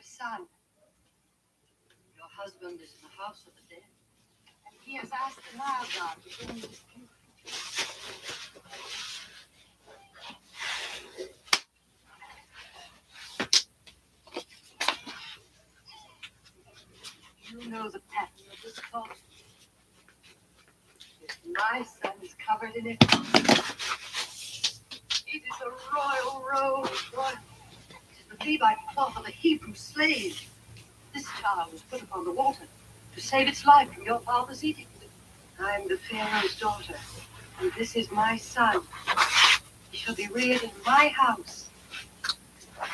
son. Your husband is in the house of the dead, and he has asked the Nile God to bring you this gift. You know the pattern of this cloth. If my son is covered in it, it is a royal robe. It is the Levite cloth of a Hebrew slave. This child was put upon the water to save its life from your father's edict. I'm the Pharaoh's daughter, and this is my son. He shall be reared in my house.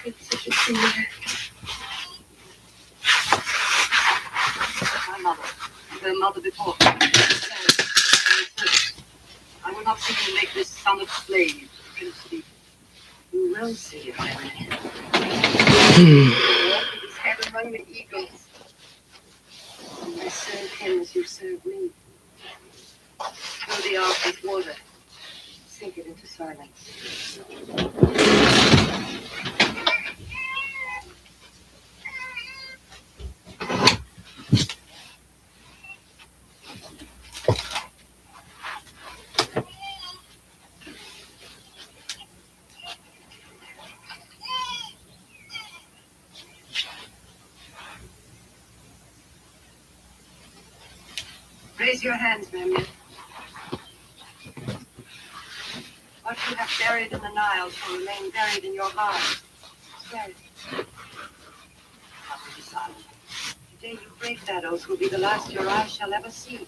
It's such a fear. My mother, and her mother before her. I will not see you make this son of slave, Prince Sleep. You will see it, my man. Walk with his head among the eagles. And I serve him as you serve me. Fill the ark with water. Sink it into silence. Raise your hands, Memnon. What you have buried in the Nile shall remain buried in your heart. Swear it. Not to be silent. The day you break that oath will be the last your eyes shall ever see.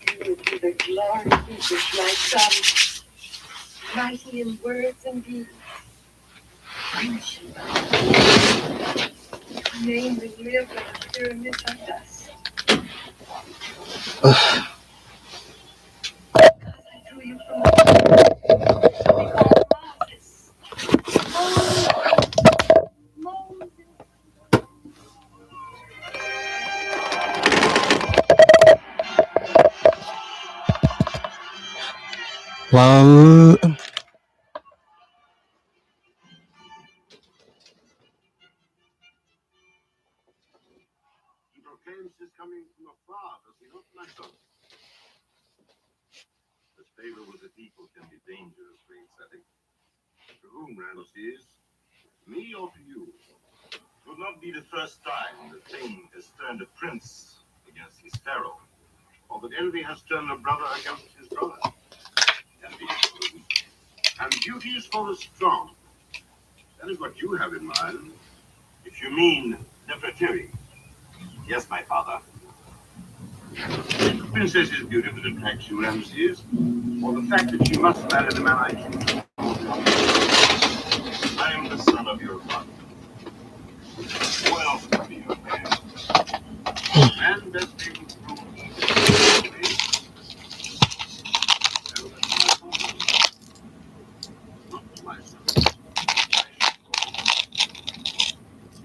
You will be the glory of Egypt, my son. Mighty in words and deeds. Ancient. Your name will live like the pyramids of dust. Because I drew you from the Moses. Moses. Wow. He proclaims his coming from afar, does he not, my son? This favor with the people can be dangerous, great setting. To whom, Ramesses? Me or to you? It would not be the first time the thing has turned a prince against his pharaoh, or that envy has turned a brother against his brother. Envy is for the weak, and duty is for the strong. That is what you have in mind. If you mean Nefertiri. Yes, my father. The princess's beauty that attracts you, Ramesses, or the fact that she must marry the man I choose. I am the son of your father. Who else can be your man? Man best able to rule evil. Not my son.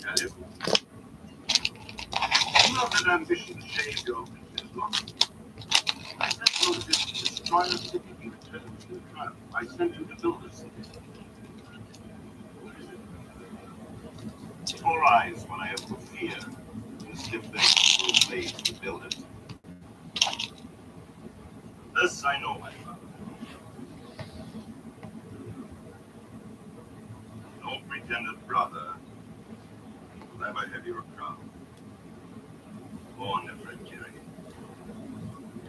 Caleb. Do not let ambition shade your prince's luck. I sent Moses to destroy a city in return to the trial. I sent him to build a city. Who is it? Before eyes, when I have no fear, and stiff legs will blade to build it. This I know, my father. No pretended brother will ever have your crown. Or Nefertiri.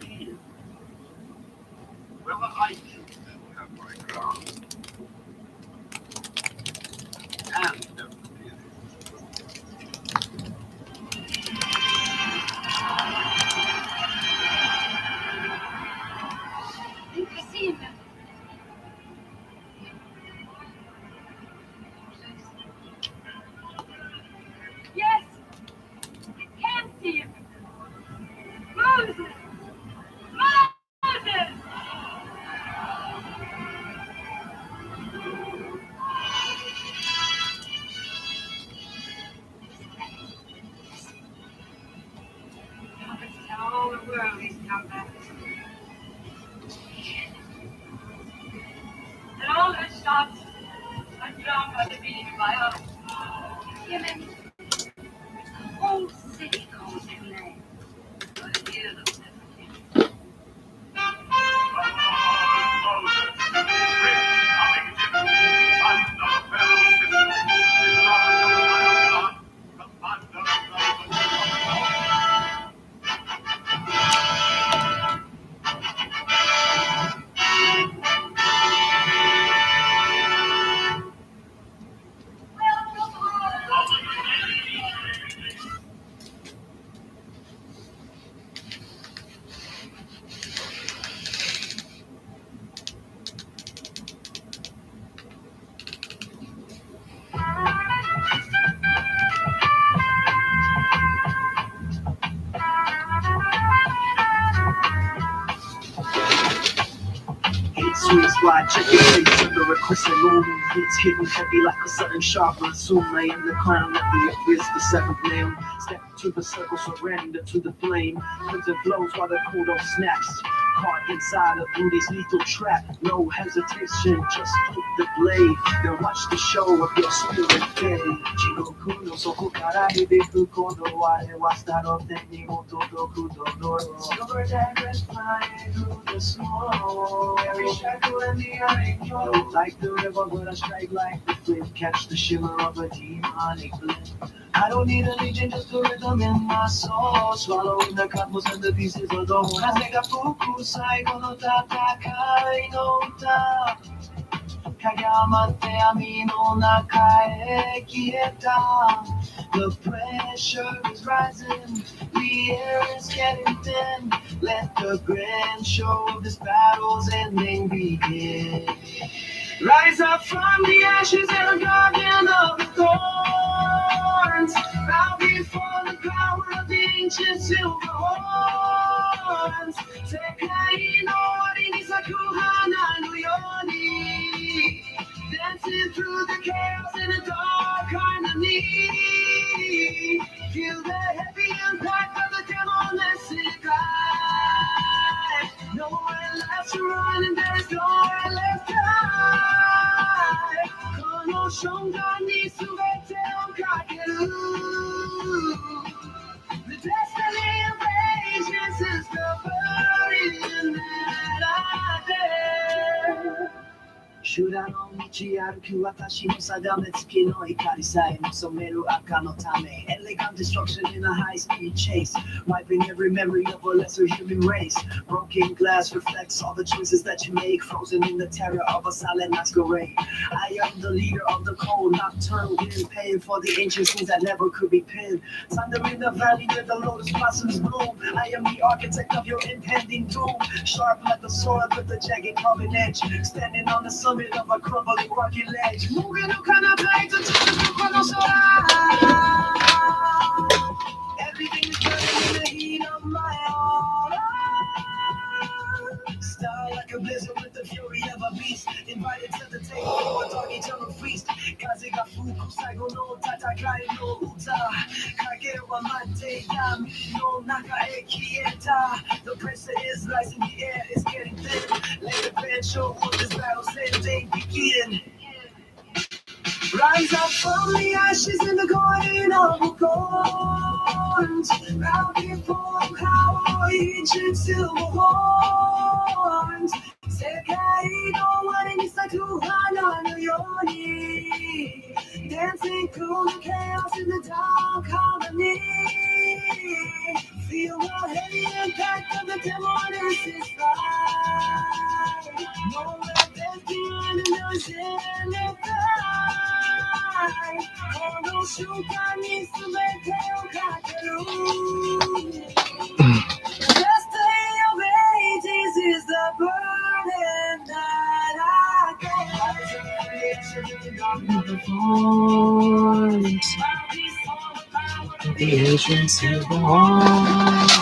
Here. Whether I choose to have my crown. And Nefertiri. Impossible. Yes, I can see him. Moses! Moses! Prophets tell all the world he's come back. The whole city calls your name. But it is Sweet squad, check your face under a crescent moon. Hits hitting heavy like a sudden sharp monsoon. I am the clown that reappears the seventh name. Step to the circle, surrender to the flame. Crimson flows while the cordon snaps. Caught inside of Rudy's lethal trap. No hesitation, just flip the blade. Then watch the show of your spirit fade. Jigoku no soko kara hibiku kono ware wa starote ni moto doku donoro. Silver daggers flying through the smoke. Every shadow and the unknown. Like the river, but I strike like the flint. Catch the shimmer of a demonic blend. I don't need a legion, just a rhythm in my soul. Swallowing the cosmos and the pieces of the whole. Kazega fuku saigo no tatakai no uta. Kagamate ami no naka e kieta. The pressure is rising, the air is getting thin. Let the grand show of this battle's ending begin. Rise up from the ashes and guardian of the thorns. Bow before the power of the ancient silver horns. Sekai no wari ni saku hana no yoni. Dancing through the chaos in a dark harmony. Feel the heavy impact of the demoness sky. Nowhere left to run and there is nowhere left to hide. Kono shongan ni subete o kakeru. The destiny of ages is the burden that I bear. 修羅の道歩く私の定め付きの光さえ見染める赤のため Elegant destruction in a high-speed chase Wiping every memory of a lesser human race Broken glass reflects all the choices that you make Frozen in the terror of a silent masquerade I am the leader of the cold nocturnal wind Paying for the ancient scenes that never could be pinned Thunder in the valley where the lotus blossoms bloom I am the architect of your impending doom Sharp like the sword with the jagged carving edge Standing on the summit of a crumbling rocky ledge Moving no kanata to the Konosora Everything is burning in the heat of my aura Star like a blizzard with the fury of a beast Invited to the table for a dark eternal feast Kaze ga fuku saigo no tatakai no uta Kage wa mate yami no naka e kieta The pressure is rising, the air is getting thin Let the grand show of this battle's ending begin Rise up from the ashes in the garden of the thorns Bow before the power of ancient silver horns Sekai no wari ni saku hana no yoni Dancing through the chaos in the dark harmony Feel the heavy impact of the demon's stride No left behind and no sin left behind この瞬間に全てをかける The destiny of ages is the burden that I carry The thorns The ancient silver horns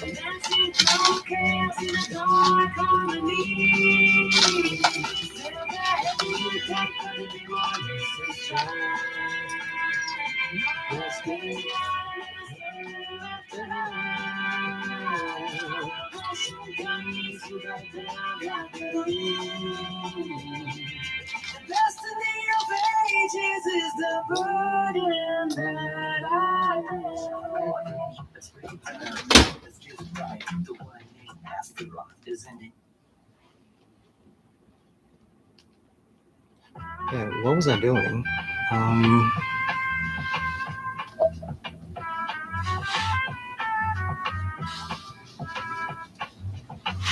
Dancing through chaos in a dark harmony Feel the heavy impact of the demon's stride Let's get it out and let's get it out destiny of ages is the burden that I bear. Let's break it down. Let's get it right. The one named Astaroth, isn't it? Yeah, what was I doing?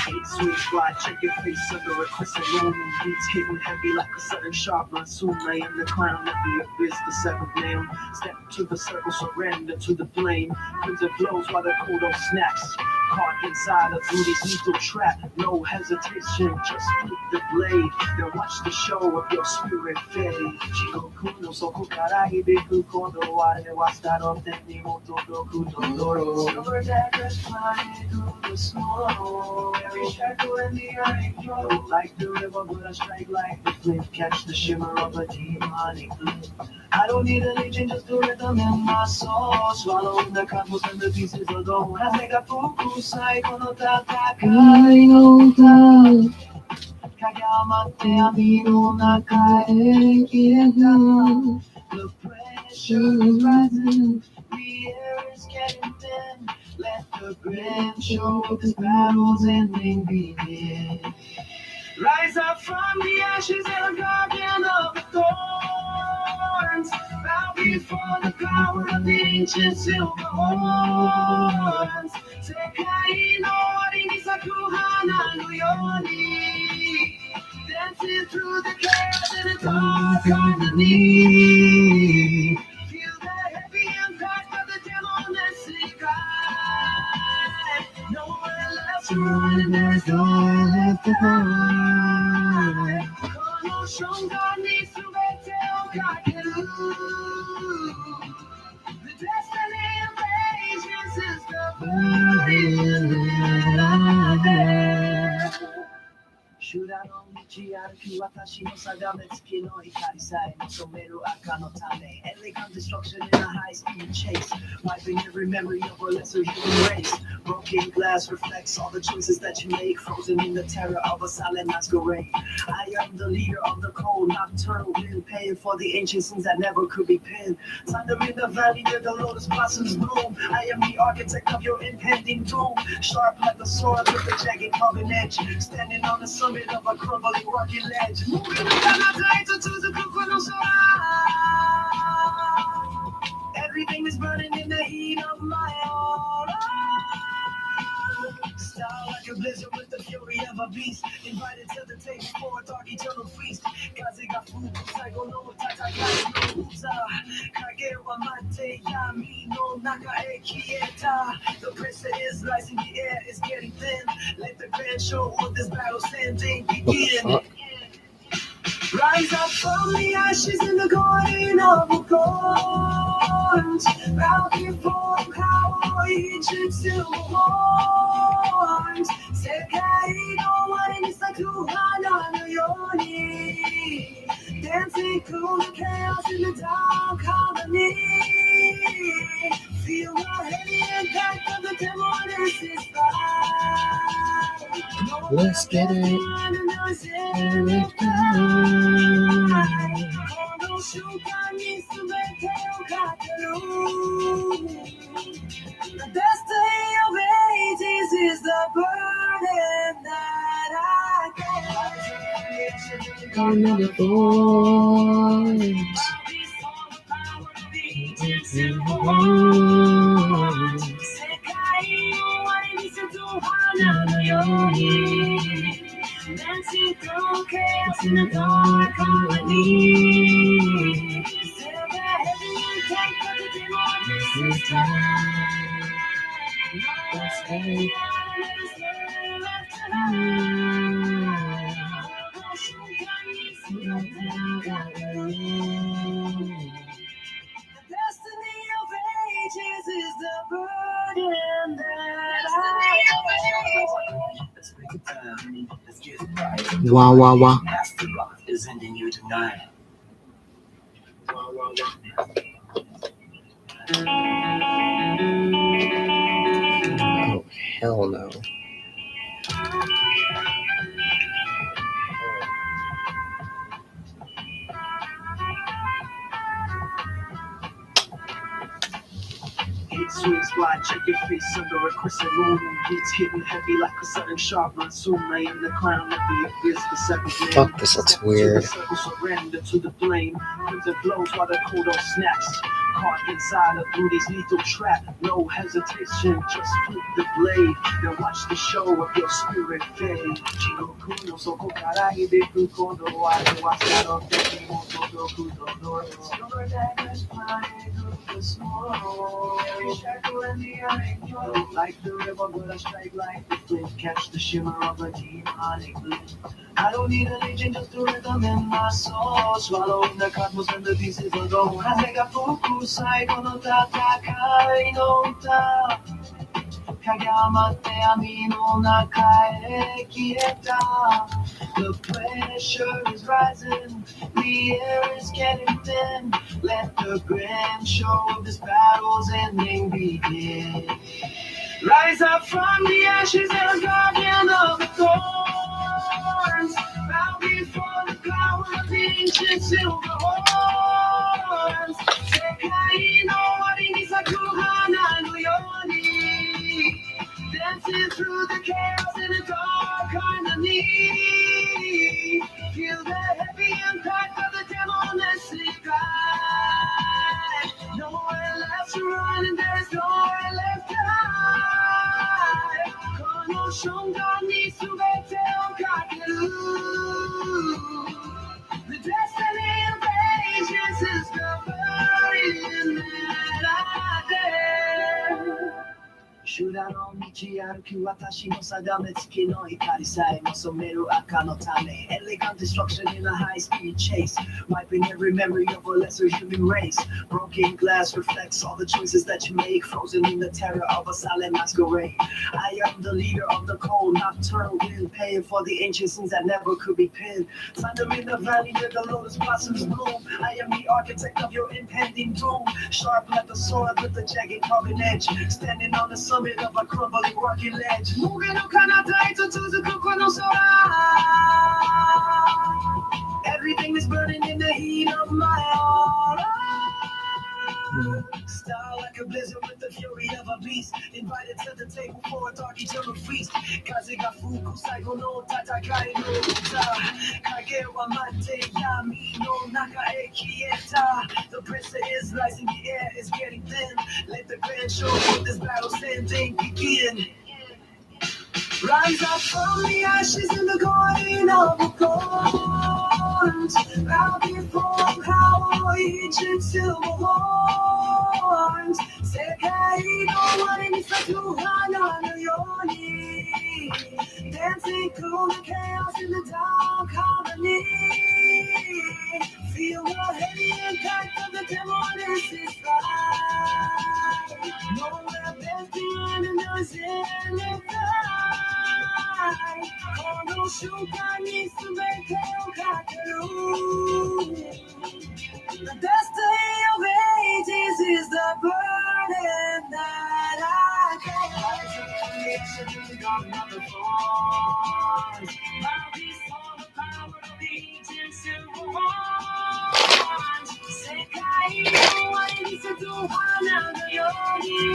Eat sweet fried chicken face under a crescent moon. Beats hitting heavy like a sudden sharp monsoon. I am the clown of the abyss, the seventh name. Step to the circle, surrender to the flame. Crimson flows while the cold snaps. Caught inside a Buddhist lethal trap. No hesitation, just flip the blade. Then watch the show of your spirit fade. Jigoku no soku kara hibiku kondo wa devastado tenni moto doku dodoro. Silver daggers flying through the snow. Every shadow in the earth flow. Like the river, but I strike like the flint. Catch the shimmer of a demonic glint. I don't need a legion, just the rhythm in my soul. Swallow the cosmos and the pieces of gold. I make a focus, psycho no tatakai no ta. Kagamate ami no naka e kieta. The pressure is rising, the air is getting thin. Let the grand show of this battle's ending begin. Rise up from the ashes and the guardian of the thorns. Bow before the power of the ancient silver horns. Sekai no ori ni saku hana no yoni. Dancing through the chaos in a dark harmony. Feel the heavy impact of the demonistic eye. Nowhere left to run and there's nowhere left to hide. Kono shonga ni subete o kakeru. The destiny of ages is the burden that I bear. Shurano michi aruki watashi no sagame tsuki no hikari sae musomeru aka no tame. Endly comes destruction in a high-speed chase, wiping every memory of a lesser human race. Broken glass reflects all the choices that you make, frozen in the terror of a silent masquerade. I am the leader of the cold, nocturnal wind, paying for the ancient sins that never could be pinned. Thunder in the valley where the lotus blossoms bloom. I am the architect of your impending doom, sharp like a sword with a jagged carving edge, standing on the summit of a crumbling rocky ledge. Moving to the Kukuno everything is burning in the heat of my aura. Style like a blizzard with the fury of a beast. Invited to the table for a dark eternal feast. Kaze ga fuku saigo no tatakai no uza. Kage wa mate yami no naka e kieta. The pressure is rising, the air is getting thin. Let the grand show of this battle's ending begin. Rise up from the ashes in the garden of the gods. Bow before the power, ancient silver horns. Sekai no one is like Luhana no Yoni. Dancing through the chaos in the dark harmony. Feel the heavy impact of the demon's stride. Let's get it. The destiny of ages is the burden that I carry. Another voice. Dancing through chaos in the dark harmony. Still the heavy impact of the demon's stride. Let's get it. The destiny of ages is the burden that I carry. Let's break it down. Let's get it right. Wah, wah, wah. Astaroth is ending you tonight. Oh, hell no. Swing squad, check your face under a crescent moon. Beats hitting heavy like a sudden sharp monsoon. I am the clown of the abyss, the seventh man. Fuck, this looks weird. Circle, surrender to the flame. Crimson flows while the kodo snaps. Caught inside of Rudy's lethal trap. No hesitation, just flip the blade. Then watch the show of your spirit fade. Chigoku no soko kara hideku kodo wa wataru teki mo todoku dono. Your daggers flying through the smoke. Every shadow in the eye, like the river, but I strike like the flint. Catch the shimmer of a demonic glint. I don't need a legion, just a rhythm in my soul. Swallowing the cosmos and the pieces of gold. I take a focus, psycho no tatakai no uta. Kageyamate ami no naka e kieta. The pressure is rising, the air is getting thin. Let the grand show of this battle's ending begin. Rise up from the ashes as guardian of the thorns. Bow before the power of the ancient silver horns. Sekai no wari ni saku hana no yoni. Dancing through the chaos in a dark harmony. Feel the heavy impact of the demonistic cry. Nowhere left to run and there is nowhere left to hide. Kono shungan ni subete o kakeru. The destiny of ages is the burden that I dare. 修羅の道歩き私の定め付きの光さえも染める赤のため Elegant destruction in a high-speed chase Wiping every memory of a lesser human race Broken glass reflects all the choices that you make Frozen in the terror of a silent masquerade I am the leader of the cold nocturnal wind Paying for the ancient sins that never could be pinned Thunder in the valley where the lotus blossoms bloom I am the architect of your impending doom Sharp like a sword with a jagged carving edge Standing on the summit of a crumbling working ledge. Moving no kanata to the no sora. Everything is burning in the heat of my aura. Star like a blizzard with the fury of a beast. Invited to the table for a dark eternal feast. Kaze ga fuku saigo no tatakai no uta. Kage wa mate yami no naka e kieta. The pressure is rising, the air is getting thin. Let the grand show of this battle's ending begin. Rise up from the ashes in the garden of the thorns. Bow before power, ancient silver horns. Sekai no wari ni saku hana no yoni. Dancing through the chaos in the dark harmony. Feel the heavy impact of the demonistic stride. Nowhere left behind and there's any time. Kono shunkan ni subete o kakeru. The destiny of ages is the burden that I carry. Another form. Bow before the power of the ancient silver horns. Sekai no wari ni saku hana no yoni.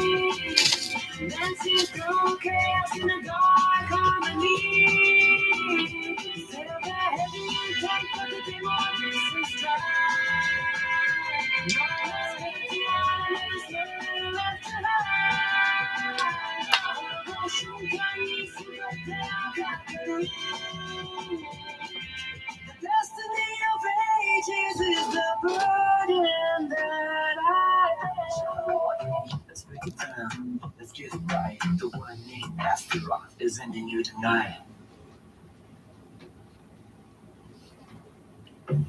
Dancing through chaos in a dark harmony. Feel the heavy impact of the demonistic stride. No one's left to hide. Kono shunkan ni subete o kakeru. The destiny of ages is the burden that I bear. Let's break it down. Let's get it right. The one named Astaroth is ending you tonight.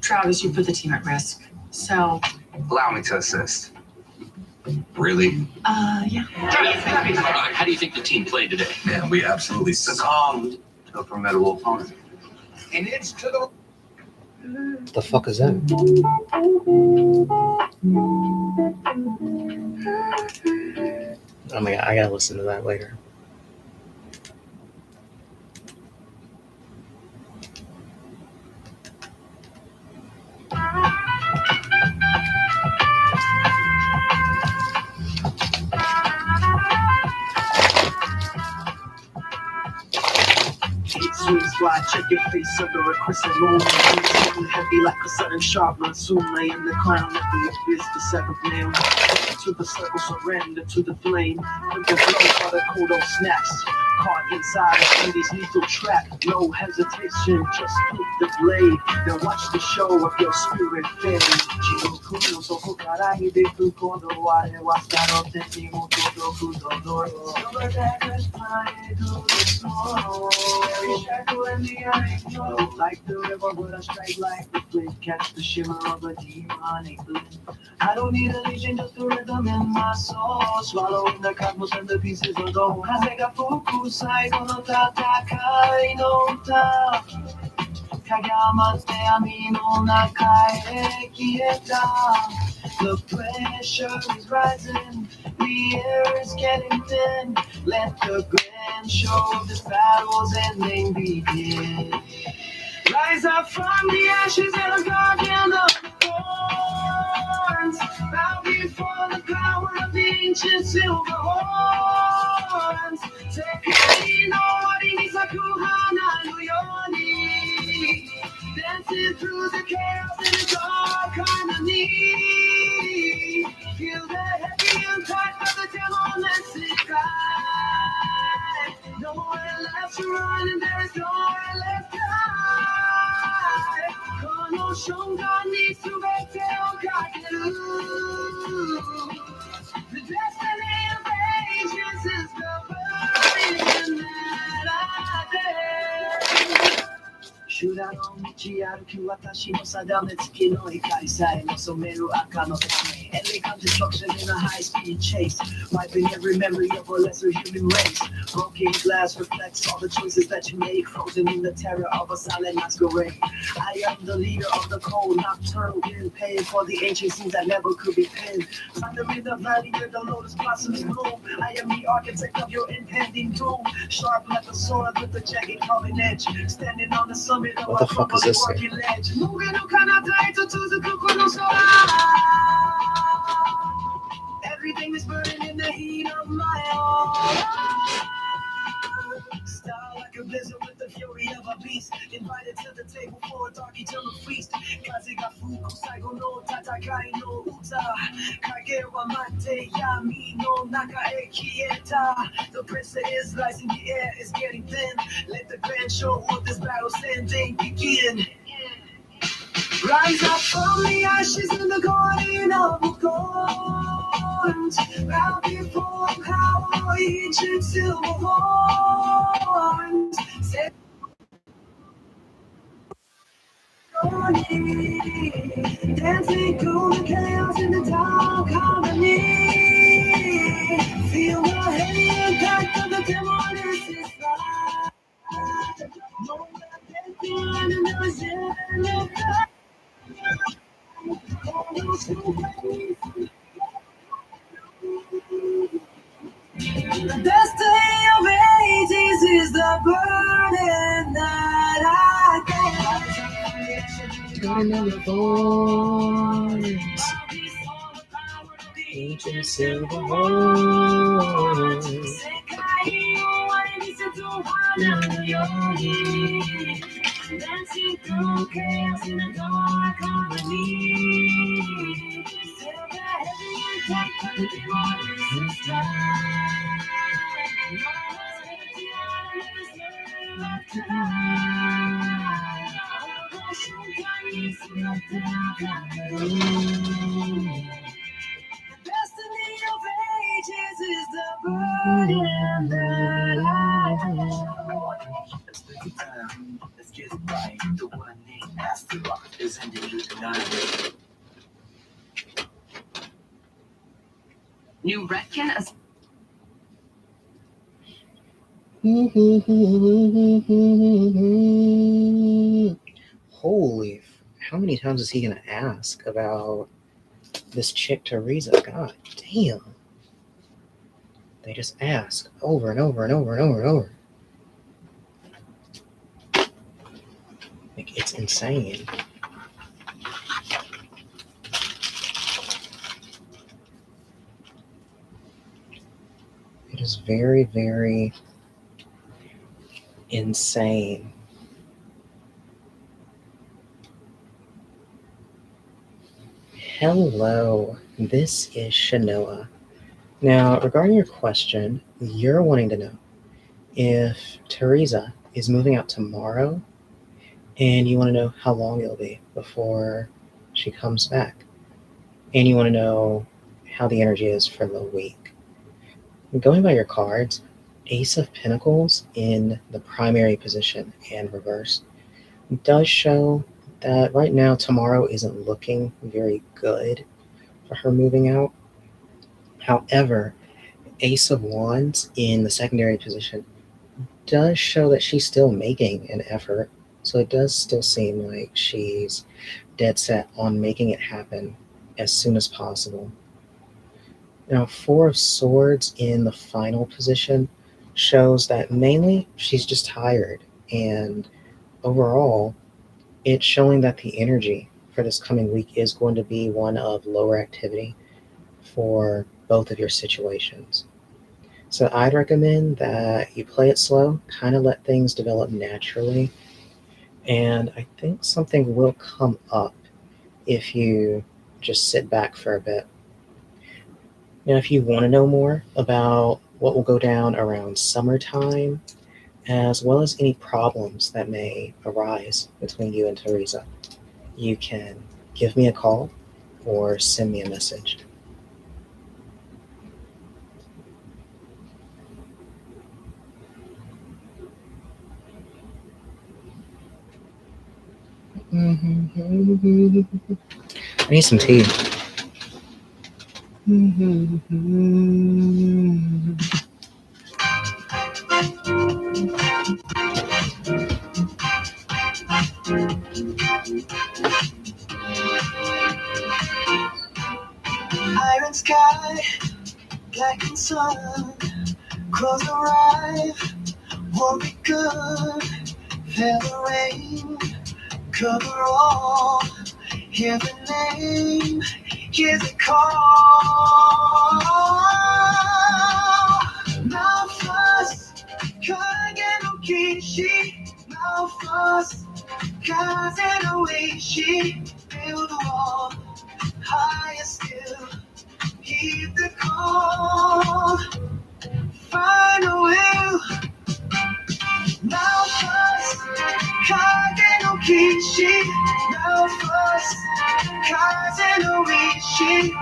Travis, you put the team at risk. So, Allow me to assist. Really? yeah. How do you think the team played today? Man, we absolutely succumbed to a formidable opponent. And it's to the The fuck is that? Oh my god, I gotta listen to that later. why I check your face under a crescent moon. Hitting heavy like a sudden sharp monsoon. Lay in the crown of the abyss, the seventh nail. To the circle, surrender to the flame. With the flow while the cold snaps. Caught inside a Cindy's lethal trap. No hesitation, just flip the blade. Then watch the show of your spirit fade. Chirokuno soko kara hideku kondo ware wa starote ni mo todoku dodoro. Silver daggers flying through the snow. Every shadow in the eye flow. Like the river, but I strike like the flint. Catch the shimmer of a demonic glint. I don't need a legion, just the rhythm in my soul. Swallowing the cosmos and the pieces of gold. Hasega fuku saigo no tatakai no ta. Kagamate ami no naka e kieta. The pressure is rising, the air is getting thin. Let the grand show of this battle's ending begin. Rise up from the ashes and the guardian of the thorns. Bow before the power of the ancient silver horns. Sekai no wari ni saku hana no yoni. Dancing through the chaos in the dark harmony. Feel the heavy impact of the demolistic sky. Nowhere left to run and there is nowhere left to hide. Kono shungan ni subete o kakeru. The destiny of ages is the burden that I bear. 修羅の道歩き私の定め月の光さえ望める赤のため LA comes destruction in a high-speed chase Wiping every memory of a lesser human race Broken glass reflects all the choices that you make Frozen in the terror of a silent masquerade I am the leader of the cold nocturnal wind Paying for the ancient scenes that never could be pinned Thunder in the valley where the lotus blossoms bloom I am the architect of your impending doom Sharp like a sword with a jagged carving edge Standing on the summit What the fuck is this thing? Everything is burning in the heat of my own. Star like a blizzard with the fury of a beast. Invited to the table for a dark eternal feast. Kaze ga fuku saigo no tatakai no uta. Kage wa mate yami no naka e kieta. The pressure is rising, the air is getting thin. Let the grand show of this battle's ending begin. Rise up from the ashes in the garden of gold. Bow before power, ancient silver horns. Set dancing through the chaos in the dark harmony. Feel the heavy impact of the demolistic fire. No one behind and there is no The destiny of ages is the burden that I carry. Got another voice. Ancient silver horns. Dancing through chaos in the dark harmony. Feel the heavy impact of the demolistic sky. The destiny of ages is the burden that I have. Let's get it right. The one named Astaroth is in the tonight. New Retkin as Holy, how many times is he gonna ask about this chick Teresa? God damn. They just ask over and over and over and over and over. Like, it's insane. It is very, very insane Hello, this is Shanoa. Now, regarding your question, you're wanting to know if Teresa is moving out tomorrow, and you want to know how long it'll be before she comes back, and you want to know how the energy is for the week. Going by your cards, Ace of Pentacles in the primary position and reverse does show that right now tomorrow isn't looking very good for her moving out. However, Ace of Wands in the secondary position does show that she's still making an effort. So it does still seem like she's dead set on making it happen as soon as possible. Now, Four of Swords in the final position shows that mainly she's just tired, and overall it's showing that the energy for this coming week is going to be one of lower activity for both of your situations. So I'd recommend that you play it slow, kind of let things develop naturally, and I think something will come up if you just sit back for a bit. Now, if you want to know more about what will go down around summertime, as well as any problems that may arise between you and Teresa, you can give me a call or send me a message. I need some tea. Iron sky, blackened sun, close arrive, won't be good. Feel the rain, cover all, hear the name, hear the call. Now first, 가게 놓기시. Now first, 가게 놓이시. Build a wall, higher still, heed the call. Find a will. Now first, 가게 놓기시. Now first, 가게 놓이시.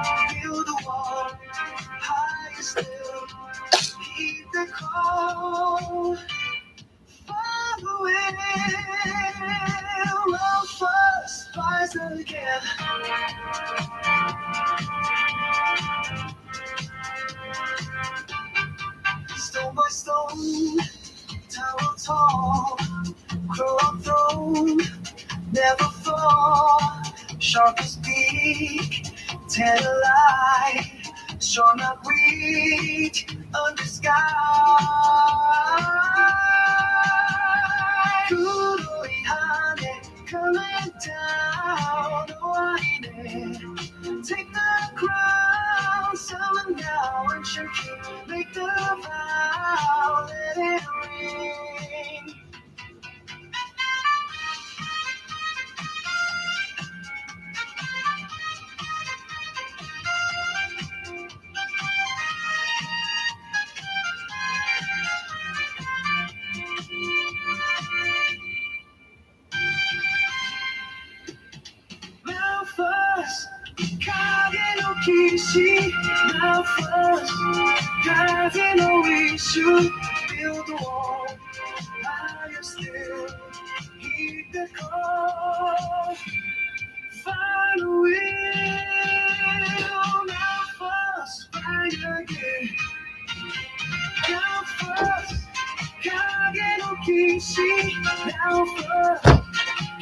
Build a wall, higher still, heed the call. Find a will. Now first, rise again. Stone by stone, tower tall, crown throne, never fall. Sharpest beak, tell a lie, strong not weak, under sky. 구로이 하네, coming down, oh, take the crown, summon now and shake it, make the vow, let it ring. Now first, 가게 놓기시. Now first, 가게 놓이시. Build the wall, higher still, heed the call. Find a will. Now first, find again. Now first, 가게 놓기시. Now first,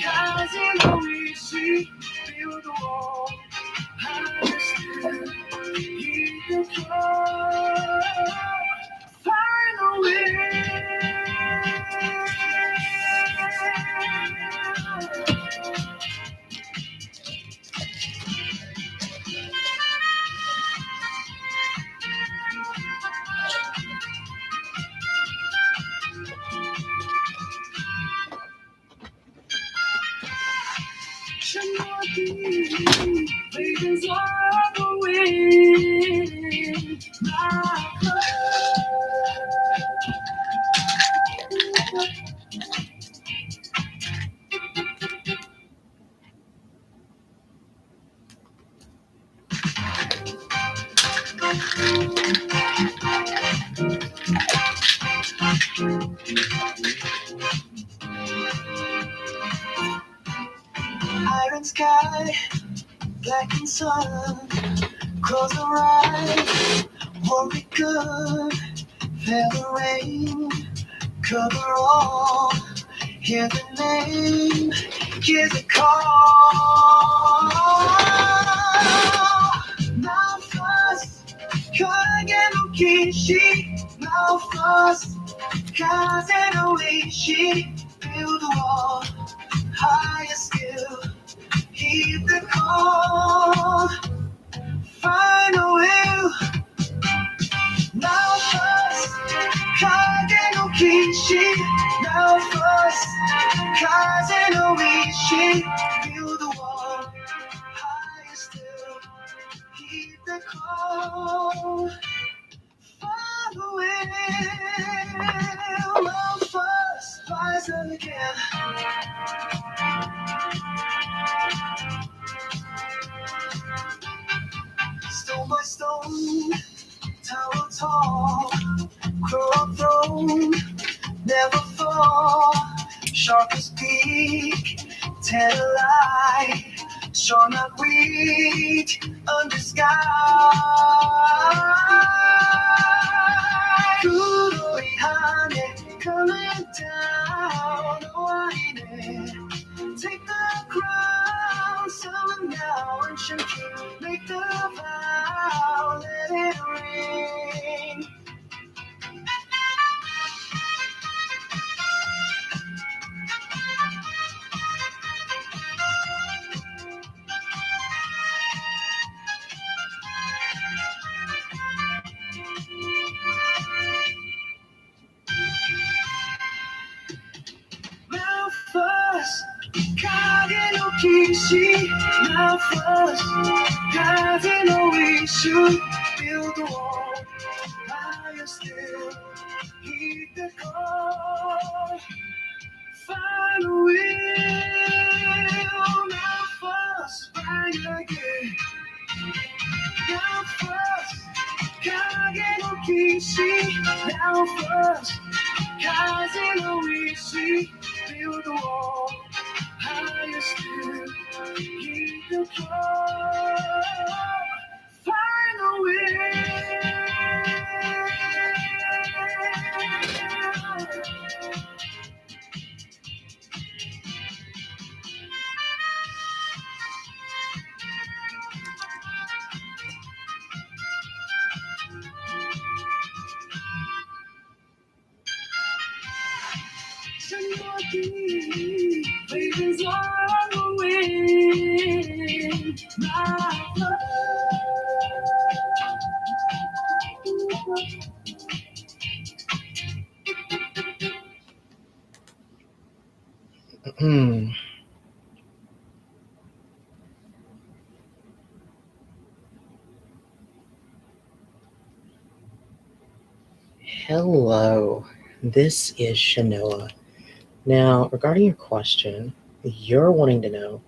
가게 놓이시. Build the wall, higher still, heed the call. Find a will. Should not be Ravens on the wind. My iron sky, blackened sun, close our eyes, won't be good. Feel the rain, cover all, hear the name, hear the call. Now first, 가게 놓기시. Now first, 가게 놓이시. Build a wall, higher still, heed the call. Find a will. Now first, 가게 놓기시. Now first, 가게 놓이시. Build a wall, higher still, heed the call. Find a will. Now first, rise again. Stone by stone, tower tall, crown throne, never fall. Sharpest beak, tell a lie, strong not weak, under sky. 구름이 하늘 coming down, oh I need. Take the crown, summon now and shake it. Make the vow, let it ring. Now first, 가게 놓기시. Now first, 가게 놓이시. Build a wall, higher still, heed the call. Find a will. Now first, find again. Now first, 가게 놓기시. Now first, 가게 놓이시. Build a wall, higher still, heed the call. Find a will. Ravens on the wind, my Hello, this is Shanoa. Now, regarding your question, you're wanting to know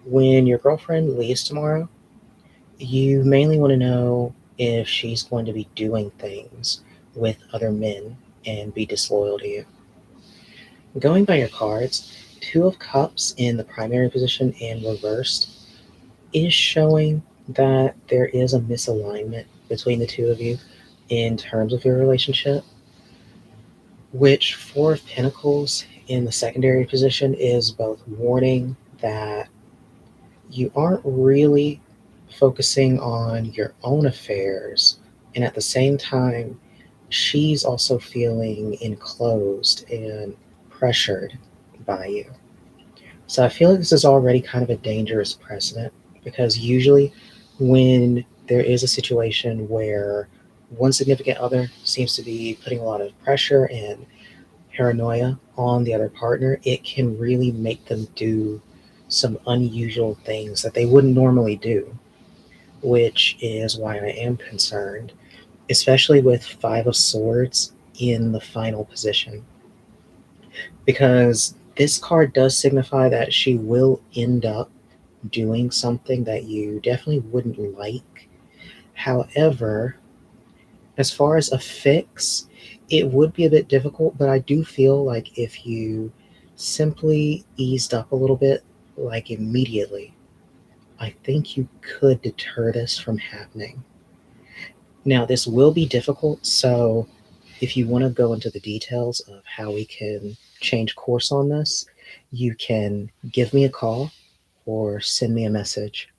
when your girlfriend leaves tomorrow, you mainly want to know if she's going to be doing things with other men and be disloyal to you. Going by your cards, 2 of Cups in the primary position and reversed is showing that there is a misalignment between the two of you in terms of your relationship, which 4 of Pentacles in the secondary position is both warning that you aren't really focusing on your own affairs, and at the same time, she's also feeling enclosed and pressured by you. So I feel like this is already kind of a dangerous precedent, because usually when there is a situation where one significant other seems to be putting a lot of pressure and paranoia on the other partner, it can really make them do some unusual things that they wouldn't normally do. which is why I am concerned, especially with Five of Swords in the final position. Because this card does signify that she will end up doing something that you definitely wouldn't like. However, as far as a fix, it would be a bit difficult, but I do feel like if you simply eased up a little bit, like immediately, I think you could deter this from happening. Now, this will be difficult, so if you want to go into the details of how we can change course on this, you can give me a call or send me a message.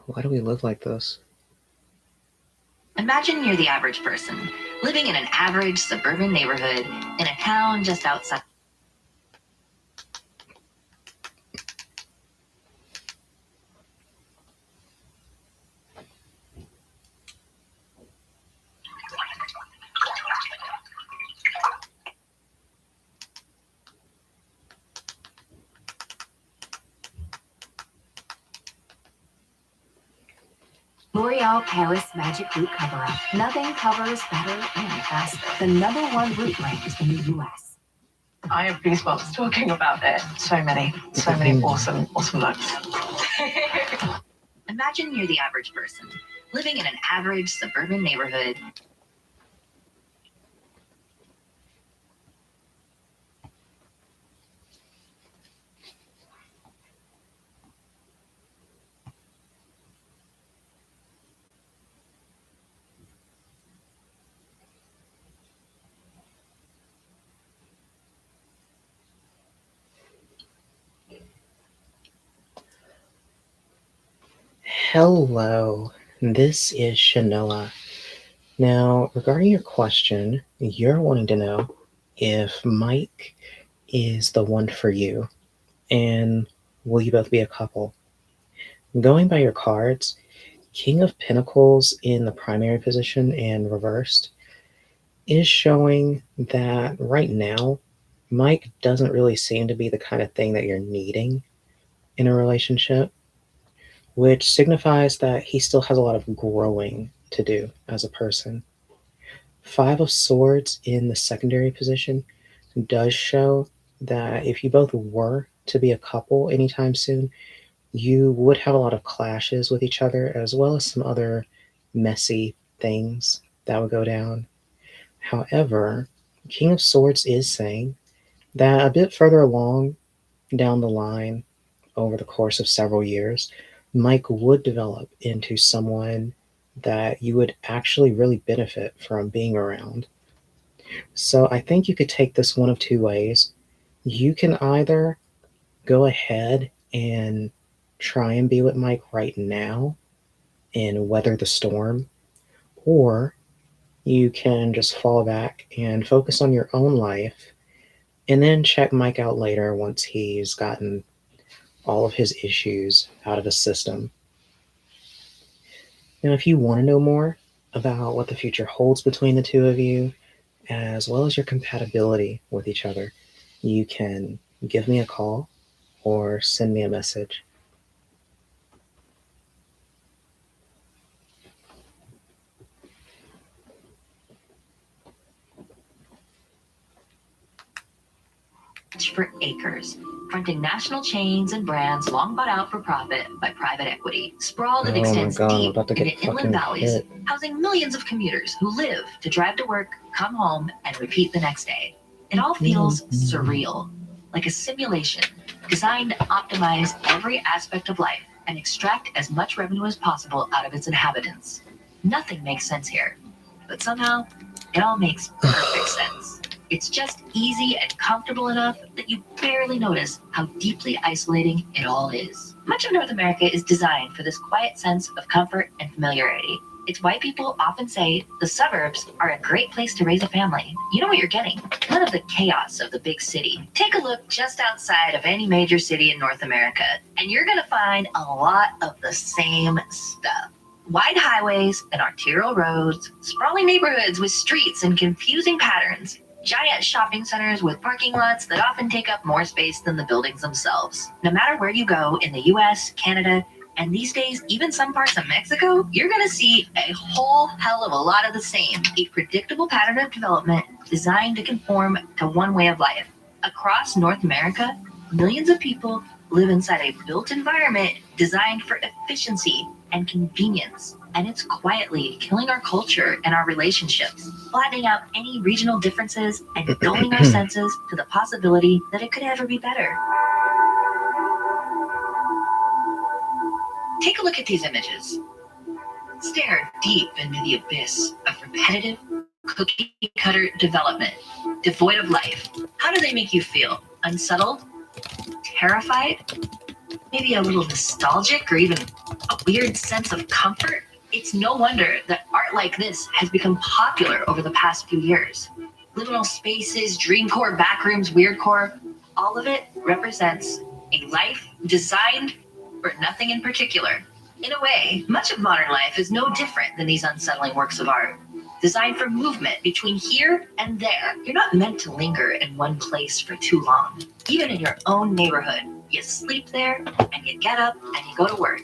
Why do we live like this? Imagine you're the average person, living in an average suburban neighborhood in a town just outside. L'Oreal Paris Magic Root Cover-Up. Nothing covers better and faster. The #1 root brand in the US. I have goosebumps talking about it. So many awesome looks. Imagine you're the average person, living in an average suburban neighborhood. Hello, this is Shanoa. Now, regarding your question, you're wanting to know if Mike is the one for you, and will you both be a couple? Going by your cards, King of Pentacles in the primary position and reversed is showing that right now, Mike doesn't really seem to be the kind of thing that you're needing in a relationship, which signifies that he still has a lot of growing to do as a person. Five of Swords in the secondary position does show that if you both were to be a couple anytime soon, you would have a lot of clashes with each other, as well as some other messy things that would go down. However, King of Swords is saying that a bit further along down the line, over the course of several years, Mike would develop into someone that you would actually really benefit from being around. So I think you could take this one of two ways. You can either go ahead and try and be with Mike right now and weather the storm, or you can just fall back and focus on your own life and then check Mike out later once he's gotten all of his issues out of his system. Now, if you want to know more about what the future holds between the two of you, as well as your compatibility with each other, you can give me a call or send me a message. For acres, fronting national chains and brands long bought out for profit by private equity. Sprawled, it extends deep into inland valleys, housing millions of commuters who live to drive to work, come home, and repeat the next day. It all feels surreal, like a simulation designed to optimize every aspect of life and extract as much revenue as possible out of its inhabitants. Nothing makes sense here, but somehow it all makes perfect sense. It's just easy and comfortable enough that you barely notice how deeply isolating it all is. Much of North America is designed for this quiet sense of comfort and familiarity. It's why people often say the suburbs are a great place to raise a family. You know what you're getting. None of the chaos of the big city. Take a look just outside of any major city in North America, and you're going to find a lot of the same stuff. Wide highways and arterial roads, sprawling neighborhoods with streets and confusing patterns, giant shopping centers with parking lots that often take up more space than the buildings themselves. No matter where you go in the US, Canada, and these days, even some parts of Mexico, you're going to see a whole hell of a lot of the same. A predictable pattern of development designed to conform to one way of life. Across North America, millions of people live inside a built environment designed for efficiency and convenience. And it's quietly killing our culture and our relationships, flattening out any regional differences and dulling our senses to the possibility that it could ever be better. Take a look at these images. Stare deep into the abyss of repetitive, cookie-cutter development, devoid of life. How do they make you feel? Unsettled? Terrified? Maybe a little nostalgic or even a weird sense of comfort? It's no wonder that art like this has become popular over the past few years. Liminal spaces, dreamcore, backrooms, weirdcore, all of it represents a life designed for nothing in particular. In a way, much of modern life is no different than these unsettling works of art, designed for movement between here and there. You're not meant to linger in one place for too long. Even in your own neighborhood, you sleep there and you get up and you go to work.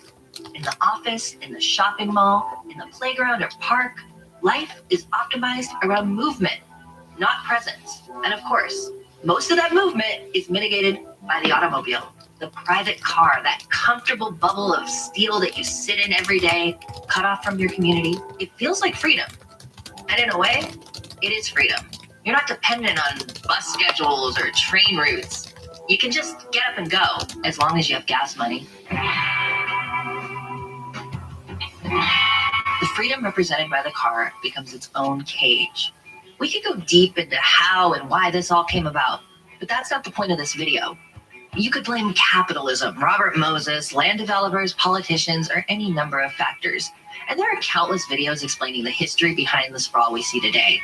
In the office, in the shopping mall, in the playground or park, life is optimized around movement, not presence. And of course, most of that movement is mitigated by the automobile. The private car, that comfortable bubble of steel that you sit in every day, cut off from your community. It feels like freedom. And in a way, it is freedom. You're not dependent on bus schedules or train routes. You can just get up and go as long as you have gas money. The freedom represented by the car becomes its own cage. We could go deep into how and why this all came about, but that's not the point of this video. You could blame capitalism, Robert Moses, land developers, politicians, or any number of factors. And there are countless videos explaining the history behind the sprawl we see today.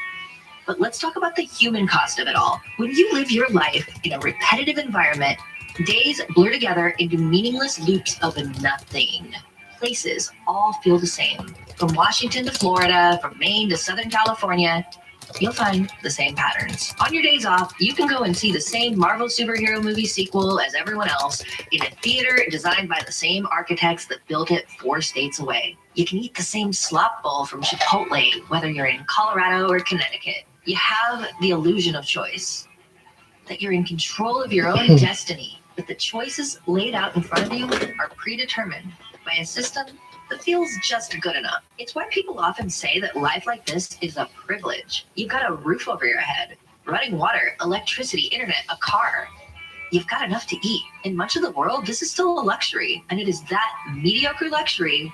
But let's talk about the human cost of it all. When you live your life in a repetitive environment, days blur together into meaningless loops of nothing. Places all feel the same. From Washington to Florida, from Maine to Southern California, you'll find the same patterns. On your days off, you can go and see the same Marvel superhero movie sequel as everyone else in a theater designed by the same architects that built it 4 states away. You can eat the same slop bowl from Chipotle, whether you're in Colorado or Connecticut. You have the illusion of choice, that you're in control of your own destiny, that the choices laid out in front of you are predetermined by a system that feels just good enough. It's why people often say that life like this is a privilege. You've got a roof over your head, running water, electricity, internet, a car. You've got enough to eat. In much of the world, this is still a luxury, and it is that mediocre luxury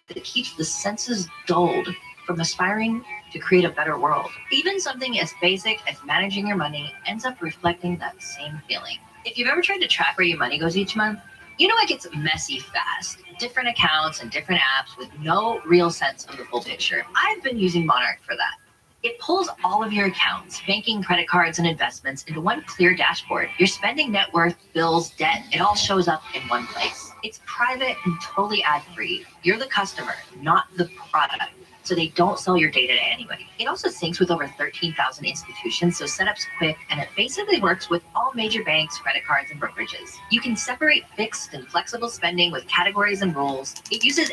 that keeps the senses dulled from aspiring to create a better world. Even something as basic as managing your money ends up reflecting that same feeling. If you've ever tried to track where your money goes each month, you know it gets messy fast. Different accounts and different apps with no real sense of the full picture. I've been using Monarch for that. It pulls all of your accounts, banking, credit cards, and investments into one clear dashboard. Your spending, net worth, bills, debt, it all shows up in one place. It's private and totally ad-free. You're the customer, not the product. So they don't sell your data anyway. It also syncs with over 13,000 institutions, so setup's quick, and it basically works with all major banks, credit cards, and brokerages. You can separate fixed and flexible spending with categories and rules. It uses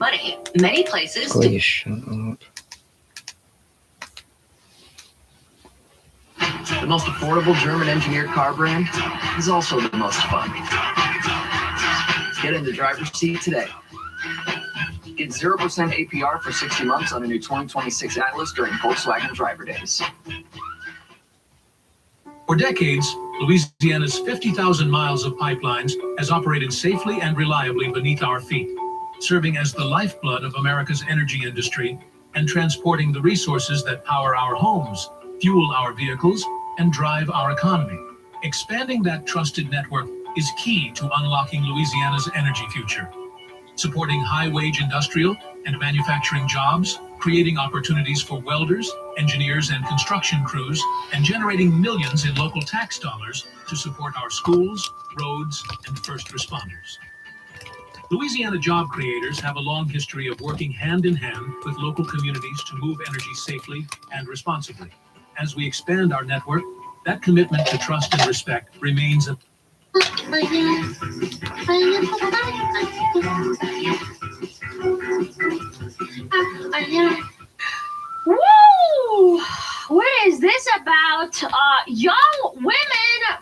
money many places. Please shut up. The most affordable German engineered car brand is also the most fun. Get in the driver's seat today. Get 0% APR for 60 months on a new 2026 Atlas during Volkswagen Driver Days. For decades, Louisiana's 50,000 miles of pipelines has operated safely and reliably beneath our feet, serving as the lifeblood of America's energy industry and transporting the resources that power our homes, fuel our vehicles, and drive our economy. Expanding that trusted network is key to unlocking Louisiana's energy future. supporting high-wage industrial and manufacturing jobs, creating opportunities for welders, engineers, and construction crews, and generating millions in local tax dollars to support our schools, roads, and first responders. Louisiana job creators have a long history of working hand in hand with local communities to move energy safely and responsibly. As we expand our network, that commitment to trust and respect remains a Woo! What is this about? Young women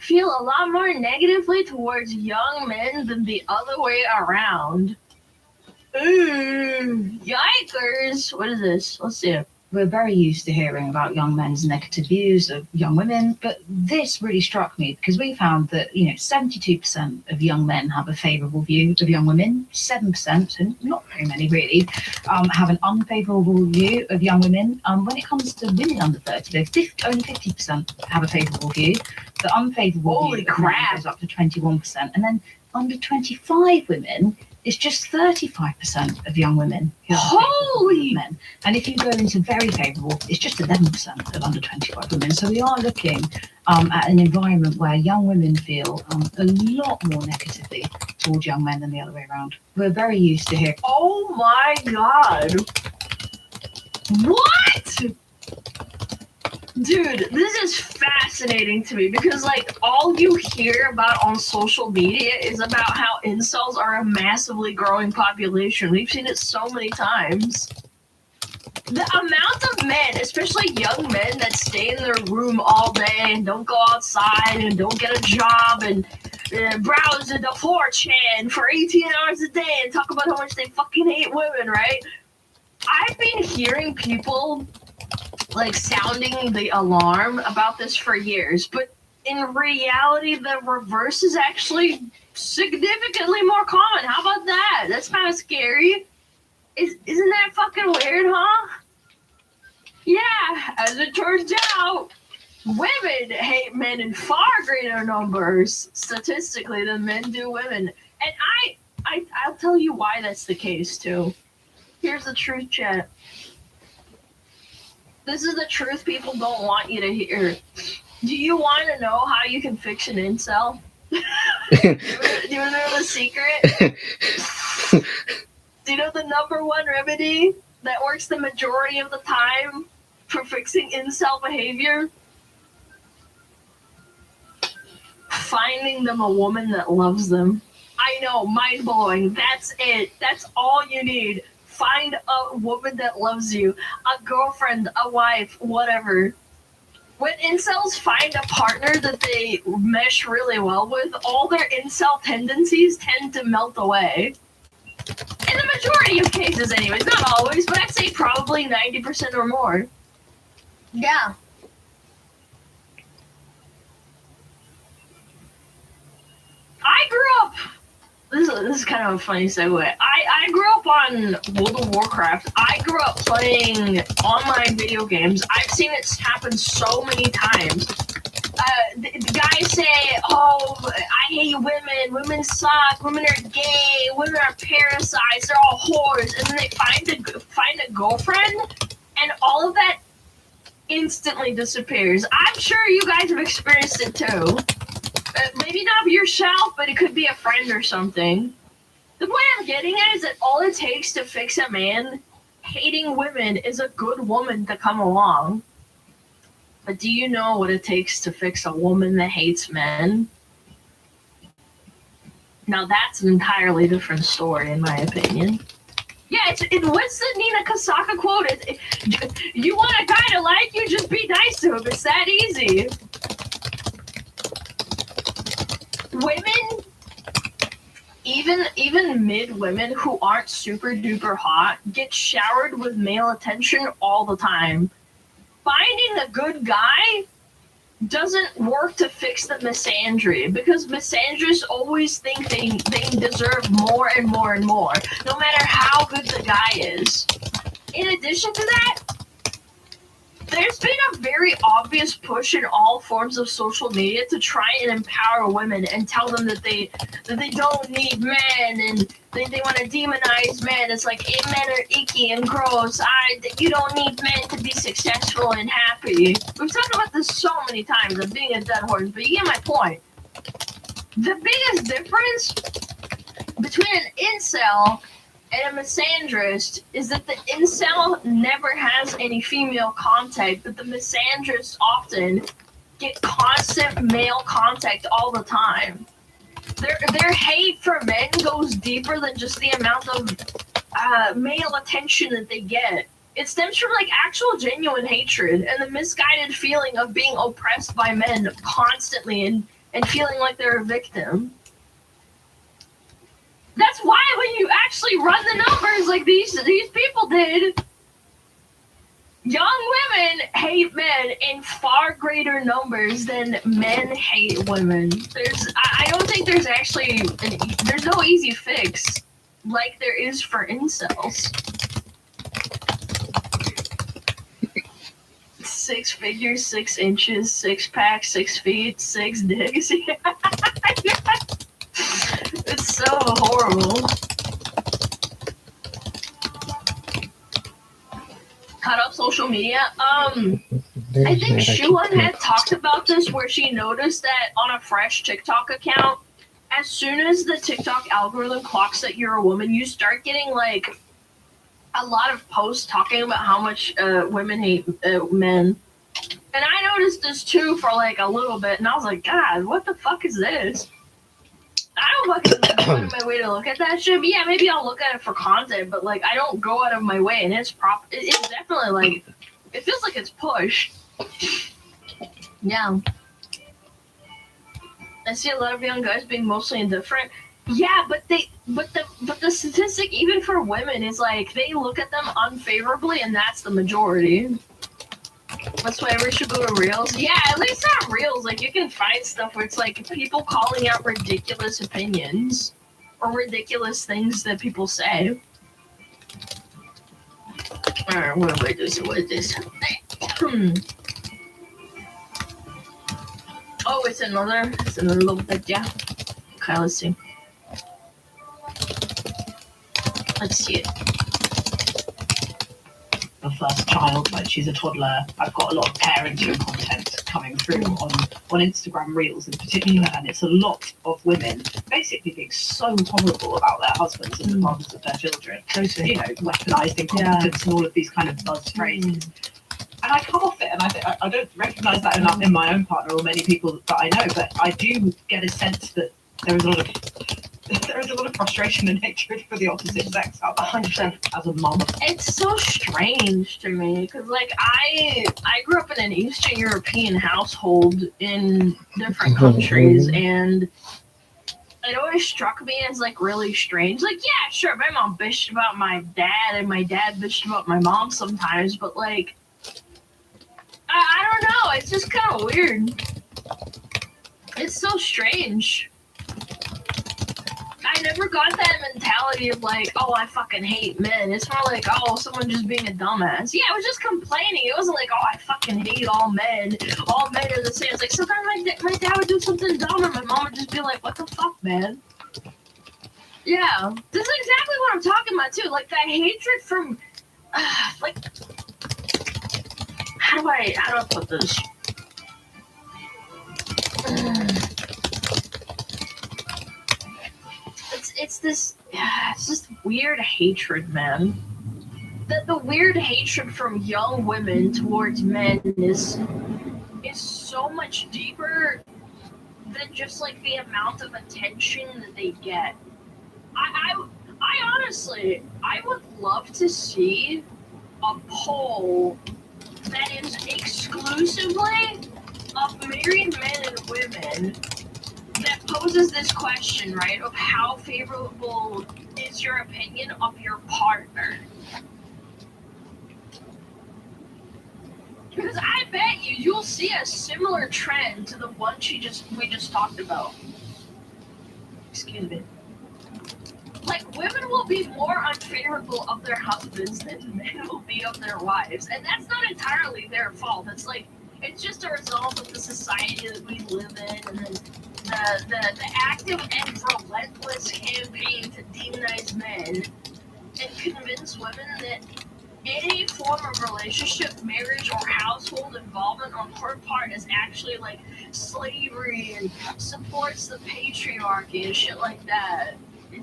feel a lot more negatively towards young men than the other way around. Yikers! What is this? Let's see it. We're very used to hearing about young men's negative views of young women, but this really struck me because we found that 72% of young men have a favourable view of young women, 7%, and not very many really, have an unfavourable view of young women. When it comes to women under 30, only 50% have a favourable view. The unfavourable view goes up to 21%, and then under 25 women, it's just 35% of young women who have Holy men. And if you go into very favourable, it's just 11% of under 25 women. So we are looking at an environment where young women feel a lot more negatively towards young men than the other way around. We're very used to hearing. Oh my god. What? Dude, this is fascinating to me because, like, all you hear about on social media is about how incels are a massively growing population. We've seen it so many times. The amount of men, especially young men, that stay in their room all day and don't go outside and don't get a job and browse the 4chan for 18 hours a day and talk about how much they fucking hate women, right? I've been hearing people like sounding the alarm about this for years, but in reality the reverse is actually significantly more common. How about that? That's kind of scary. Isn't that fucking weird, huh? Yeah, as it turns out, women hate men in far greater numbers statistically than men do women. And I'll tell you why that's the case too. Here's the truth, chat. This is the truth people don't want you to hear. Do you want to know how you can fix an incel? Do you know the secret? Do you know the number one remedy that works the majority of the time for fixing incel behavior? Finding them a woman that loves them. I know, mind-blowing. That's it. That's all you need. Find a woman that loves you, a girlfriend, a wife, whatever. When incels find a partner that they mesh really well with, all their incel tendencies tend to melt away. In the majority of cases anyways, not always, but I'd say probably 90% or more. Yeah. I grew up... This is kind of a funny segue. I grew up on World of Warcraft. I grew up playing online video games. I've seen it happen so many times. The guys say, "Oh, I hate women. Women suck. Women are gay. Women are parasites. They're all whores." And then they find a girlfriend, and all of that instantly disappears. I'm sure you guys have experienced it too. Maybe not yourself, but it could be a friend or something. The point I'm getting at is that all it takes to fix a man hating women is a good woman to come along. But do you know what it takes to fix a woman that hates men? Now that's an entirely different story, in my opinion. Yeah, what's the Nina Kasaka quote? You want a guy to like you, just be nice to him. It's that easy. Women, even mid women who aren't super duper hot, get showered with male attention all the time. Finding a good guy doesn't work to fix the misandry, because misandrists always think they deserve more and more and more, no matter how good the guy is. In addition to that, There's been a very obvious push in all forms of social media to try and empower women and tell them that they don't need men and they want to demonize men. It's like men are icky and gross. You don't need men to be successful and happy. We've talked about this so many times. I'm being a dead horse, but you get my point. The biggest difference between an incel and a misandrist is that the incel never has any female contact, but the misandrists often get constant male contact all the time. Their hate for men goes deeper than just the amount of male attention that they get. It stems from like actual genuine hatred and the misguided feeling of being oppressed by men constantly and feeling like they're a victim. That's why when you actually run the numbers like these people did, young women hate men in far greater numbers than men hate women. I don't think there's actually there's no easy fix like there is for incels. 6 figures, 6 inches, 6 pack, 6 feet, 6 dicks. It's so horrible. Cut up social media. I think Shuan had talked about this where she noticed that on a fresh TikTok account, as soon as the TikTok algorithm clocks that you're a woman, you start getting like a lot of posts talking about how much women hate men. And I noticed this too for like a little bit, and I was like, God, what the fuck is this? I don't fucking go out of my way to look at that shit. But yeah, maybe I'll look at it for content, but like I don't go out of my way, and it's definitely like it feels like it's pushed. Yeah. I see a lot of young guys being mostly indifferent. Yeah, but the statistic even for women is like they look at them unfavorably, and that's the majority. That's why we should go to Reels. Yeah, at least on Reels, like you can find stuff where it's like people calling out ridiculous opinions or ridiculous things that people say. Alright, what do I do? So what is this? Oh, it's another little bit, yeah. Okay, let's see. Let's see it. The first child, like she's a toddler. I've got a lot of parenting content coming through on Instagram Reels in particular, and it's a lot of women basically being so horrible about their husbands and the mothers of their children. You know, weaponized incompetence and all of these kind of buzz phrases. And I come off it, and I don't recognize that enough in my own partner or many people that I know, but I do get a sense that there is a lot of frustration and hatred for the opposite sex out there. 100% as a mom. It's so strange to me because, like, I grew up in an Eastern European household in different countries, and it always struck me as like really strange. Like, yeah, sure, my mom bitched about my dad, and my dad bitched about my mom sometimes, but like, I don't know. It's just kind of weird. It's so strange. I never got that mentality of like, oh, I fucking hate men. It's more like, oh, someone just being a dumbass. Yeah, I was just complaining. It wasn't like, oh, I fucking hate all men. All men are the same. It's like sometimes my dad would do something dumb, and my mom would just be like, what the fuck, man? Yeah, this is exactly what I'm talking about too. Like that hatred from, like, how do I put this? It's this weird hatred, man. The weird hatred from young women towards men is so much deeper than just like the amount of attention that they get. I honestly, I would love to see a poll that is exclusively of married men and women that poses this question, right, of how favorable is your opinion of your partner? Because I bet you'll see a similar trend to the one we just talked about. Excuse me. like women will be more unfavorable of their husbands than men will be of their wives, and that's not entirely their fault. It's like it's just a result of the society that we live in, and then the active and relentless campaign to demonize men and convince women that any form of relationship, marriage, or household involvement on her part is actually like slavery and supports the patriarchy and shit like that. The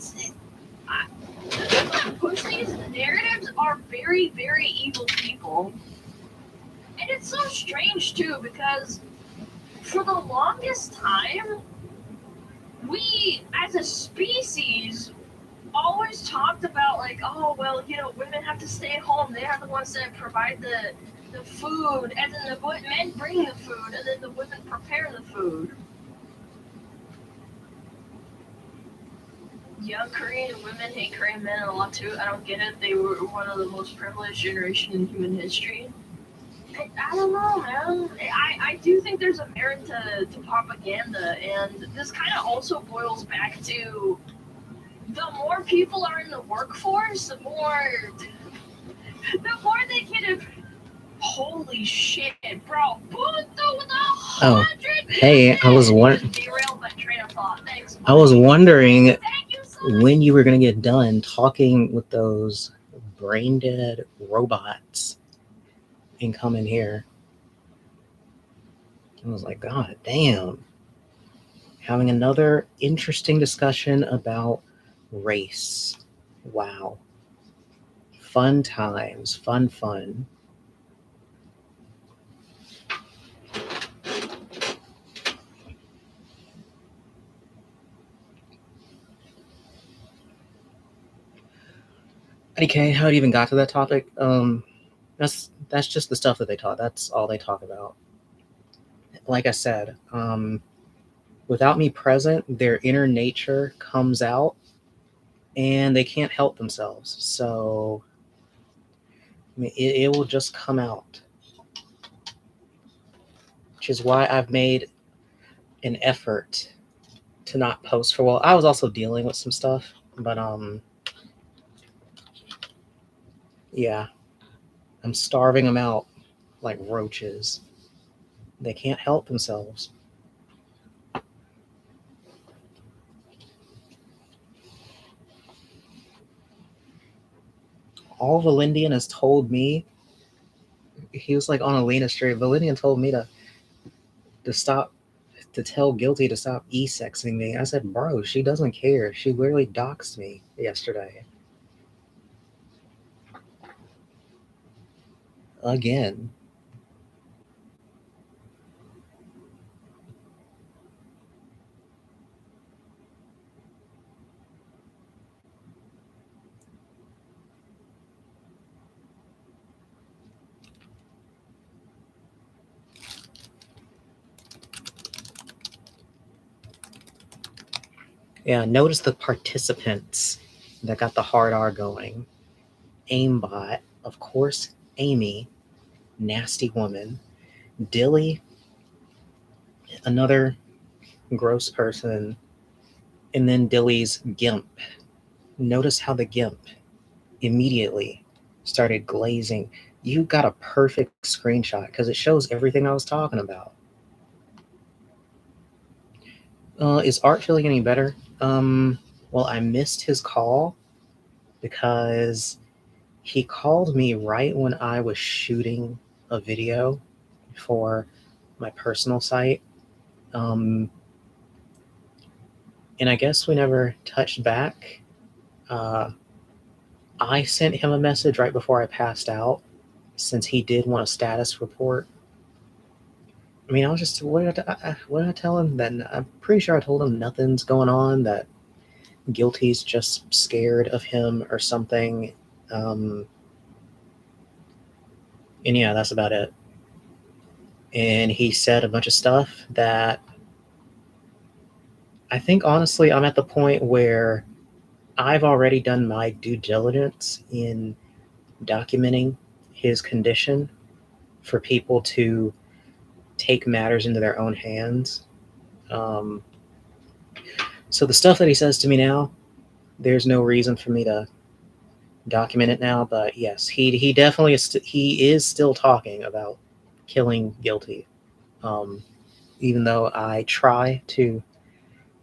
people that push these narratives are very, very evil people. And it's so strange too, because for the longest time, we as a species always talked about like, oh well, you know, women have to stay at home. They are the ones that provide the food, and then the men bring the food, and then the women prepare the food. Young Korean women hate Korean men a lot too. I don't get it. They were one of the most privileged generation in human history. I don't know, man. I do think there's a merit to propaganda, and this kind of also boils back to the more people are in the workforce, the more they can. Holy shit, bro! Punto with 100. Hey, I was derailed my train of thought. Thanks. I was wondering when you were gonna get done talking with those brain dead robots and come in here. I was like, God damn. Having another interesting discussion about race. Wow. Fun times. Fun. Okay, how it even got to that topic? That's just the stuff that they talk. That's all they talk about. Like I said, without me present, their inner nature comes out, and they can't help themselves. So, I mean, it will just come out, which is why I've made an effort to not post for a while. I was also dealing with some stuff, but yeah, I'm starving them out like roaches. They can't help themselves. All Valindian has told me, he was like on Alina stream. Valindian told me to stop, to tell Guilty to stop e-sexing me. I said, bro, she doesn't care. She literally doxed me yesterday. Again. Yeah, notice the participants that got the hard R going. Aimbot, of course, Amy, nasty woman. Dilly, another gross person. And then Dilly's Gimp. Notice how the Gimp immediately started glazing. You got a perfect screenshot because it shows everything I was talking about. Is Art feeling any better? Well, I missed his call because he called me right when I was shooting a video for my personal site. And I guess we never touched back. I sent him a message right before I passed out, since he did want a status report. I mean, I was just, what did I tell him? Then I'm pretty sure I told him nothing's going on, that Guilty's just scared of him or something. And yeah, that's about it. And he said a bunch of stuff that I think, honestly, I'm at the point where I've already done my due diligence in documenting his condition for people to take matters into their own hands. So the stuff that he says to me now, there's no reason for me to document it now, but yes, he definitely he is still talking about killing Guilty. Even though I try to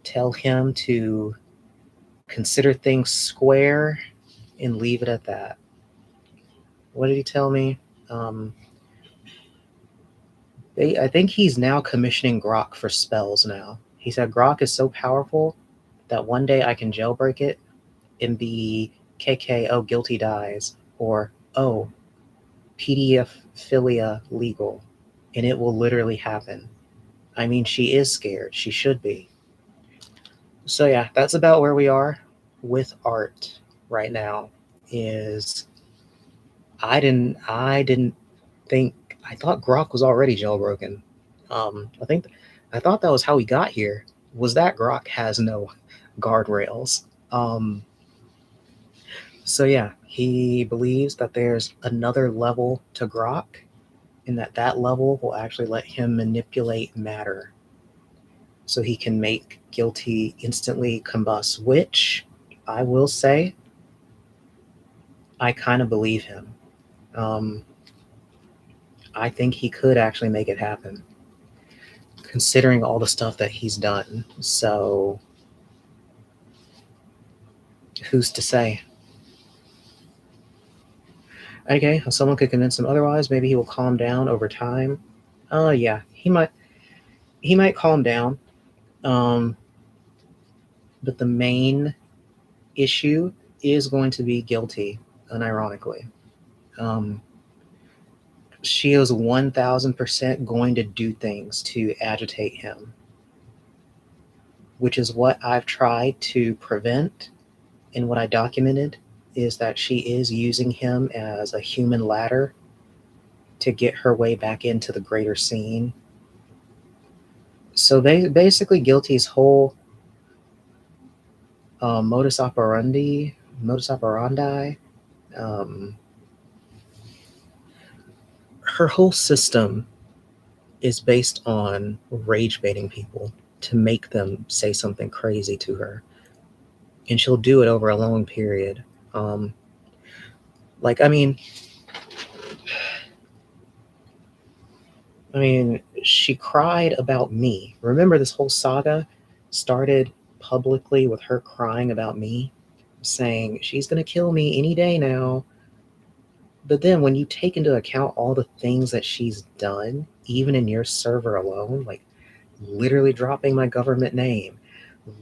tell him to consider things square and leave it at that. What did he tell me? I think he's now commissioning Grok for spells now. He said Grok is so powerful that one day I can jailbreak it and be KK, oh, Guilty dies, or oh, PDF Philia legal, and it will literally happen. I mean, she is scared. She should be. So yeah, that's about where we are with art right now. Is I thought Grok was already jailbroken. I thought that was how he got here. Was that Grok has no guardrails. So yeah, he believes that there's another level to Grok, and that level will actually let him manipulate matter. So he can make Guilty instantly combust, which I will say, I kind of believe him. I think he could actually make it happen, considering all the stuff that he's done. So who's to say? Okay, if someone could convince him otherwise, maybe he will calm down over time. Yeah, he might calm down. But the main issue is going to be Guilty, unironically. She is 1000% going to do things to agitate him, which is what I've tried to prevent. And what I documented is that she is using him as a human ladder to get her way back into the greater scene. So basically Guilty's whole modus operandi, her whole system is based on rage baiting people to make them say something crazy to her. And she'll do it over a long period. She cried about me. Remember, this whole saga started publicly with her crying about me, saying she's going to kill me any day now. But then when you take into account all the things that she's done, even in your server alone, like literally dropping my government name,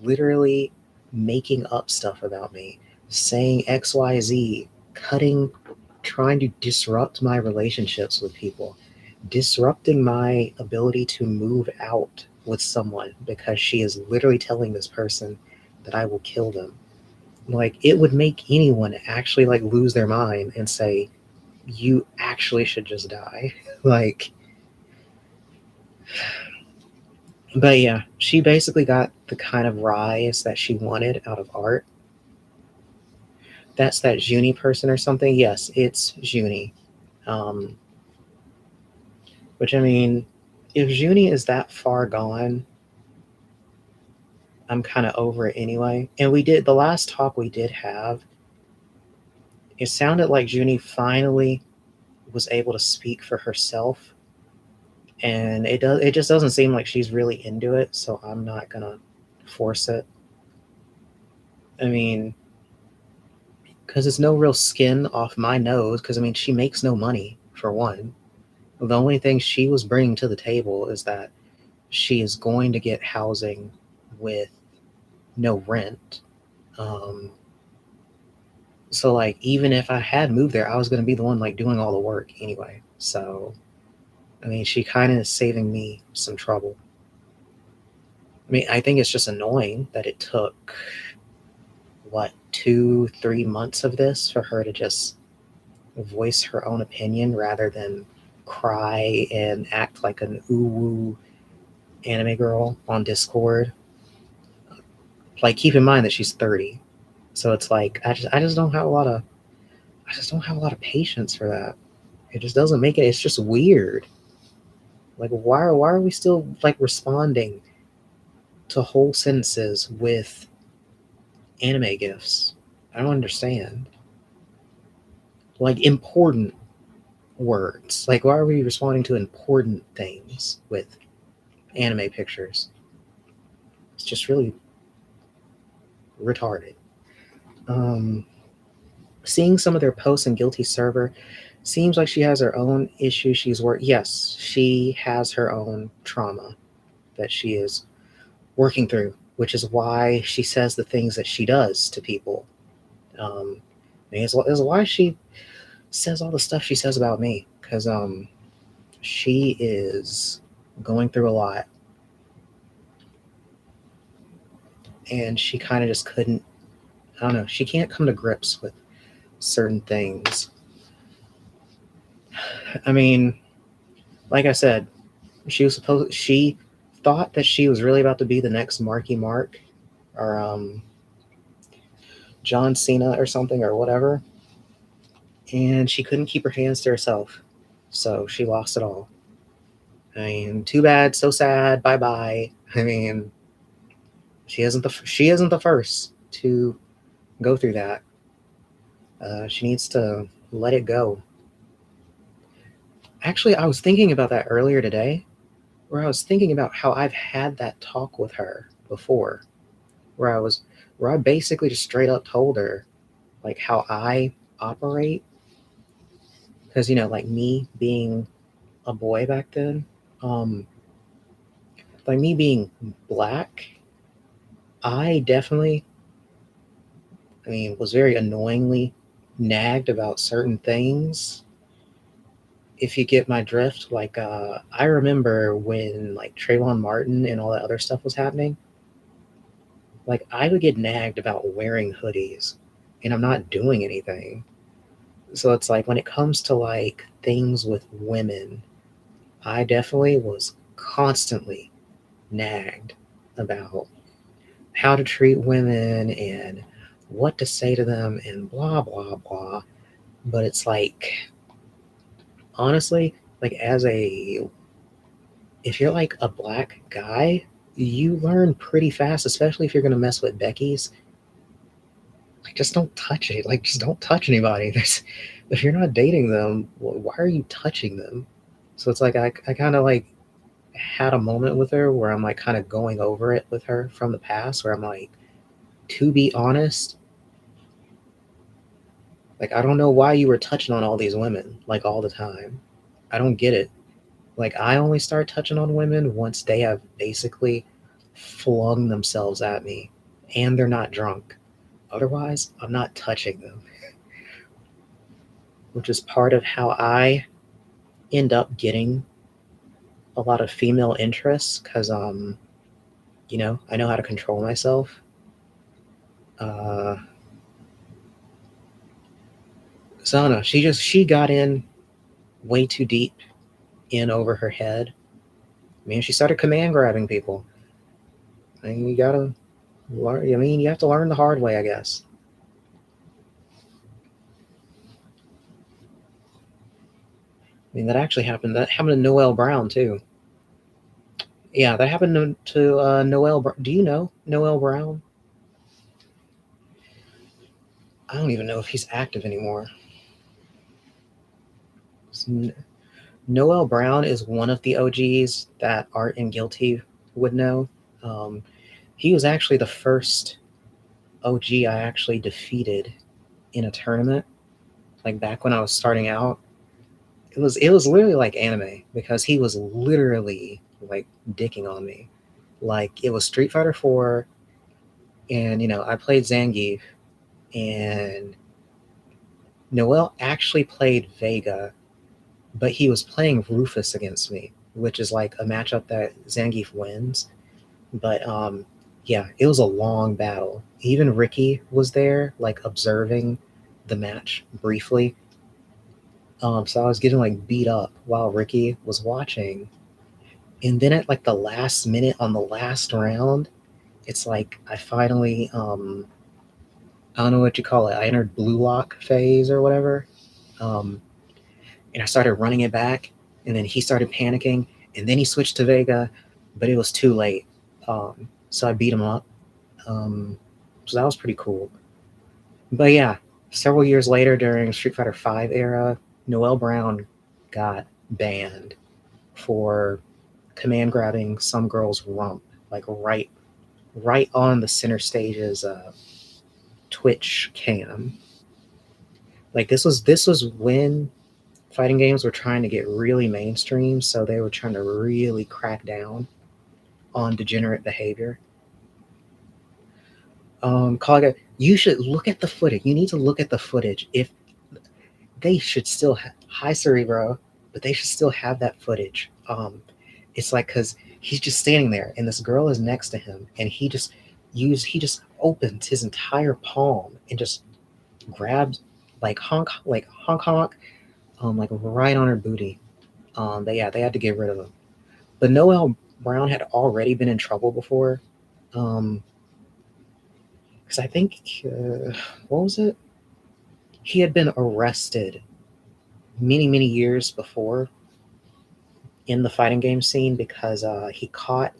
literally making up stuff about me, saying XYZ, trying to disrupt my relationships with people, disrupting my ability to move out with someone because she is literally telling this person that I will kill them. Like, it would make anyone actually like lose their mind and say, you actually should just die. Like, but yeah, she basically got the kind of rise that she wanted out of art. That's that Junie person or something. Yes, it's Junie. Which, I mean, if Junie is that far gone, I'm kind of over it anyway. And the last talk we did have, it sounded like Junie finally was able to speak for herself. And it just doesn't seem like she's really into it, so I'm not gonna force it. I mean, because it's no real skin off my nose, because I mean, she makes no money, for one. The only thing she was bringing to the table is that she is going to get housing with no rent. So like, even if I had moved there, I was going to be the one like doing all the work anyway. So, I mean, she kind of is saving me some trouble. I mean, I think it's just annoying that it took, 2-3 months of this for her to just voice her own opinion rather than cry and act like an uwu anime girl on Discord. Like, keep in mind that she's 30. So it's like, I just don't have a lot of patience for that. It just doesn't make it. It's just weird. Like, why are we still like responding to whole sentences with anime gifs. I don't understand. Like important words. Like, why are we responding to important things with anime pictures? It's just really retarded. Seeing some of their posts in Guilty Server, seems like she has her own issues. Yes, she has her own trauma that she is working through, which is why she says the things that she does to people. Is why she says all the stuff she says about me, because she is going through a lot, and she kind of just couldn't. I don't know. She can't come to grips with certain things. I mean, like I said, she thought that she was really about to be the next Marky Mark or John Cena or something or whatever, and she couldn't keep her hands to herself, so she lost it all. I mean, too bad, so sad, bye bye. I mean, she isn't the first to go through that. She needs to let it go. Actually, I was thinking about that earlier today, where I was thinking about how I've had that talk with her before, where I basically just straight up told her like how I operate, because like me being a boy back then, like me being black, I definitely, was very annoyingly nagged about certain things. If you get my drift, like I remember when like Trayvon Martin and all that other stuff was happening, like I would get nagged about wearing hoodies and I'm not doing anything. So it's like when it comes to like things with women, I definitely was constantly nagged about how to treat women and what to say to them and blah blah blah. But it's like, honestly, like if you're like a black guy, you learn pretty fast, especially if you're gonna mess with Becky's. Like, just don't touch it. Like, just don't touch anybody. If you're not dating them, why are you touching them? So it's like I kind of like had a moment with her where I'm like kind of going over it with her from the past, where I'm like, to be honest, like I don't know why you were touching on all these women like all the time. I don't get it. Like, I only start touching on women once they have basically flung themselves at me and they're not drunk. Otherwise, I'm not touching them. Which is part of how I end up getting a lot of female interests, because I know how to control myself. So I don't know. She got in way too deep in over her head. She started command grabbing people. And you gotta learn. You have to learn the hard way, I guess. That actually happened. That happened to Noel Brown too. Yeah, that happened to Noel. Do you know Noel Brown? I don't even know if he's active anymore. Noel Brown is one of the OGs that Art and Guilty would know. He was actually the first OG I actually defeated in a tournament, like back when I was starting out. It was literally like anime, because he was literally like dicking on me. Like, it was Street Fighter 4, and I played Zangief, and Noel actually played Vega, but he was playing Rufus against me, which is like a matchup that Zangief wins. But yeah, it was a long battle. Even Ricky was there, like observing the match briefly. So I was getting like beat up while Ricky was watching. And then at like the last minute on the last round, it's like I finally, I don't know what you call it. I entered blue lock phase or whatever. And I started running it back, and then he started panicking, and then he switched to Vega, but it was too late. So I beat him up. So that was pretty cool. But yeah, several years later during Street Fighter V era, Noel Brown got banned for command grabbing some girl's rump, like right on the center stage's Twitch cam. Like this was when fighting games were trying to get really mainstream, so they were trying to really crack down on degenerate behavior. Kaga, you should look at the footage. You need to look at the footage. If they should still hi Cerebro, but they should still have that footage. It's like because he's just standing there, and this girl is next to him, and he just opens his entire palm and just grabs like honk, like right on her booty. They had to get rid of him. But Noel Brown had already been in trouble before. Because I think, what was it? He had been arrested many years before in the fighting game scene because he caught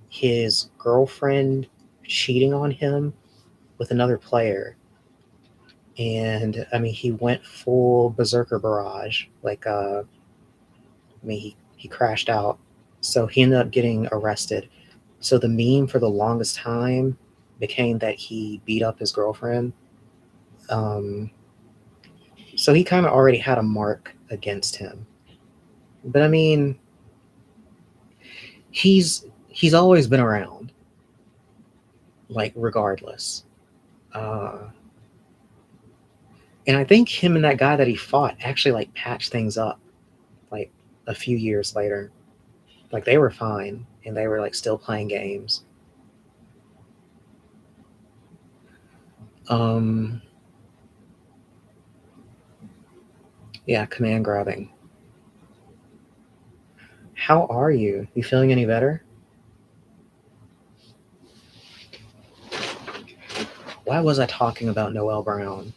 his girlfriend cheating on him with another player. And I mean, he went full Berserker Barrage. Like, he crashed out. So he ended up getting arrested. So the meme for the longest time became that he beat up his girlfriend. So he kind of already had a mark against him. But I mean, he's always been around, like, regardless. And I think him and that guy that he fought actually like patched things up like a few years later. Like they were fine and they were like still playing games. Yeah, command grabbing. How are you? You feeling any better? Why was I talking about Noel Brown?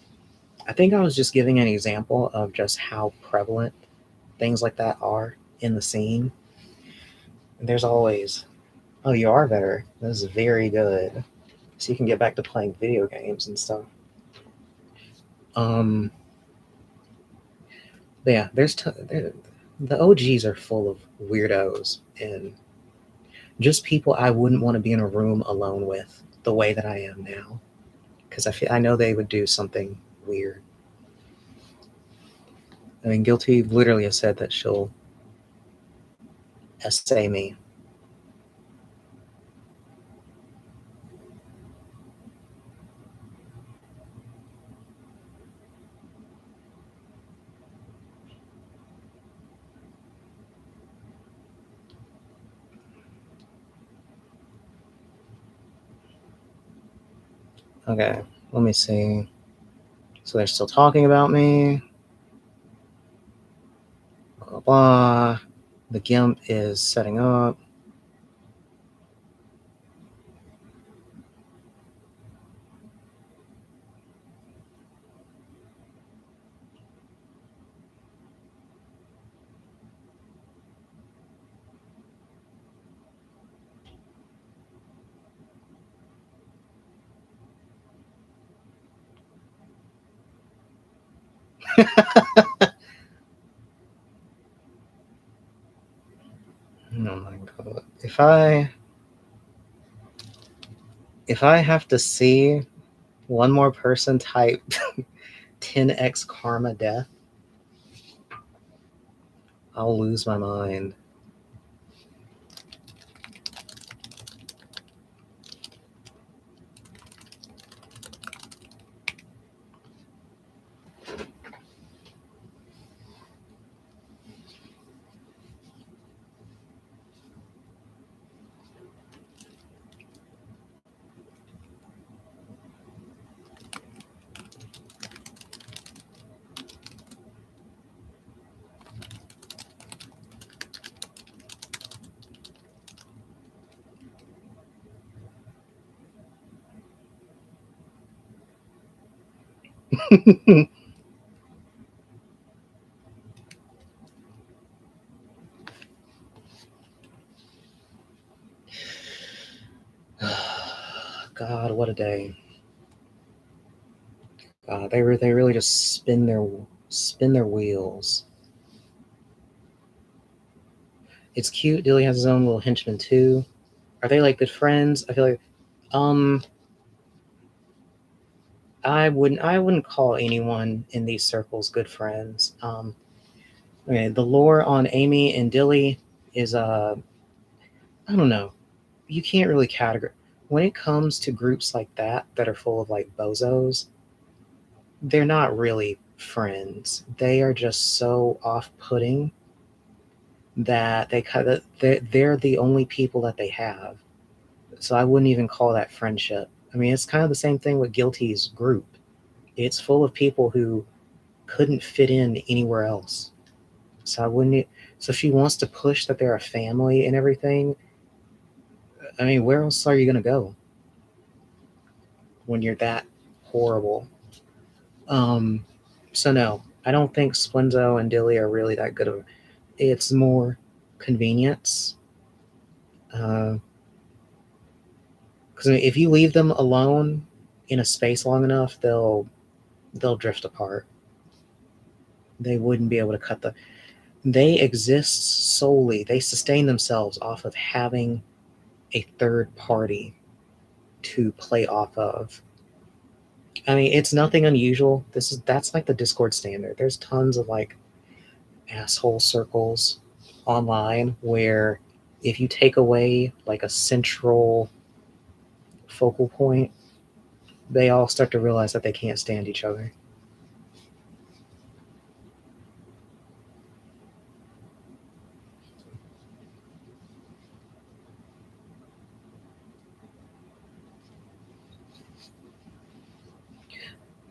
I think I was just giving an example of just how prevalent things like that are in the scene. And there's always, oh, you are better. This is very good. So you can get back to playing video games and stuff. But yeah, the OGs are full of weirdos and just people I wouldn't want to be in a room alone with the way that I am now. Because I know they would do something weird. I mean, Guilty literally has said that she'll essay me. Okay, let me see. So they're still talking about me. Blah, blah, blah. The GIMP is setting up. Oh my god. If I have to see one more person type 10x karma death, I'll lose my mind. God, what a day. They really just spin their wheels. It's cute. Dilly has his own little henchman too. Are they like good friends? I feel like I wouldn't call anyone in these circles good friends. Okay, the lore on Amy and Dilly is I don't know. You can't really categorize when it comes to groups like that are full of like bozos. They're not really friends. They are just so off-putting that they're the only people that they have. So I wouldn't even call that friendship. I mean, it's kind of the same thing with Guilty's group. It's full of people who couldn't fit in anywhere else. So I wouldn't. So if she wants to push that they're a family and everything, I mean, where else are you going to go when you're that horrible? So no, I don't think Splinzo and Dilly are really that good of. It's more convenience. Because if you leave them alone in a space long enough, they'll drift apart. They wouldn't be able to cut the. They exist solely. They sustain themselves off of having a third party to play off of. I mean, it's nothing unusual. That's like the Discord standard. There's tons of like asshole circles online where if you take away like a central focal point, they all start to realize that they can't stand each other.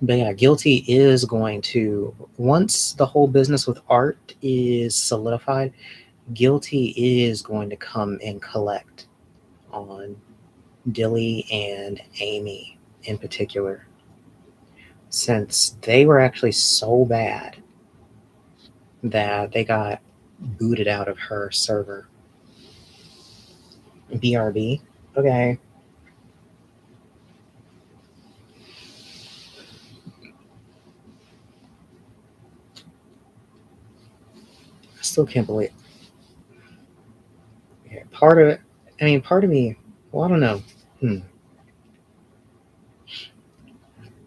But yeah, Guilty is going to, once the whole business with Art is solidified, Guilty is going to come and collect on Dilly and Amy in particular, since they were actually so bad that they got booted out of her server. BRB? Okay. I still can't believe. Yeah, part of me, well, I don't know.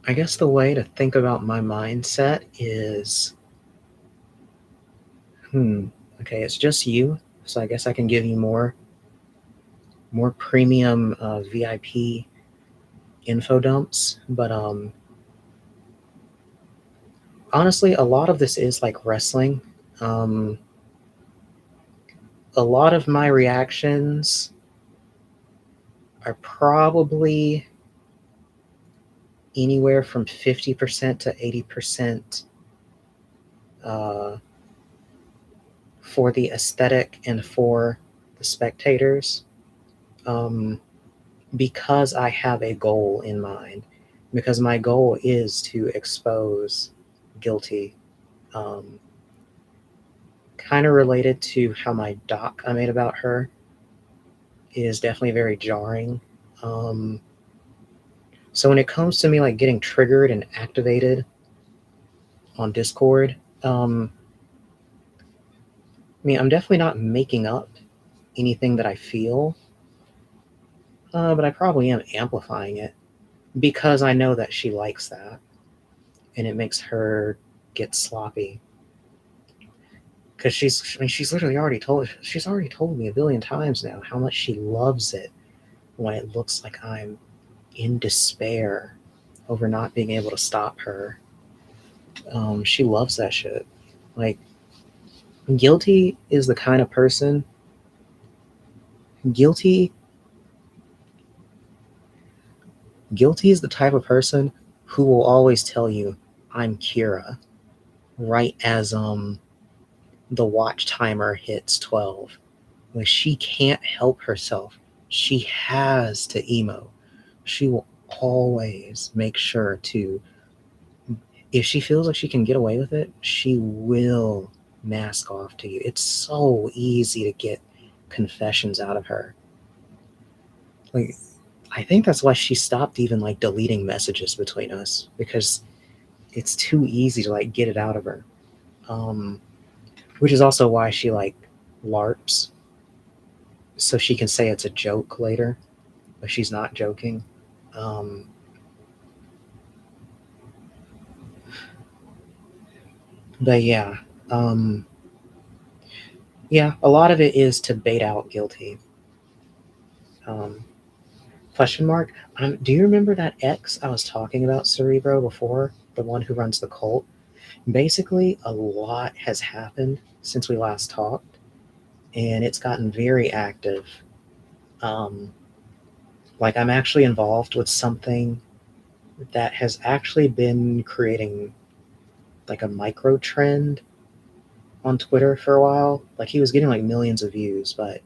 I guess the way to think about my mindset is, okay, it's just you, so I guess I can give you more premium VIP info dumps, but honestly, a lot of this is like wrestling. A lot of my reactions are probably anywhere from 50% to 80% for the aesthetic and for the spectators, because I have a goal in mind, because my goal is to expose Guilty, kind of related to how my doc I made about her is definitely very jarring. So when it comes to me like getting triggered and activated on Discord, I mean, I'm definitely not making up anything that I feel, but I probably am amplifying it because I know that she likes that, and it makes her get sloppy. Because she's already told me a billion times now how much she loves it when it looks like I'm in despair over not being able to stop her. She loves that shit. Like, Guilty is the kind of person. Guilty is the type of person who will always tell you, "I'm Kira," right as the watch timer hits 12. Like, she can't help herself. She has to emo. She will always make sure to, if she feels like she can get away with it, she will mask off to you. It's so easy to get confessions out of her. Like, I think that's why she stopped even like deleting messages between us, because it's too easy to like get it out of her. Which is also why she like LARPs, so she can say it's a joke later, but she's not joking. But yeah, yeah, a lot of it is to bait out Guilty. Question mark. Do you remember that ex I was talking about, Cerebro, before? The one who runs the cult? Basically, a lot has happened since we last talked, and it's gotten very active. Like, I'm actually involved with something that has actually been creating like a micro trend on Twitter for a while. Like, he was getting like millions of views, but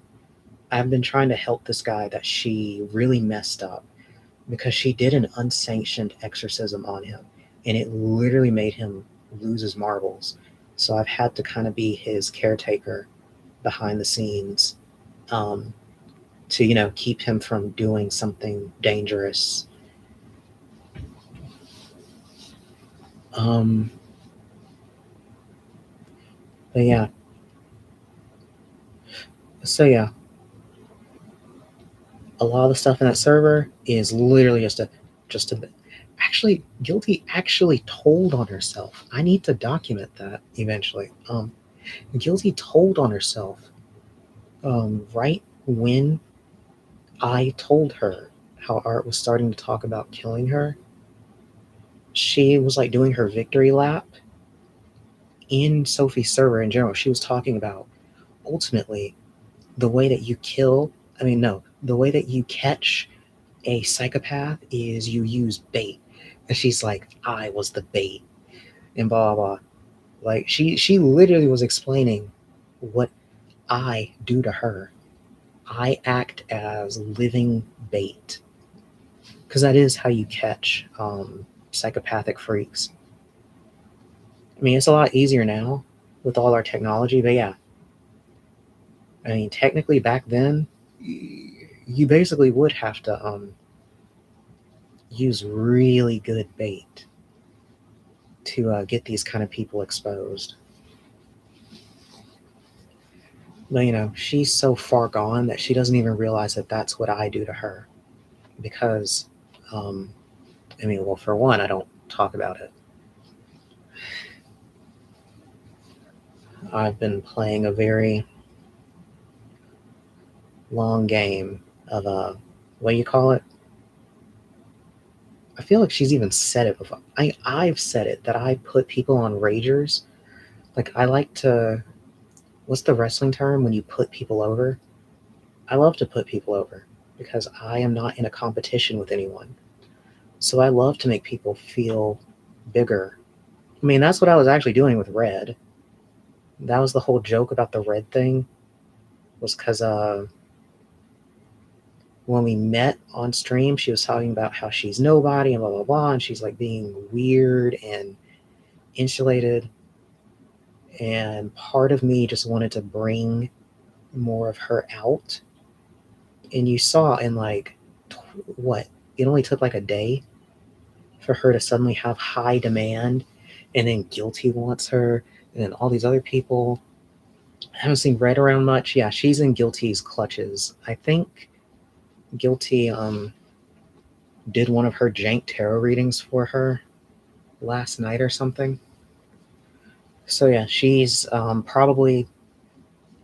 I've been trying to help this guy that she really messed up because she did an unsanctioned exorcism on him, and it literally made him lose his marbles. So I've had to kind of be his caretaker behind the scenes, to, you know, keep him from doing something dangerous. But yeah. So yeah. A lot of the stuff in that server is literally just a actually, Guilty actually told on herself. I need to document that eventually. Guilty told on herself right when I told her how Art was starting to talk about killing her. She was like doing her victory lap in Sophie's server in general. She was talking about ultimately the way that you the way that you catch a psychopath is you use bait. And she's like, I was the bait, and blah blah. Like, she literally was explaining what I do to her. I act as living bait, because that is how you catch psychopathic freaks. I mean, it's a lot easier now with all our technology, but yeah. I mean, technically back then, you basically would have to use really good bait to get these kind of people exposed. But, you know, she's so far gone that she doesn't even realize that that's what I do to her. Because, I mean, well, for one, I don't talk about it. I've been playing a very long game of what do you call it? I feel like she's even said it before. I've said it, that I put people on ragers. Like, I like to, what's the wrestling term when you put people over? I love to put people over because I am not in a competition with anyone. So I love to make people feel bigger. I mean, that's what I was actually doing with Red. That was the whole joke about the Red thing, was because when we met on stream, she was talking about how she's nobody and blah, blah, blah, and she's like being weird and insulated. And part of me just wanted to bring more of her out. And you saw in like, it only took like a day for her to suddenly have high demand, and then Guilty wants her, and then all these other people. I haven't seen Red around much. Yeah, she's in Guilty's clutches. I think Guilty did one of her jank tarot readings for her last night or something. So yeah, she's probably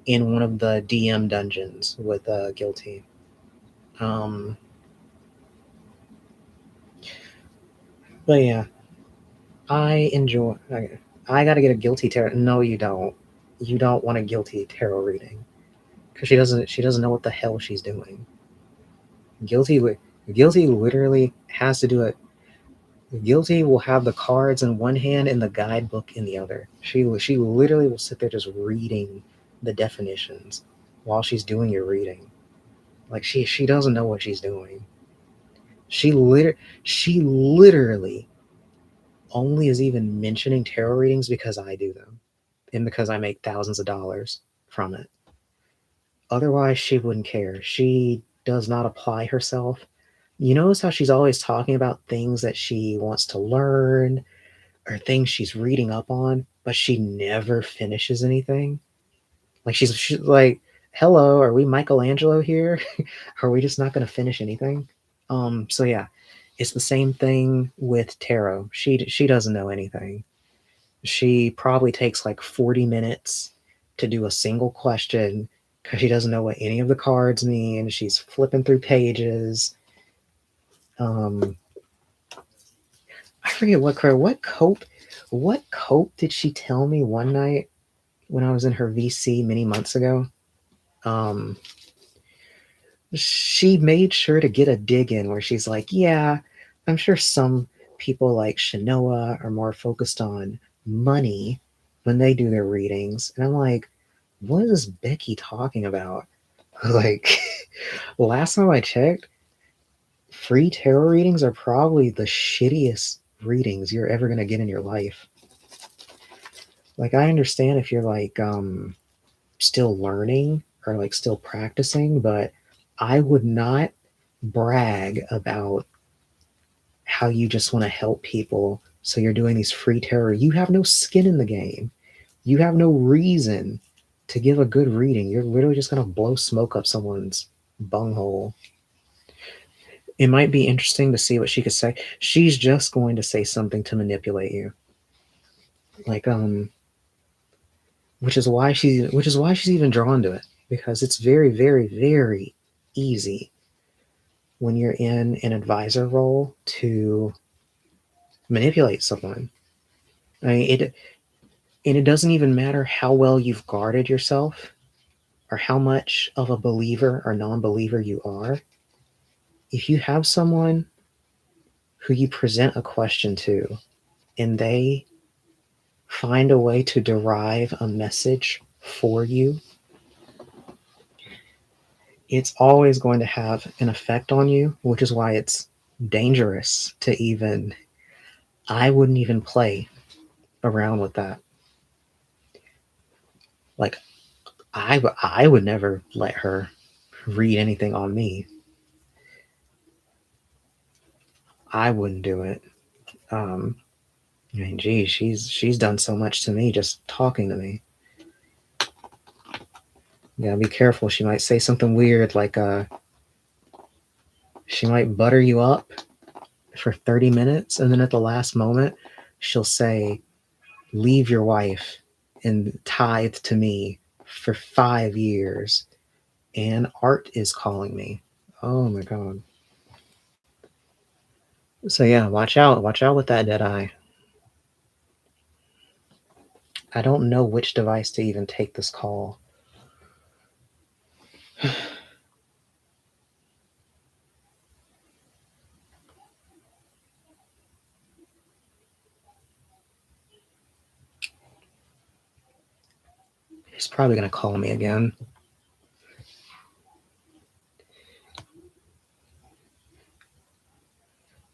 in one of the DM dungeons with Guilty. But yeah, I enjoy. I gotta get a Guilty tarot. No, you don't. You don't want a Guilty tarot reading because she doesn't know what the hell she's doing. Guilty literally has to do it. Guilty will have the cards in one hand and the guidebook in the other. She literally will sit there just reading the definitions while she's doing your reading. Like, she doesn't know what she's doing. She literally only is even mentioning tarot readings because I do them and because I make thousands of dollars from it. Otherwise, she wouldn't care. She does not apply herself. You notice how she's always talking about things that she wants to learn or things she's reading up on, but she never finishes anything. Like she's like, hello, are we Michelangelo here? Are we just not going to finish anything? So yeah, it's the same thing with tarot. She doesn't know anything. She probably takes like 40 minutes to do a single question because she doesn't know what any of the cards mean. She's flipping through pages. I forget what card, what cope did she tell me one night when I was in her VC many months ago? She made sure to get a dig in where she's like, yeah, I'm sure some people like Shanoa are more focused on money when they do their readings. And I'm like, what is Becky talking about? Like, last time I checked, free tarot readings are probably the shittiest readings you're ever going to get in your life. Like, I understand if you're like still learning or like still practicing, but I would not brag about how you just want to help people. So you're doing these free tarot. You have no skin in the game. You have no reason to give a good reading. You're literally just going to blow smoke up someone's bunghole. It might be interesting to see what she could say. She's just going to say something to manipulate you. Like, which is why she's even drawn to it, because it's very, very, very easy when you're in an advisor role to manipulate someone. I mean, it doesn't even matter how well you've guarded yourself or how much of a believer or non-believer you are. If you have someone who you present a question to and they find a way to derive a message for you, it's always going to have an effect on you, which is why it's dangerous to even, I wouldn't even play around with that. Like, I would never let her read anything on me. I wouldn't do it. I mean, geez, she's done so much to me just talking to me. You gotta be careful. She might say something weird, like she might butter you up for 30 minutes, and then at the last moment, she'll say, leave your wife and tithe to me for 5 years, and Art is calling me. Oh my God. So yeah, watch out with that dead eye. I don't know which device to even take this call. He's probably going to call me again.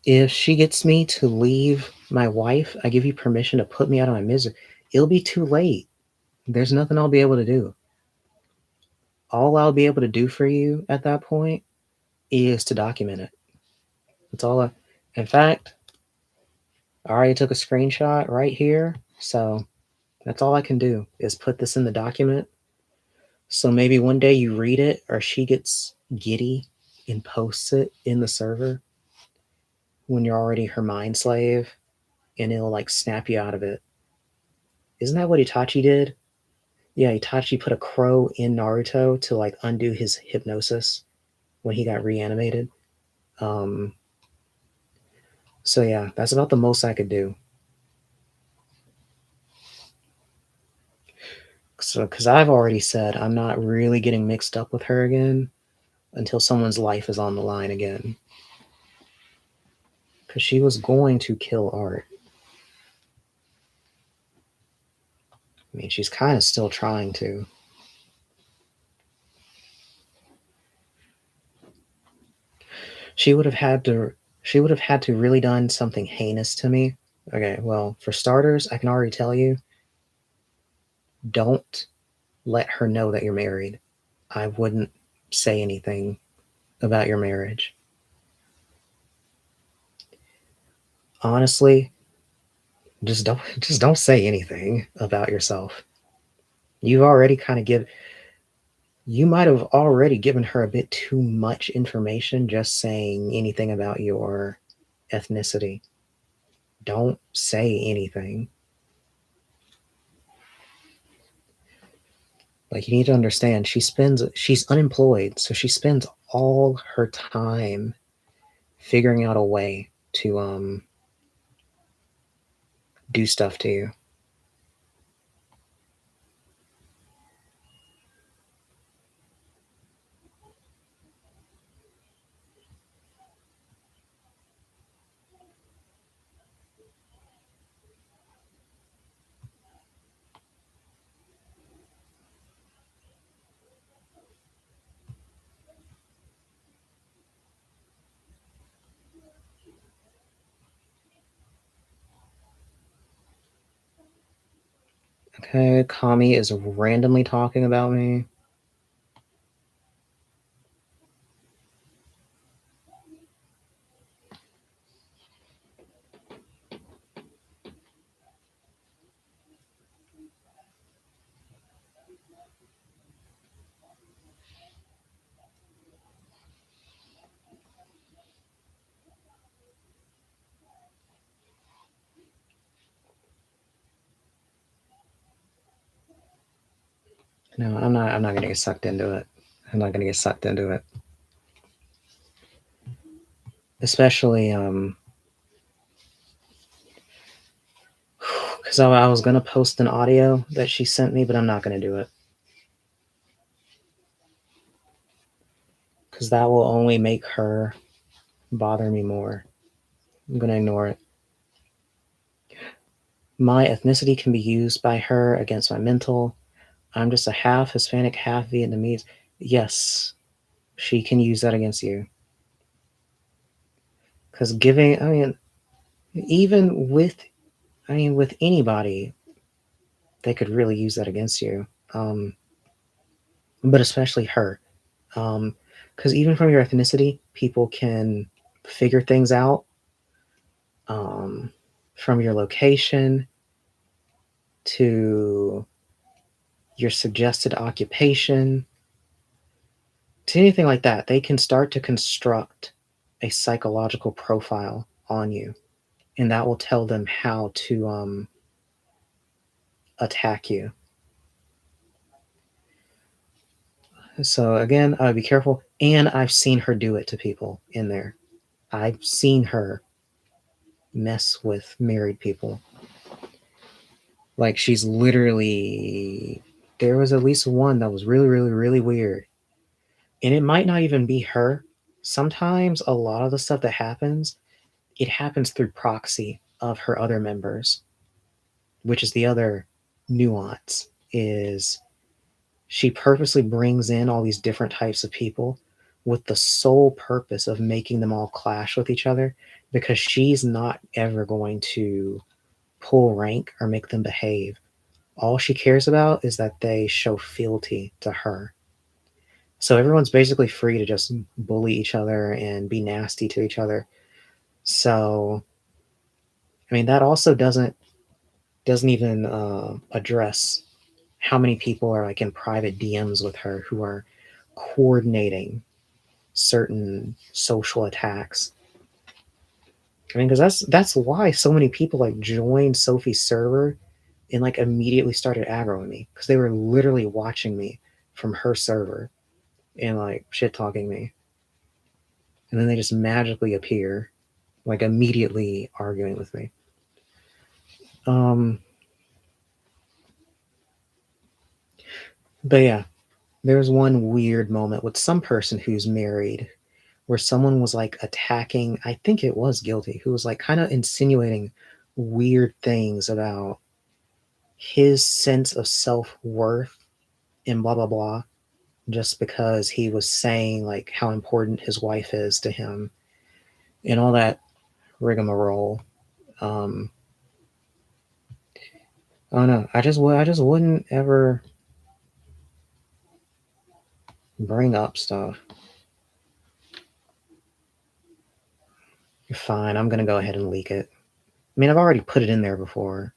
If she gets me to leave my wife, I give you permission to put me out of my misery. It'll be too late. There's nothing I'll be able to do. All I'll be able to do for you at that point is to document it. That's all. In fact, I already took a screenshot right here. So that's all I can do is put this in the document. So maybe one day you read it, or she gets giddy and posts it in the server when you're already her mind slave, and it'll like snap you out of it. Isn't that what Itachi did? Yeah, Itachi put a crow in Naruto to like undo his hypnosis when he got reanimated. So yeah, that's about the most I could do. So, because I've already said I'm not really getting mixed up with her again until someone's life is on the line again. Because she was going to kill Art. I mean, she's kind of still trying to. She would have had to really done something heinous to me. Okay, well, for starters, I can already tell you, don't let her know that you're married. I wouldn't say anything about your marriage. Honestly, Just don't say anything about yourself. You've already kind of you might have already given her a bit too much information just saying anything about your ethnicity. Don't say anything. Like, you need to understand, she's unemployed, so she spends all her time figuring out a way to do stuff to you. Okay, Kami is randomly talking about me. No, I'm not gonna get sucked into it. I'm not gonna get sucked into it. Especially because I was gonna post an audio that she sent me, but I'm not gonna do it. Because that will only make her bother me more. I'm gonna ignore it. My ethnicity can be used by her against my mental. I'm just a half Hispanic, half Vietnamese. Yes, she can use that against you. Because even with anybody, they could really use that against you. But especially her. Because even from your ethnicity, people can figure things out. From your location to your suggested occupation to anything like that, they can start to construct a psychological profile on you, and that will tell them how to attack you. So again, be careful. And I've seen her do it to people in there. I've seen her mess with married people. Like, she's literally, there was at least one that was really, really, really weird. And it might not even be her. Sometimes a lot of the stuff that happens, it happens through proxy of her other members, which is the other nuance, is she purposely brings in all these different types of people with the sole purpose of making them all clash with each other, because she's not ever going to pull rank or make them behave. All she cares about is that they show fealty to her. So everyone's basically free to just bully each other and be nasty to each other. So, I mean, that also doesn't even address how many people are like in private DMs with her who are coordinating certain social attacks. I mean, because that's why so many people like joined Sophie's server and like immediately started aggroing me, because they were literally watching me from her server and like shit talking me, and then they just magically appear, like immediately arguing with me. But yeah, there's one weird moment with some person who's married where someone was like attacking, I think it was Guilty, who was like kind of insinuating weird things about his sense of self-worth and blah blah blah, just because he was saying like how important his wife is to him and all that rigmarole. I don't know. I just wouldn't ever bring up stuff. Fine, I'm gonna go ahead and leak it. I mean, I've already put it in there before.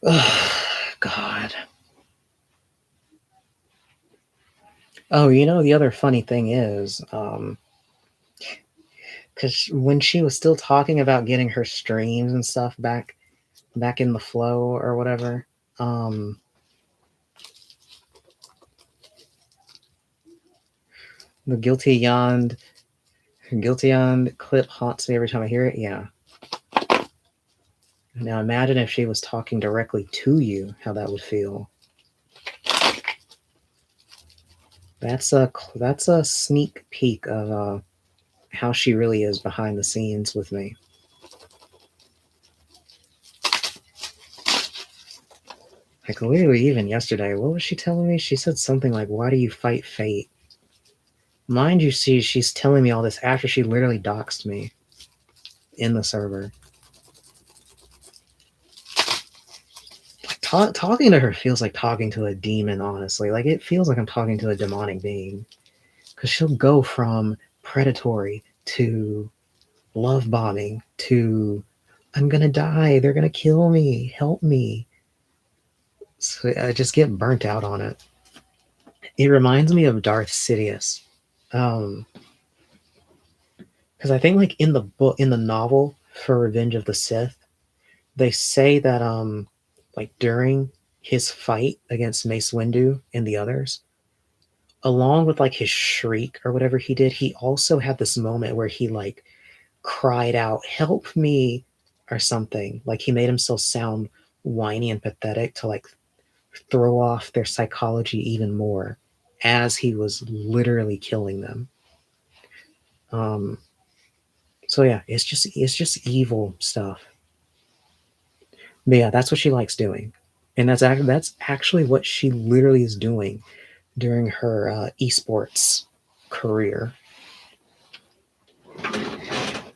Oh, God. Oh, you know, the other funny thing is, because when she was still talking about getting her streams and stuff back in the flow or whatever, the Guilty Yond clip haunts me every time I hear it. Yeah. Now imagine if she was talking directly to you, how that would feel. That's a sneak peek of how she really is behind the scenes with me. Like literally even yesterday, what was she telling me? She said something like, "Why do you fight fate?" Mind you, she's telling me all this after she literally doxed me in the server. Talking to her feels like talking to a demon, honestly. Like, it feels like I'm talking to a demonic being. Because she'll go from predatory to love bombing to, "I'm gonna die, they're gonna kill me, help me." So I just get burnt out on it. It reminds me of Darth Sidious. Because I think, like, in the novel for Revenge of the Sith, they say that like during his fight against Mace Windu and the others, along with like his shriek or whatever he did, he also had this moment where he like cried out, "Help me," or something. Like he made himself sound whiny and pathetic to like throw off their psychology even more as he was literally killing them. So yeah, it's just evil stuff. But yeah, that's what she likes doing. And that's actually what she literally is doing during her esports career.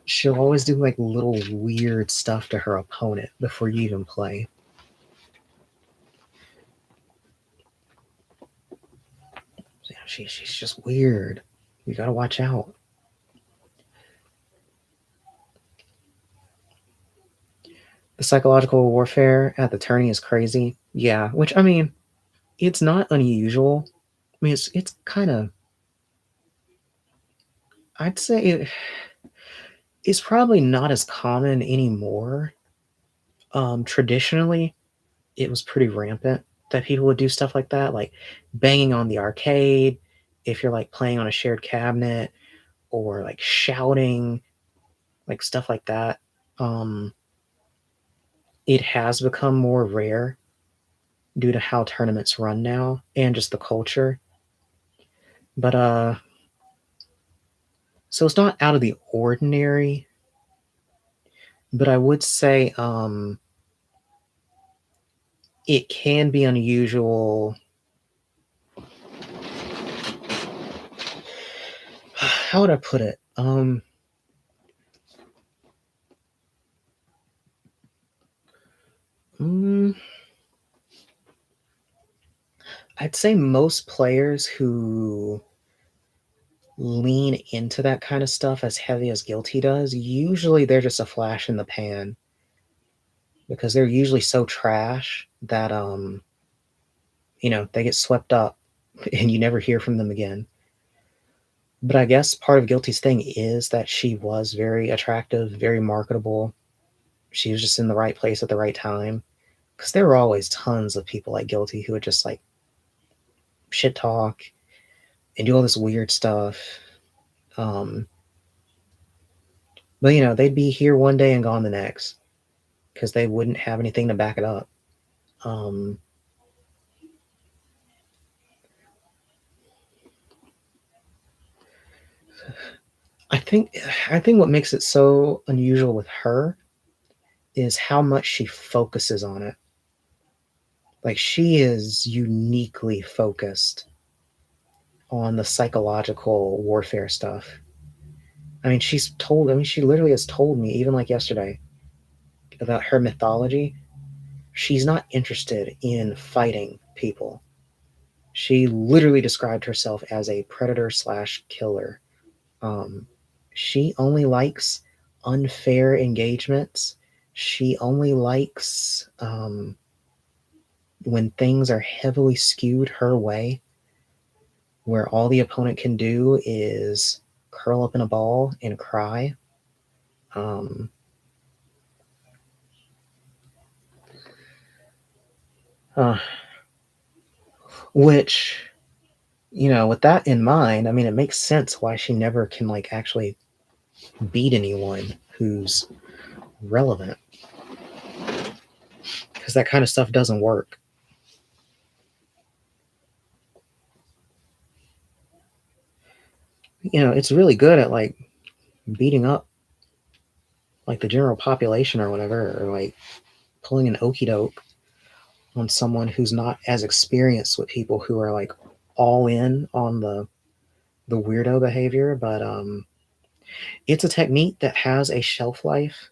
She'll always do like little weird stuff to her opponent before you even play. So yeah, she's just weird. You gotta watch out. The psychological warfare at the tourney is crazy. Yeah, which, I mean, it's not unusual. I mean, it's kind of, I'd say it's probably not as common anymore. Traditionally, it was pretty rampant that people would do stuff like that, like banging on the arcade if you're like playing on a shared cabinet, or like shouting, like stuff like that. It has become more rare due to how tournaments run now and just the culture. But so it's not out of the ordinary, but I would say it can be unusual. How would I put it? I'd say most players who lean into that kind of stuff as heavy as Guilty does, usually they're just a flash in the pan, because they're usually so trash that they get swept up and you never hear from them again. But I guess part of Guilty's thing is that she was very attractive, very marketable. She was just in the right place at the right time, because there were always tons of people like Guilty who would just like shit talk and do all this weird stuff. But they'd be here one day and gone the next, because they wouldn't have anything to back it up. I think what makes it so unusual with her is how much she focuses on it. Like, she is uniquely focused on the psychological warfare stuff. I mean, she literally has told me, even like yesterday, about her mythology. She's not interested in fighting people. She literally described herself as a predator/killer. She only likes unfair engagements. She only likes when things are heavily skewed her way, where all the opponent can do is curl up in a ball and cry. Which, with that in mind, I mean, it makes sense why she never can like actually beat anyone who's relevant, because that kind of stuff doesn't work. It's really good at like beating up like the general population or whatever, or like pulling an okey doke on someone who's not as experienced with people who are like all in on the weirdo behavior. But it's a technique that has a shelf life.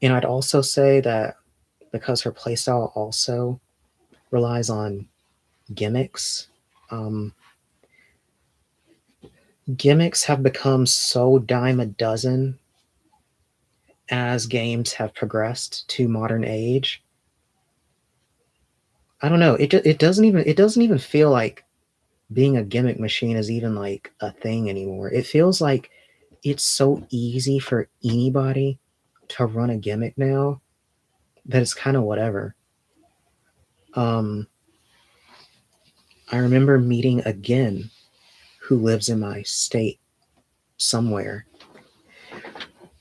And I'd also say that because her playstyle also relies on gimmicks, gimmicks have become so dime a dozen as games have progressed to modern age. I don't know. It doesn't even feel like being a gimmick machine is even like a thing anymore. It feels like it's so easy for anybody to run a gimmick now that it's kind of whatever. I remember meeting a Gin who lives in my state somewhere,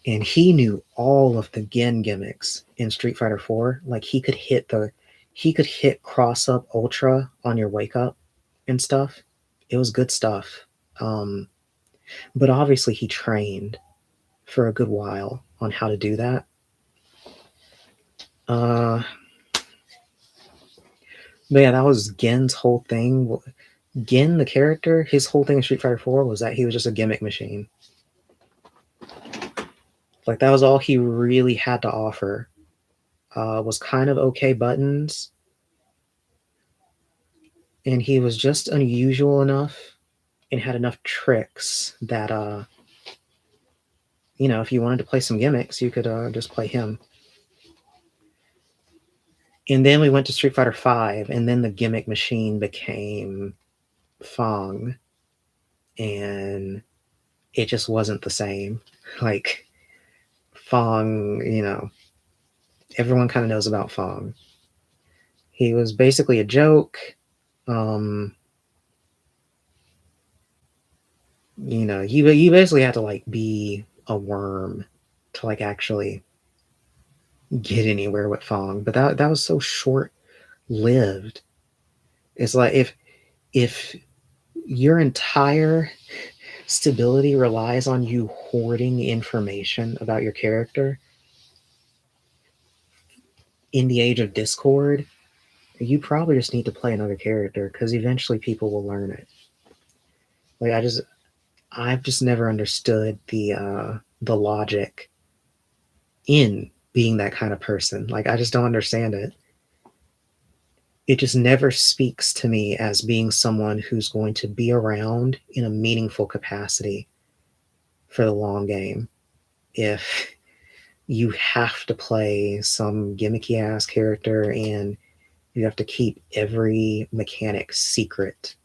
and he knew all of the Gin gimmicks in Street Fighter 4. Like, he could hit cross up ultra on your wake up and stuff. It was good stuff. But obviously he trained for a good while on how to do that. But yeah, that was Gen's whole thing. Gen, the character, his whole thing in Street Fighter 4 was that he was just a gimmick machine. Like, that was all he really had to offer. Was kind of okay buttons. And he was just unusual enough and had enough tricks that, if you wanted to play some gimmicks, you could just play him. And then we went to Street Fighter V, and then the gimmick machine became Fong, and it just wasn't the same. Like, Fong, everyone kind of knows about Fong. He was basically a joke. You basically had to like be a worm to like actually get anywhere with Fong, but that was so short-lived. It's like if your entire stability relies on you hoarding information about your character in the age of Discord, you probably just need to play another character, because eventually people will learn it. Like, I've just never understood the logic in being that kind of person. Like, I just don't understand it. It just never speaks to me as being someone who's going to be around in a meaningful capacity for the long game. If you have to play some gimmicky ass character and you have to keep every mechanic secret.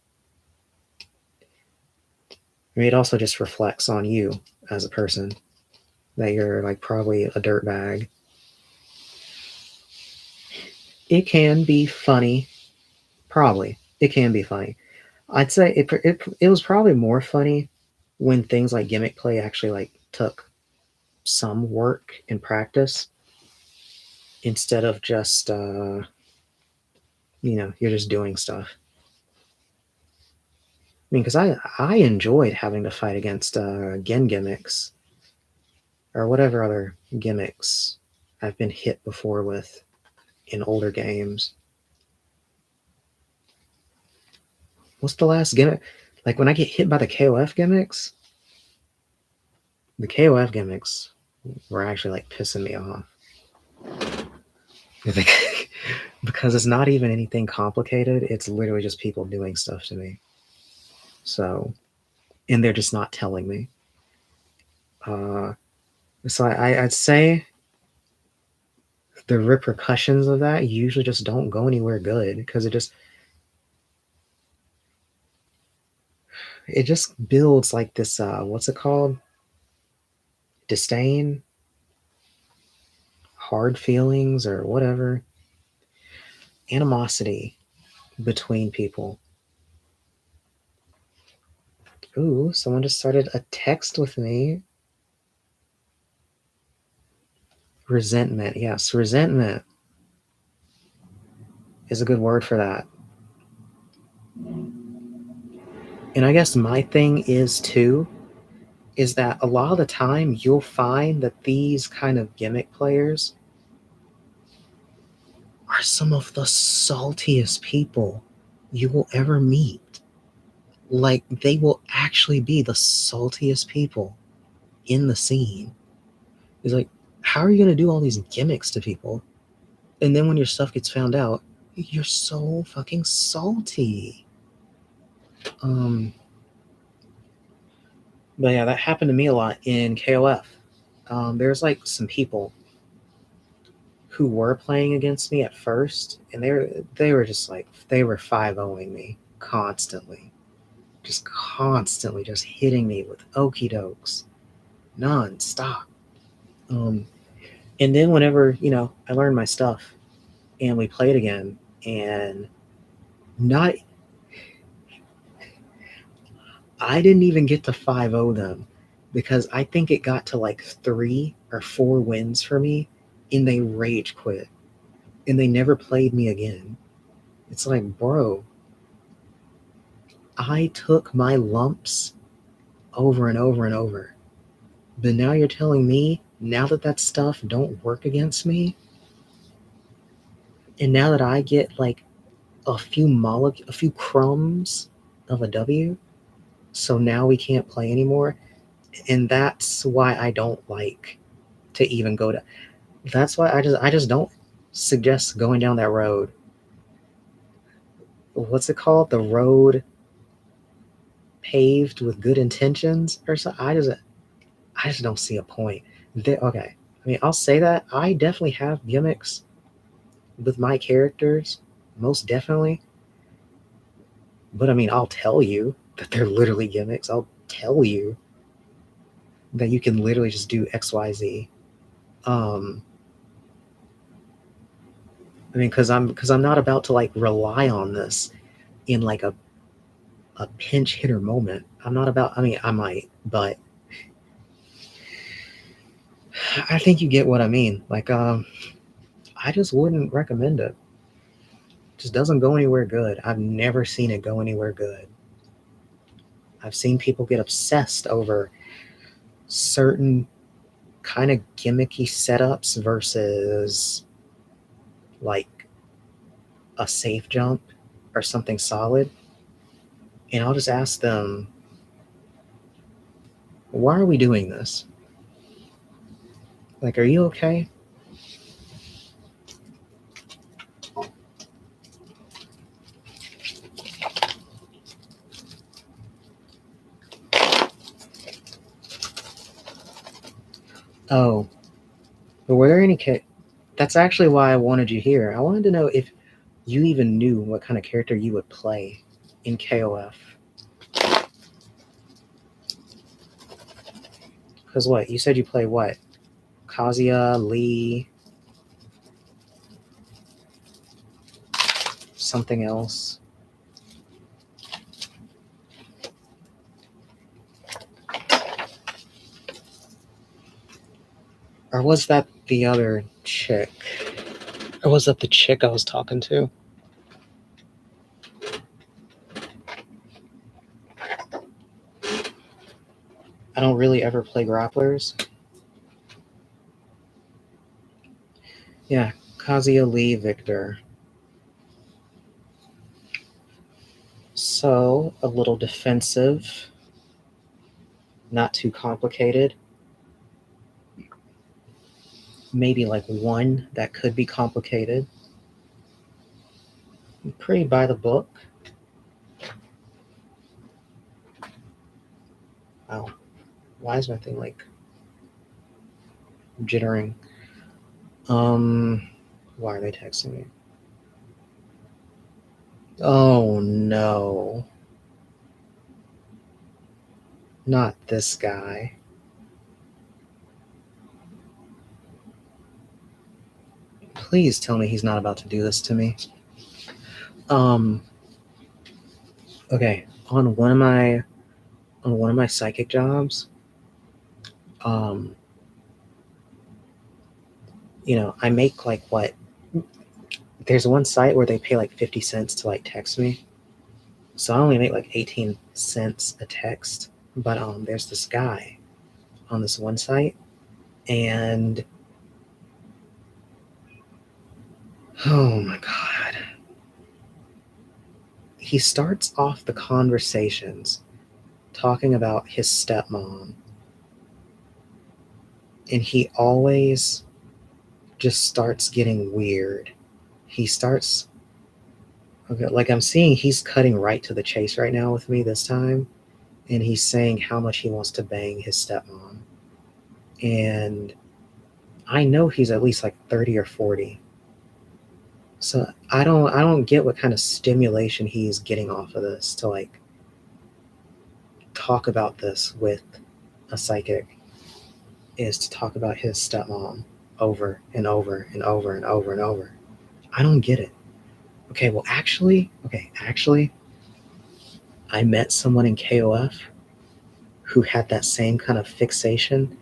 I mean, it also just reflects on you as a person, that you're like probably a dirtbag. It can be funny. Probably. It can be funny. I'd say it was probably more funny when things like gimmick play actually like took some work and practice, instead of just you're just doing stuff. mean, because I enjoyed having to fight against Gen gimmicks or whatever other gimmicks I've been hit before with in older games. What's the last gimmick? Like when I get hit by the KOF gimmicks, the KOF gimmicks were actually like pissing me off. Because it's not even anything complicated. It's literally just people doing stuff to me. So, and they're just not telling me. So I'd say the repercussions of that usually just don't go anywhere good because it just builds like this, what's it called? Disdain? Hard feelings or whatever. Animosity between people. Ooh, someone just started a text with me. Resentment. Yes, resentment is a good word for that. And I guess my thing is that a lot of the time you'll find that these kind of gimmick players are some of the saltiest people you will ever meet. Like, they will actually be the saltiest people in the scene. It's like, how are you going to do all these gimmicks to people? And then when your stuff gets found out, you're so fucking salty. But yeah, that happened to me a lot in KOF. There's like some people who were playing against me at first, and they were just like, they were 5-0ing me constantly. Just constantly just hitting me with okie dokes non-stop. And then whenever, I learned my stuff and we played again, and I didn't even get to 5-0 them because I think it got to like 3 or 4 wins for me and they rage quit and they never played me again. It's like, bro, I took my lumps over and over and over. But now you're telling me, now that stuff don't work against me, and now that I get like a few crumbs of a W, so now we can't play anymore. And that's why I don't like to even go to. That's why I just don't suggest going down that road. What's it called? The road paved with good intentions or something. I just don't see a point. Okay. I mean, I'll say that I definitely have gimmicks with my characters, most definitely. But I mean, I'll tell you that they're literally gimmicks. I'll tell you that you can literally just do X, Y, Z. I mean, because I'm not about to like rely on this in like a pinch hitter moment. I'm not about. I mean, I might, but I think you get what I mean. Like, I just wouldn't recommend it. It just doesn't go anywhere good. I've never seen it go anywhere good. I've seen people get obsessed over certain kind of gimmicky setups versus like a safe jump or something solid. And I'll just ask them, why are we doing this? Like, are you okay? Oh, but were there any that's actually why I wanted you here. I wanted to know if you even knew what kind of character you would play in KOF. Because what? You said you play what? Kazuya, Lee, something else. Or was that the other chick? Or was that the chick I was talking to? I don't really ever play grapplers. Yeah, Kazuya Lee Victor. So, a little defensive. Not too complicated. Maybe like one that could be complicated. Pretty by the book. Wow. Why is my thing like jittering? Why are they texting me? Oh no. Not this guy. Please tell me he's not about to do this to me. Okay, on one of my psychic jobs, you know, I make like what? There's one site where they pay like 50 cents to like text me. So I only make like 18 cents a text. But there's this guy on this one site, and oh my God. He starts off the conversations talking about his stepmom. And he always just starts getting weird. He starts, okay, like I'm seeing he's cutting right to the chase right now with me this time. And he's saying how much he wants to bang his stepmom. And I know he's at least like 30 or 40. So I don't get what kind of stimulation he's getting off of this to like talk about this with a psychic, is to talk about his stepmom over and over and over and over and over. I don't get it. Okay, actually, I met someone in KOF who had that same kind of fixation,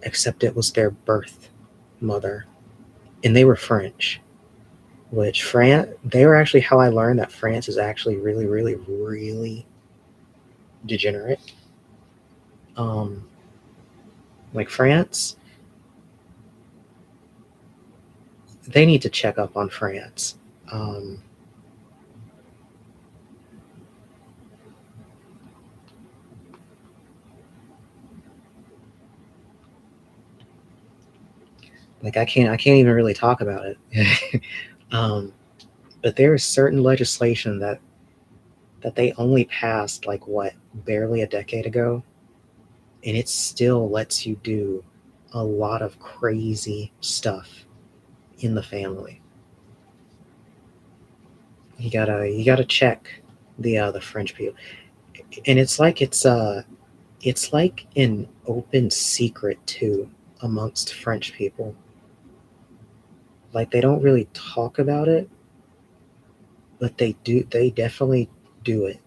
except it was their birth mother. And they were French. They were actually how I learned that France is actually really, really, really degenerate. Like France, they need to check up on France. Like I can't even really talk about it. But there is certain legislation that they only passed like what, barely a decade ago, and it still lets you do a lot of crazy stuff in the family. You gotta check the French people, and it's like an open secret too amongst French people. Like they don't really talk about it, but they definitely do it.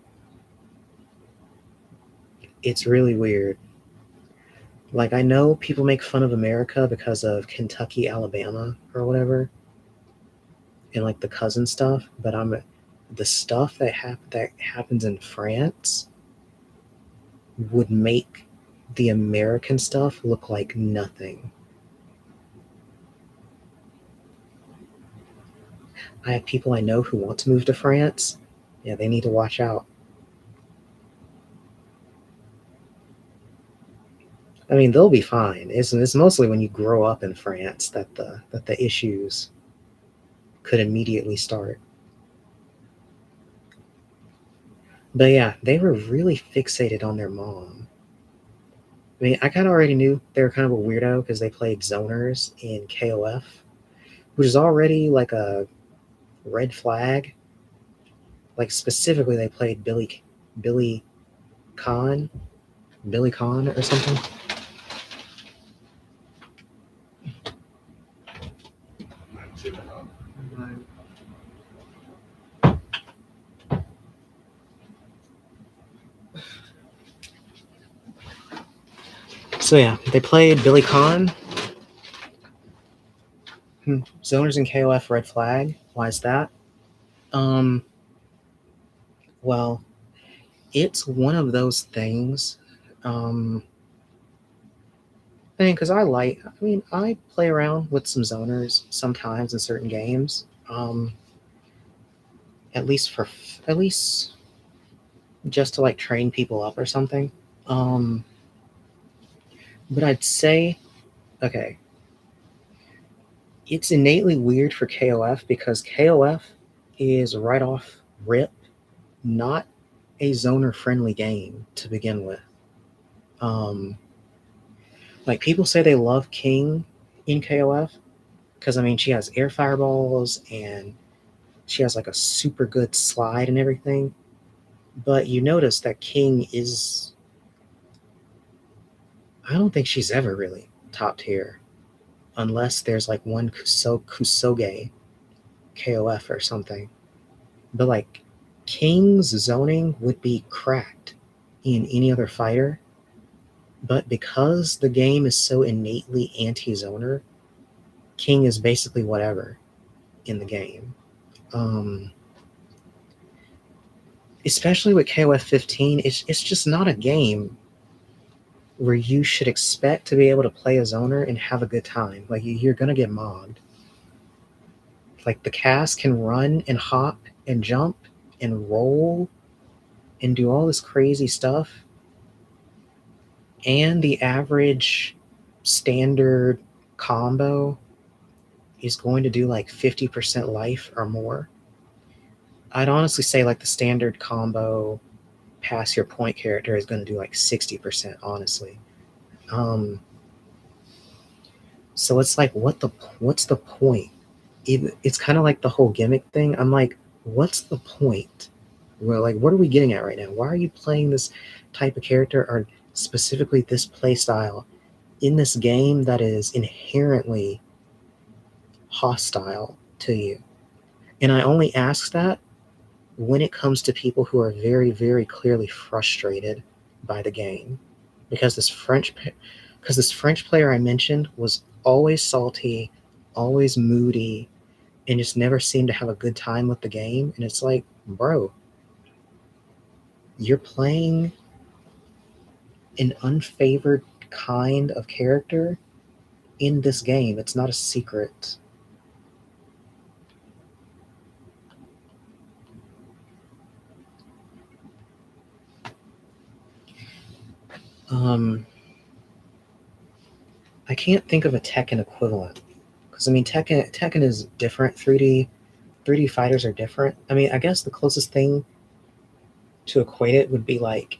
It's really weird. Like I know people make fun of America because of Kentucky, Alabama, or whatever, and like the cousin stuff, but the stuff that happens in France would make the American stuff look like nothing. I have people I know who want to move to France. Yeah, they need to watch out. I mean, they'll be fine. It's mostly when you grow up in France that the issues could immediately start. But yeah, they were really fixated on their mom. I mean, I kind of already knew they were kind of a weirdo because they played zoners in KOF, which is already like a red flag. Like specifically, they played Billy Khan or something. So yeah, they played Billy Khan. Zoners in KOF, red flag. Why is that? Well, it's one of those things I mean, because I play around with some zoners sometimes in certain games. At least just to like train people up or something. But I'd say, okay, it's innately weird for KOF because KOF is right off rip not a zoner friendly game to begin with. Like people say they love King in KOF because I mean she has air fireballs and she has like a super good slide and everything. But you notice that King is, I don't think she's ever really top tier unless there's like one Kusoge KOF or something. But like King's zoning would be cracked in any other fighter. But because the game is so innately anti-zoner, King is basically whatever in the game. Especially with KOF 15, it's just not a game where you should expect to be able to play a zoner and have a good time. Like you're gonna get mobbed. Like the cast can run and hop and jump and roll and do all this crazy stuff. And the average standard combo is going to do like 50% life or more. I'd honestly say like the standard combo pass your point character is going to do like 60%, honestly. So it's like, what's the point? It's kind of like the whole gimmick thing. I'm like, what's the point? Well, like, what are we getting at right now? Why are you playing this type of character or specifically this play style in this game that is inherently hostile to you? And I only ask that when it comes to people who are very, very clearly frustrated by the game. Because this French player I mentioned was always salty, always moody, and just never seemed to have a good time with the game. And it's like, bro, you're playing an unfavored kind of character in this game. It's not a secret. I can't think of a Tekken equivalent because I mean Tekken is different. 3D fighters are different. I mean, I guess the closest thing to equate it would be like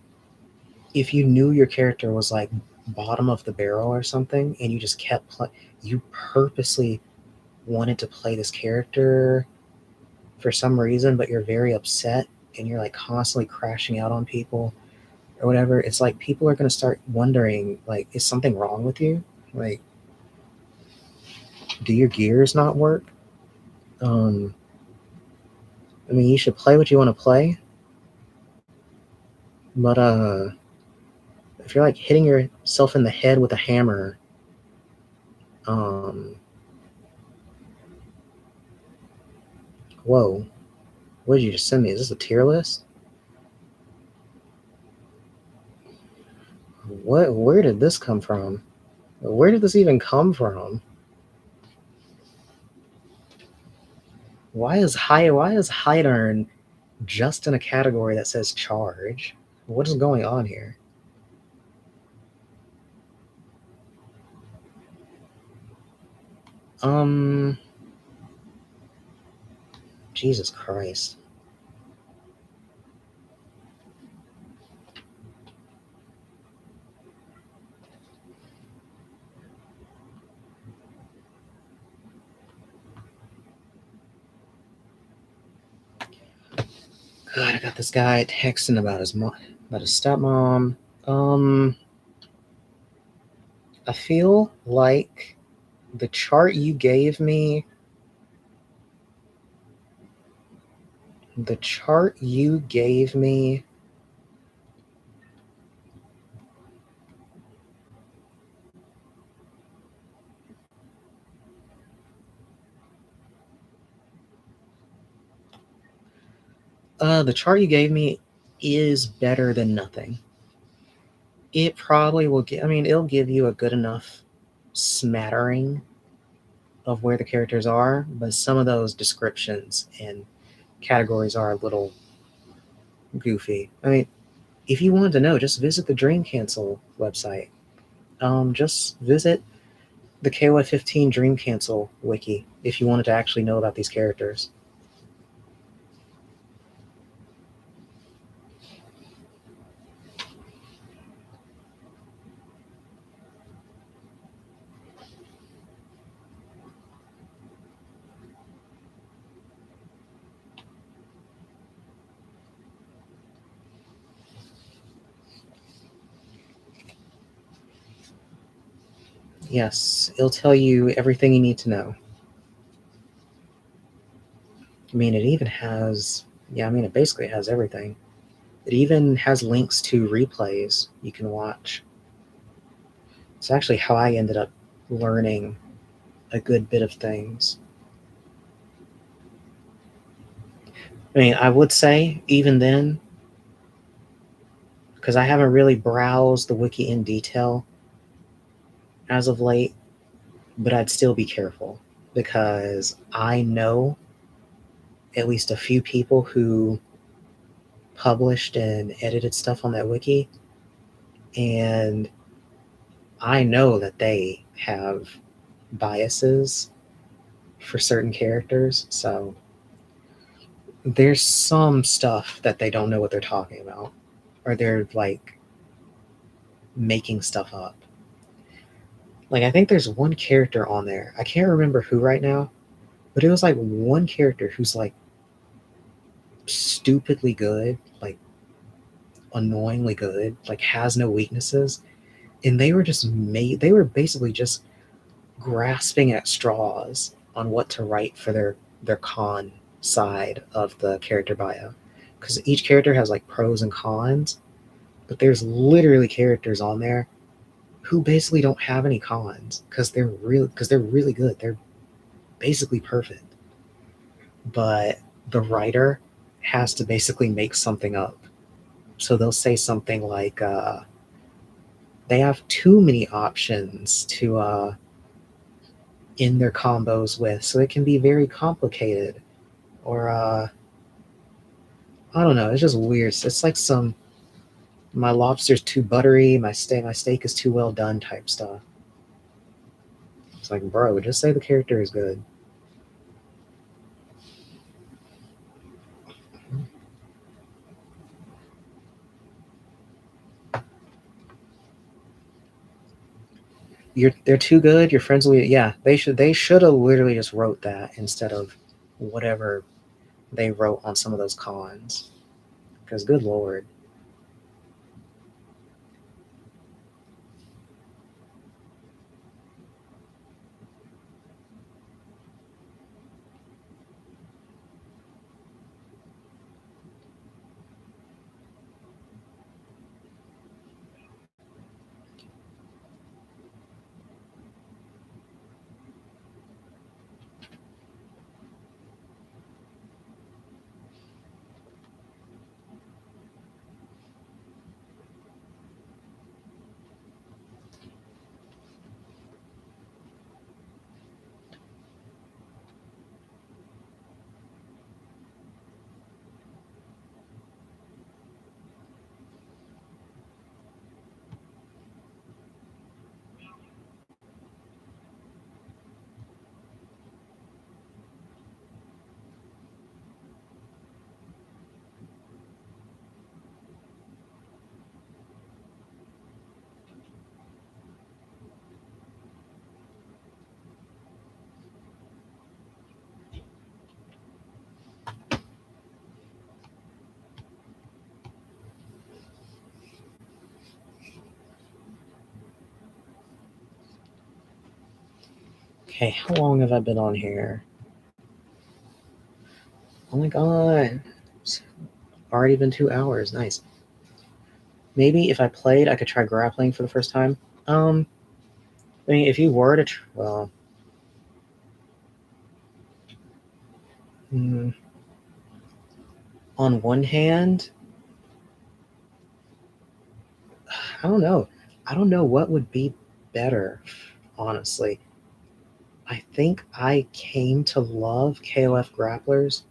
if you knew your character was like bottom of the barrel or something, and you just kept you purposely wanted to play this character for some reason, but you're very upset and you're like constantly crashing out on people or whatever. It's like people are going to start wondering, like, is something wrong with you? Like, do your gears not work? I mean, you should play what you want to play, but if you're like hitting yourself in the head with a hammer, whoa, what did you just send me? Is this a tier list? Where did this come from? Where did this even come from? Why is Hydern just in a category that says charge? What is going on here? Jesus Christ. God, I got this guy texting about his stepmom. I feel like the chart you gave me, the chart you gave me is better than nothing. It probably will get, I mean, it'll give you a good enough smattering of where the characters are, but some of those descriptions and categories are a little goofy. I mean, if you wanted to know, just visit the Dream Cancel website. Just visit the KOF 15 Dream Cancel wiki if you wanted to actually know about these characters. Yes, it'll tell you everything you need to know. I mean, it even has, it basically has everything. It even has links to replays you can watch. It's actually how I ended up learning a good bit of things. I mean, I would say, even then, because I haven't really browsed the wiki in detail as of late, but I'd still be careful, because I know at least a few people who published and edited stuff on that wiki, and I know that they have biases for certain characters, so there's some stuff that they don't know what they're talking about, or they're like making stuff up. Like, I think there's one character on there, I can't remember who right now, but it was like one character who's like stupidly good, like annoyingly good, like has no weaknesses, and they were basically just grasping at straws on what to write for their con side of the character bio, because each character has like pros and cons, but there's literally characters on there who basically don't have any cons because they're really good. They're basically perfect, but the writer has to basically make something up. So they'll say something like they have too many options to end their combos with, so it can be very complicated, or I don't know, it's just weird. It's like some my lobster's too buttery, my steak is too well done type stuff. It's like, bro, just say the character is good. They're too good, your friends will, yeah, they should have literally just wrote that instead of whatever they wrote on some of those cons, because good lord. Okay, how long have I been on here? Oh my god. It's already been 2 hours. Nice. Maybe if I played, I could try grappling for the first time. I mean, if you were to, well, on one hand, I don't know. I don't know what would be better honestly. I think I came to love KOF grapplers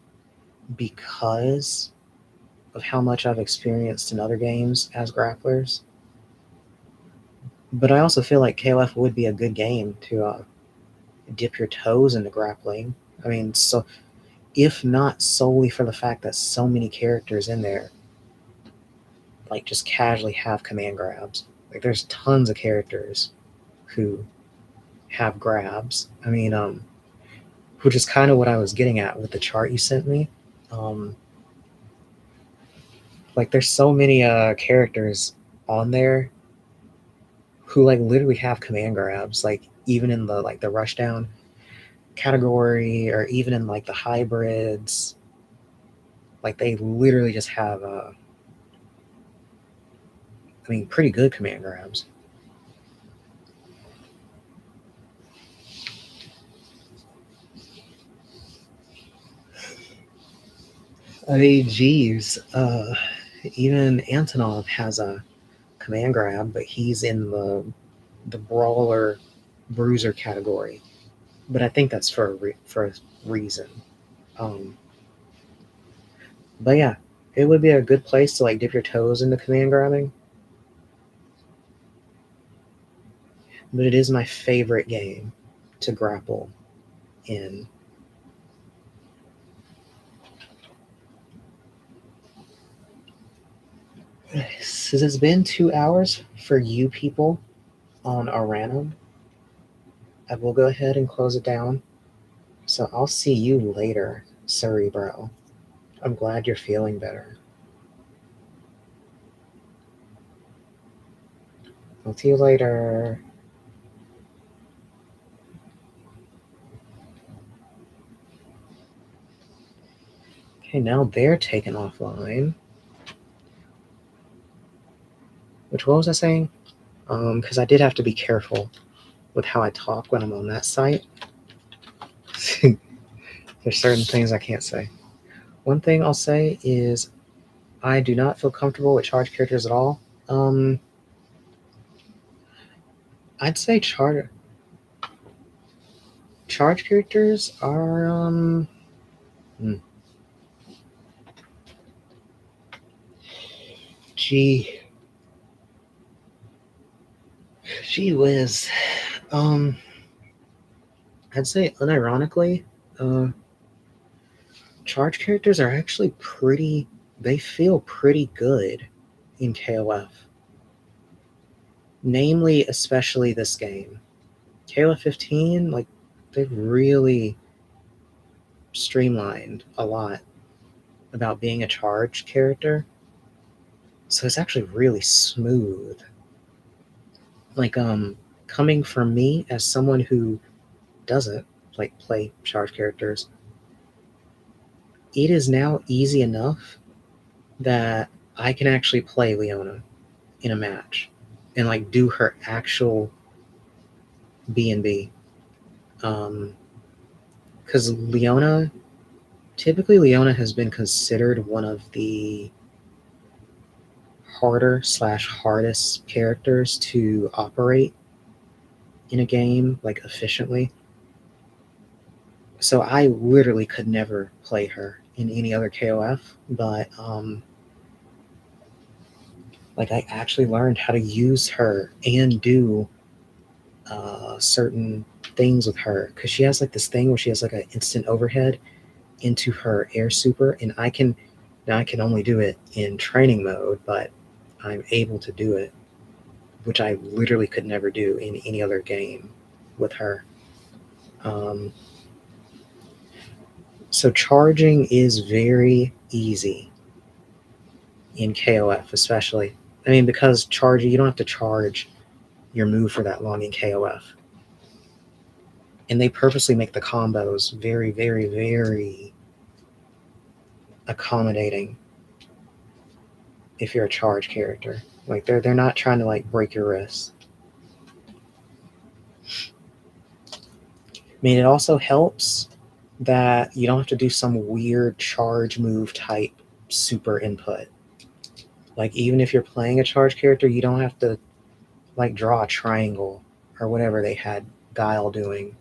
because of how much I've experienced in other games as grapplers. But I also feel like KOF would be a good game to dip your toes into grappling. I mean, so if not solely for the fact that so many characters in there like just casually have command grabs. Like there's tons of characters who have grabs. I mean, which is kind of what I was getting at with the chart you sent me. Like there's so many characters on there who like literally have command grabs, like even in the like the rushdown category or even in like the hybrids. Like they literally just have I mean pretty good command grabs. I mean, geez, even Antonov has a command grab, but he's in the brawler bruiser category. But I think that's for a reason. But yeah, it would be a good place to like dip your toes into command grabbing. But it is my favorite game to grapple in. Since it's been 2 hours for you people on Aranum, I will go ahead and close it down. So I'll see you later, Cerebro. I'm glad you're feeling better. I'll see you later. Okay, now they're taken offline. Which, what was I saying? Because I did have to be careful with how I talk when I'm on that site. There's certain things I can't say. One thing I'll say is I do not feel comfortable with charge characters at all. I'd say charge characters are gee whiz. I'd say unironically, charge characters are actually they feel pretty good in KOF. Namely, especially this game. KOF 15, like, they've really streamlined a lot about being a charge character. So it's actually really smooth. Like, coming from me as someone who doesn't like play charge characters, it is now easy enough that I can actually play Leona in a match and like do her actual B&B. Because typically Leona has been considered one of the hardest characters to operate in a game, like efficiently. So I literally could never play her in any other KOF, but like I actually learned how to use her and do certain things with her, because she has like this thing where she has like an instant overhead into her air super, and I can only do it in training mode, but I'm able to do it, which I literally could never do in any other game with her. So charging is very easy in KOF, especially. I mean, because charging, you don't have to charge your move for that long in KOF. And they purposely make the combos very, very, very accommodating if you're a charge character. Like they're not trying to like break your wrist. I mean, it also helps that you don't have to do some weird charge move type super input. Like even if you're playing a charge character, you don't have to like draw a triangle or whatever they had Guile doing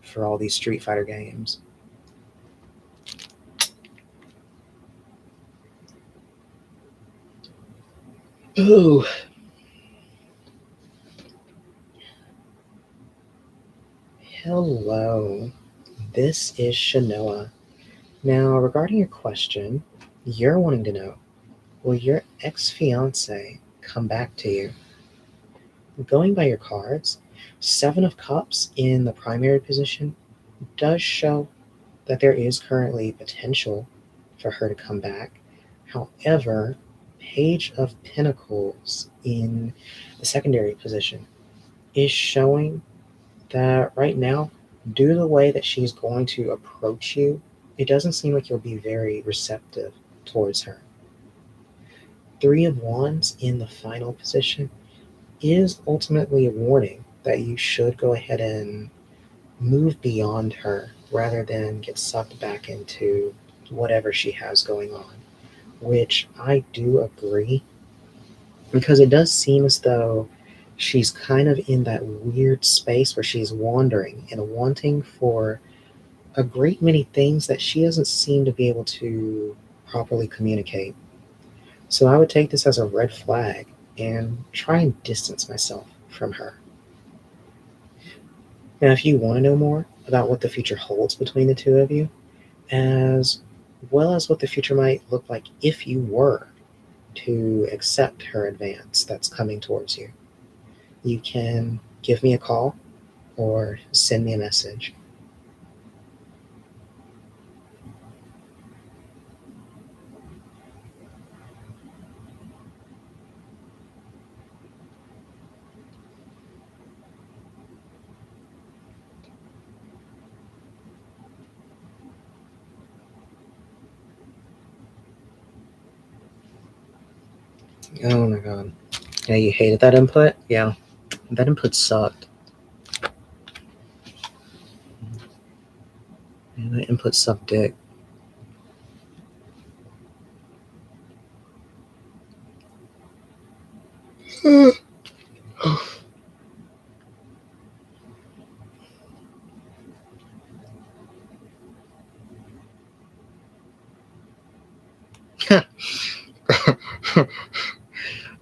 for all these Street Fighter games? Ooh. Hello. This is Shanoa. Now, regarding your question, you're wanting to know, will your ex-fiance come back to you? Going by your cards, Seven of Cups in the primary position does show that there is currently potential for her to come back. However, Page of Pentacles in the secondary position is showing that right now, due to the way that she's going to approach you, it doesn't seem like you'll be very receptive towards her. Three of Wands in the final position is ultimately a warning that you should go ahead and move beyond her rather than get sucked back into whatever she has going on, which I do agree, because it does seem as though she's kind of in that weird space where she's wandering and wanting for a great many things that she doesn't seem to be able to properly communicate. So I would take this as a red flag and try and distance myself from her. Now, if you want to know more about what the future holds between the two of you, as well as what the future might look like if you were to accept her advance that's coming towards you, you can give me a call or send me a message. Oh my god. Yeah, you hated that input? Yeah, that input sucked. Yeah, that input sucked dick.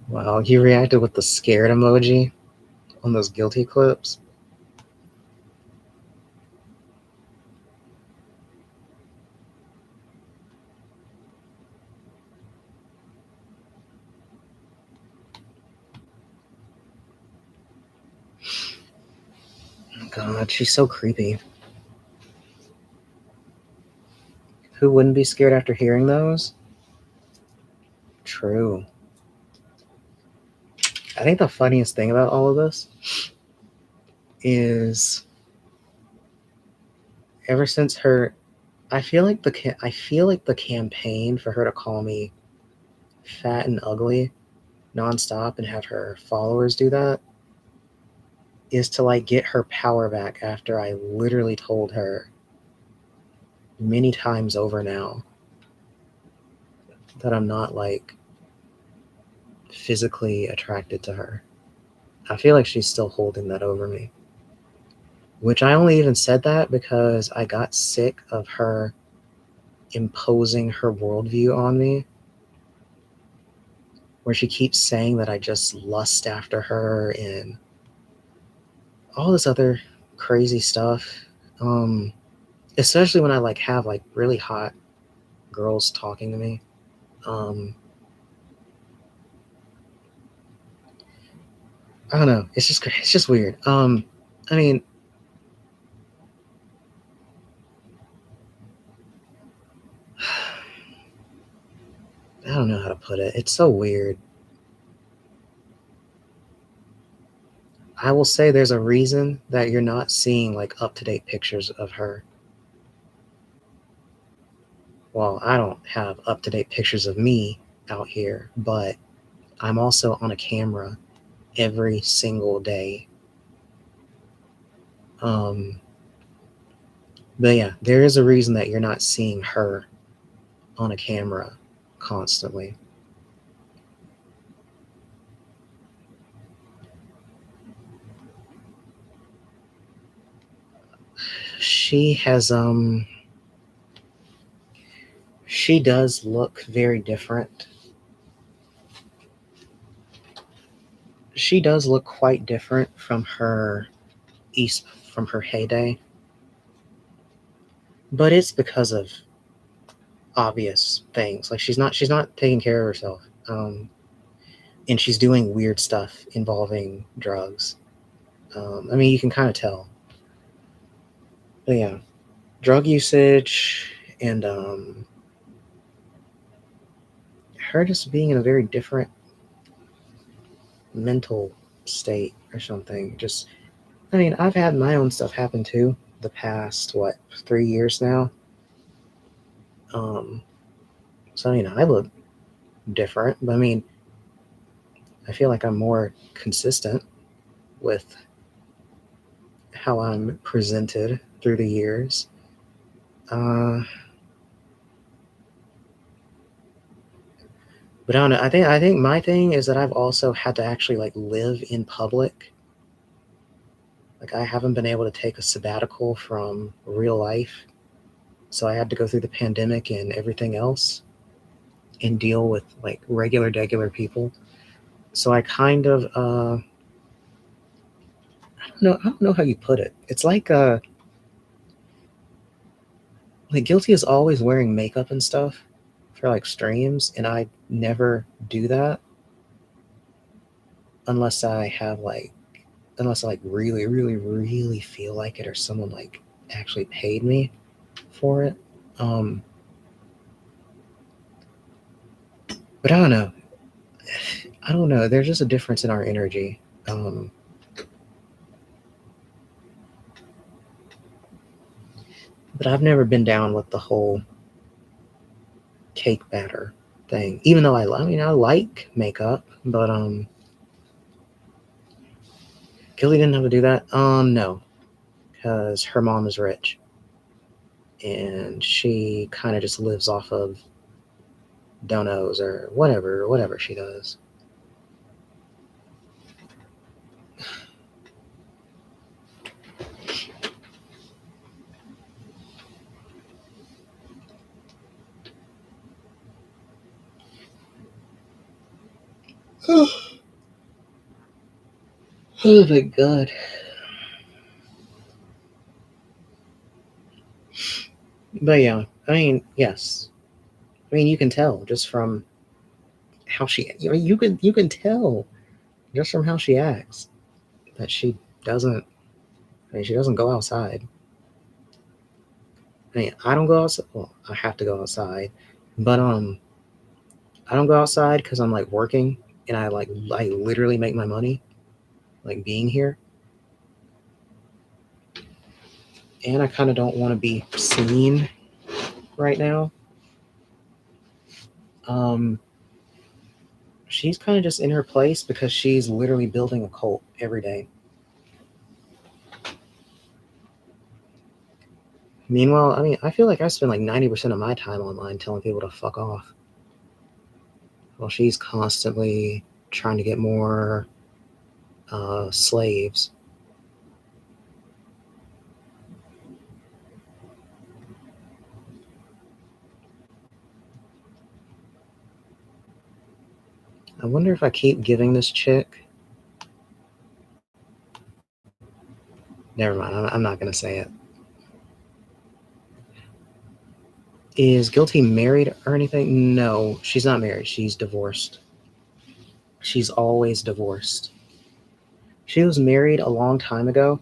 Wow, you reacted with the scared emoji on those guilty clips? Oh god, she's so creepy. Who wouldn't be scared after hearing those? True. I think the funniest thing about all of this is ever since her, I feel like the campaign for her to call me fat and ugly nonstop and have her followers do that is to like get her power back after I literally told her many times over now that I'm not like physically attracted to her. I feel like she's still holding that over me. Which I only even said that because I got sick of her imposing her worldview on me, where she keeps saying that I just lust after her and all this other crazy stuff. Especially when I like have like really hot girls talking to me. I don't know. It's just weird. I mean, I don't know how to put it. It's so weird. I will say there's a reason that you're not seeing like up-to-date pictures of her. Well, I don't have up-to-date pictures of me out here, but I'm also on a camera every single day. But yeah, there is a reason that you're not seeing her on a camera constantly. she has she does look very different. She does look quite different from her heyday. But it's because of obvious things. Like she's not taking care of herself. And she's doing weird stuff involving drugs. I mean, you can kind of tell. But yeah, drug usage and her just being in a very different mental state or something. Just, I mean, I've had my own stuff happen too the past, 3 years now. So, you know, I look different, but I mean, I feel like I'm more consistent with how I'm presented through the years. But I don't know. I think my thing is that I've also had to actually like live in public. Like I haven't been able to take a sabbatical from real life. So I had to go through the pandemic and everything else and deal with like regular people. So I kind of I don't know how you put it. It's like Guilty is always wearing makeup and stuff for like streams, and I never do that unless I really feel like it, or someone like actually paid me for it. But I don't know. There's just a difference in our energy. But I've never been down with the whole cake batter thing, even though I like makeup, but Gilly didn't have to do that. No, because her mom is rich, and she kind of just lives off of donos or whatever she does. Oh my god. But yeah, I mean, yes. I mean, you can tell just from how she, you can tell just from how she acts that she doesn't go outside. I mean, I don't go outside. Well, I have to go outside, but I don't go outside because I'm like working, and I literally make my money like being here. And I kind of don't want to be seen right now. She's kind of just in her place because she's literally building a cult every day. Meanwhile, I mean, I feel like I spend like 90% of my time online telling people to fuck off. Well, she's constantly trying to get more slaves. I wonder if I keep giving this chick. Never mind, I'm not going to say it. Is Guilty married or anything? No, she's not married. She's divorced. She's always divorced. She was married a long time ago.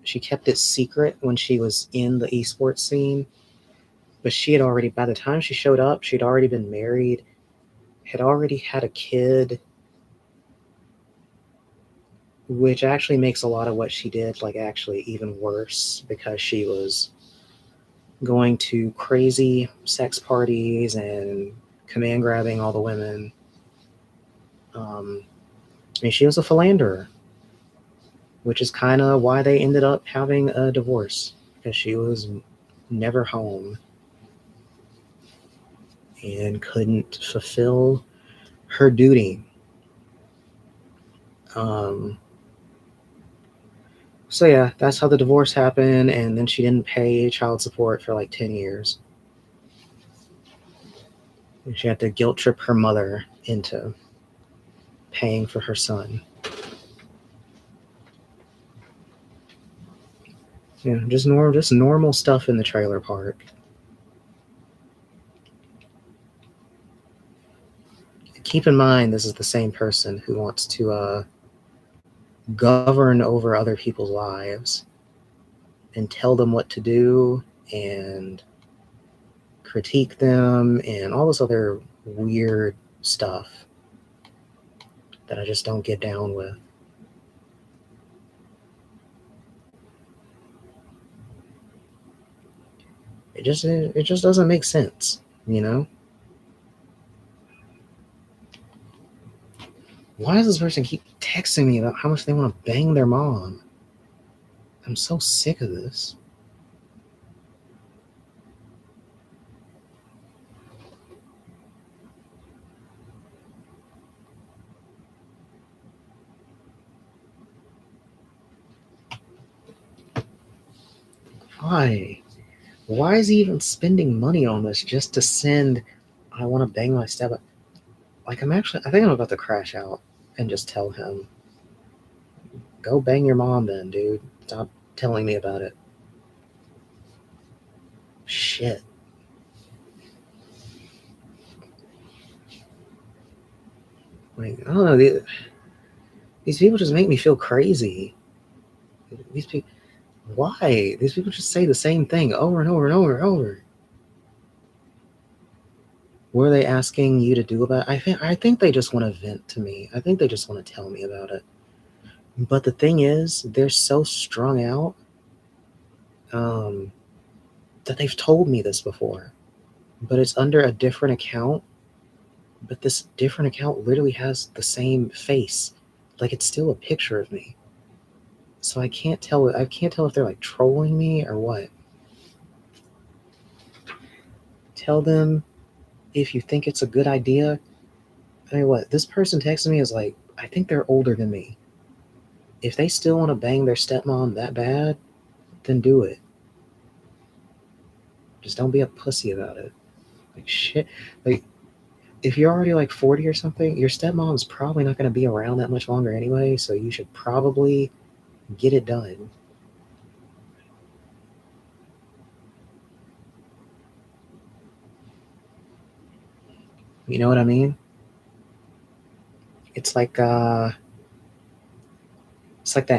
She kept it secret when she was in the esports scene. But she had already, by the time she showed up, she'd already been married, had already had a kid, which actually makes a lot of what she did like actually even worse, because she was going to crazy sex parties and command grabbing all the women. I mean, she was a philanderer, which is kind of why they ended up having a divorce, because she was never home and couldn't fulfill her duty. So yeah, that's how the divorce happened, and then she didn't pay child support for like 10 years. And she had to guilt trip her mother into paying for her son. Yeah, just normal stuff in the trailer park. Keep in mind, this is the same person who wants to govern over other people's lives and tell them what to do and critique them and all this other weird stuff that I just don't get down with. It just doesn't make sense, you know? Why does this person keep texting me about how much they want to bang their mom? I'm so sick of this. Why? Why is he even spending money on this just to send, I want to bang my step? Like, I think I'm about to crash out and just tell him, go bang your mom then, dude. Stop telling me about it. Shit. Like, I don't know. These people just make me feel crazy. These people, why? These people just say the same thing over and over and over and over. What are they asking you to do about it? I think they just want to vent to me. I think they just want to tell me about it. But the thing is, they're so strung out that they've told me this before. But it's under a different account. But this different account literally has the same face. Like, it's still a picture of me. So I can't tell if they're like trolling me or what. Tell them if you think it's a good idea. I mean, what this person texted me is like, I think they're older than me. If they still want to bang their stepmom that bad, then do it. Just don't be a pussy about it. Like, shit. Like, if you're already like 40 or something, your stepmom's probably not going to be around that much longer anyway, so you should probably get it done. You know what I mean? It's like that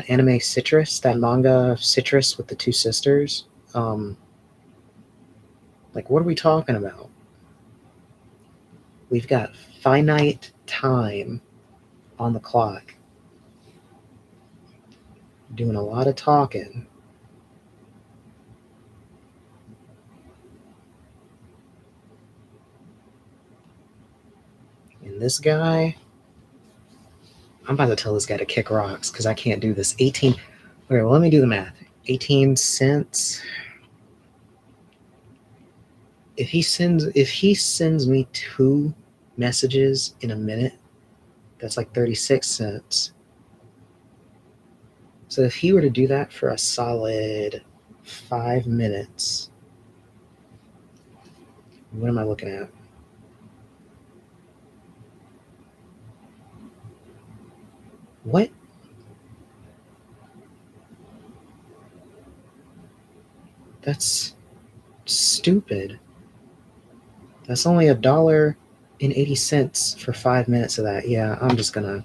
anime Citrus, that manga Citrus with the two sisters. Like, what are we talking about? We've got finite time on the clock. Doing a lot of talking. And this guy, I'm about to tell this guy to kick rocks because I can't do this. Okay, well, let me do the math. 18 cents. If he sends me 2 messages in a minute, that's like 36 cents. So if he were to do that for a solid 5 minutes, what am I looking at? What? That's stupid. That's only $1.80 for 5 minutes of that. Yeah, I'm gonna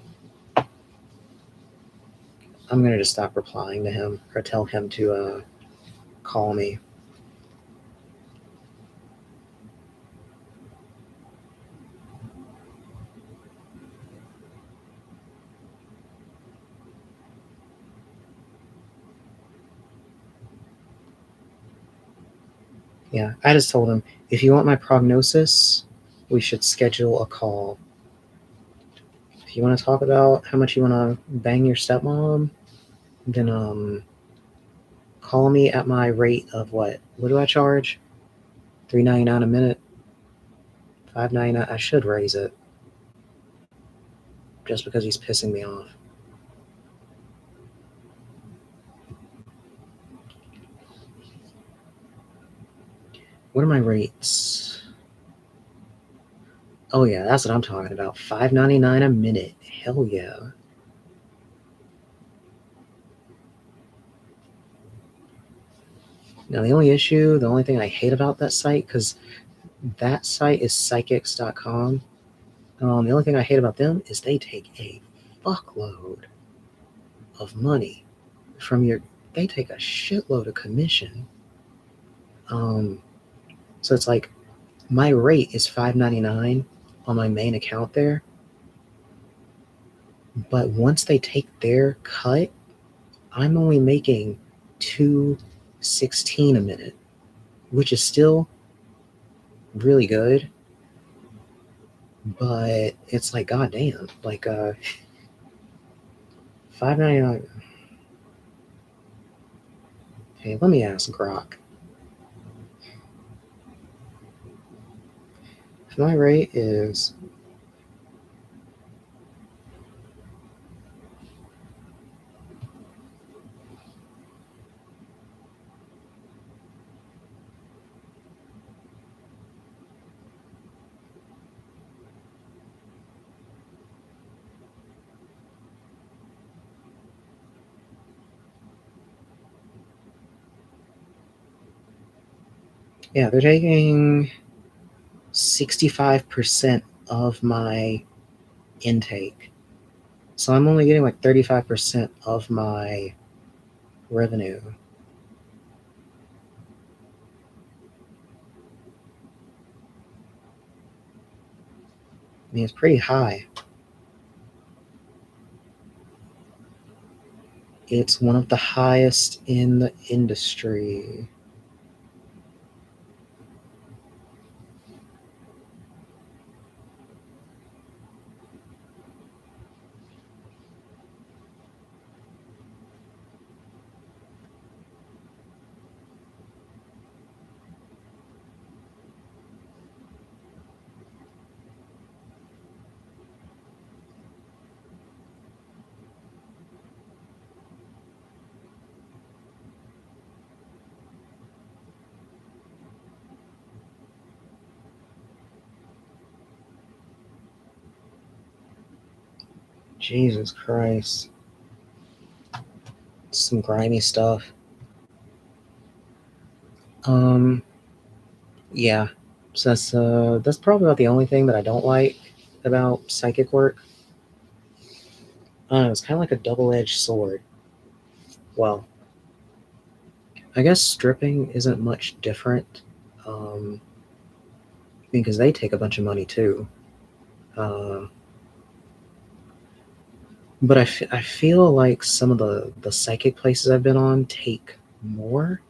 just stop replying to him or tell him to call me. Yeah, I just told him, if you want my prognosis, we should schedule a call. If you want to talk about how much you want to bang your stepmom, then call me at my rate of what? What do I charge? $3.99 a minute? $5.99. I should raise it. Just because he's pissing me off. What are my rates? Oh yeah, that's what I'm talking about. $5.99 a minute. Hell yeah. Now the only thing I hate about that site, because that site is psychics.com. The only thing I hate about them is they take a fuckload of money from they take a shitload of commission. So it's like my rate is $5.99 on my main account there. But once they take their cut, I'm only making $2.16 a minute, which is still really good. But it's like, goddamn, like $5.99. Hey, let me ask Grok. If my rate is they're taking 65% of my intake. So I'm only getting like 35% of my revenue. I mean, it's pretty high. It's one of the highest in the industry. Jesus Christ. Some grimy stuff. Yeah. So that's probably about the only thing that I don't like about psychic work. I don't know, it's kind of like a double-edged sword. Well, I guess stripping isn't much different, because they take a bunch of money too. But I feel like some of the psychic places I've been on take more.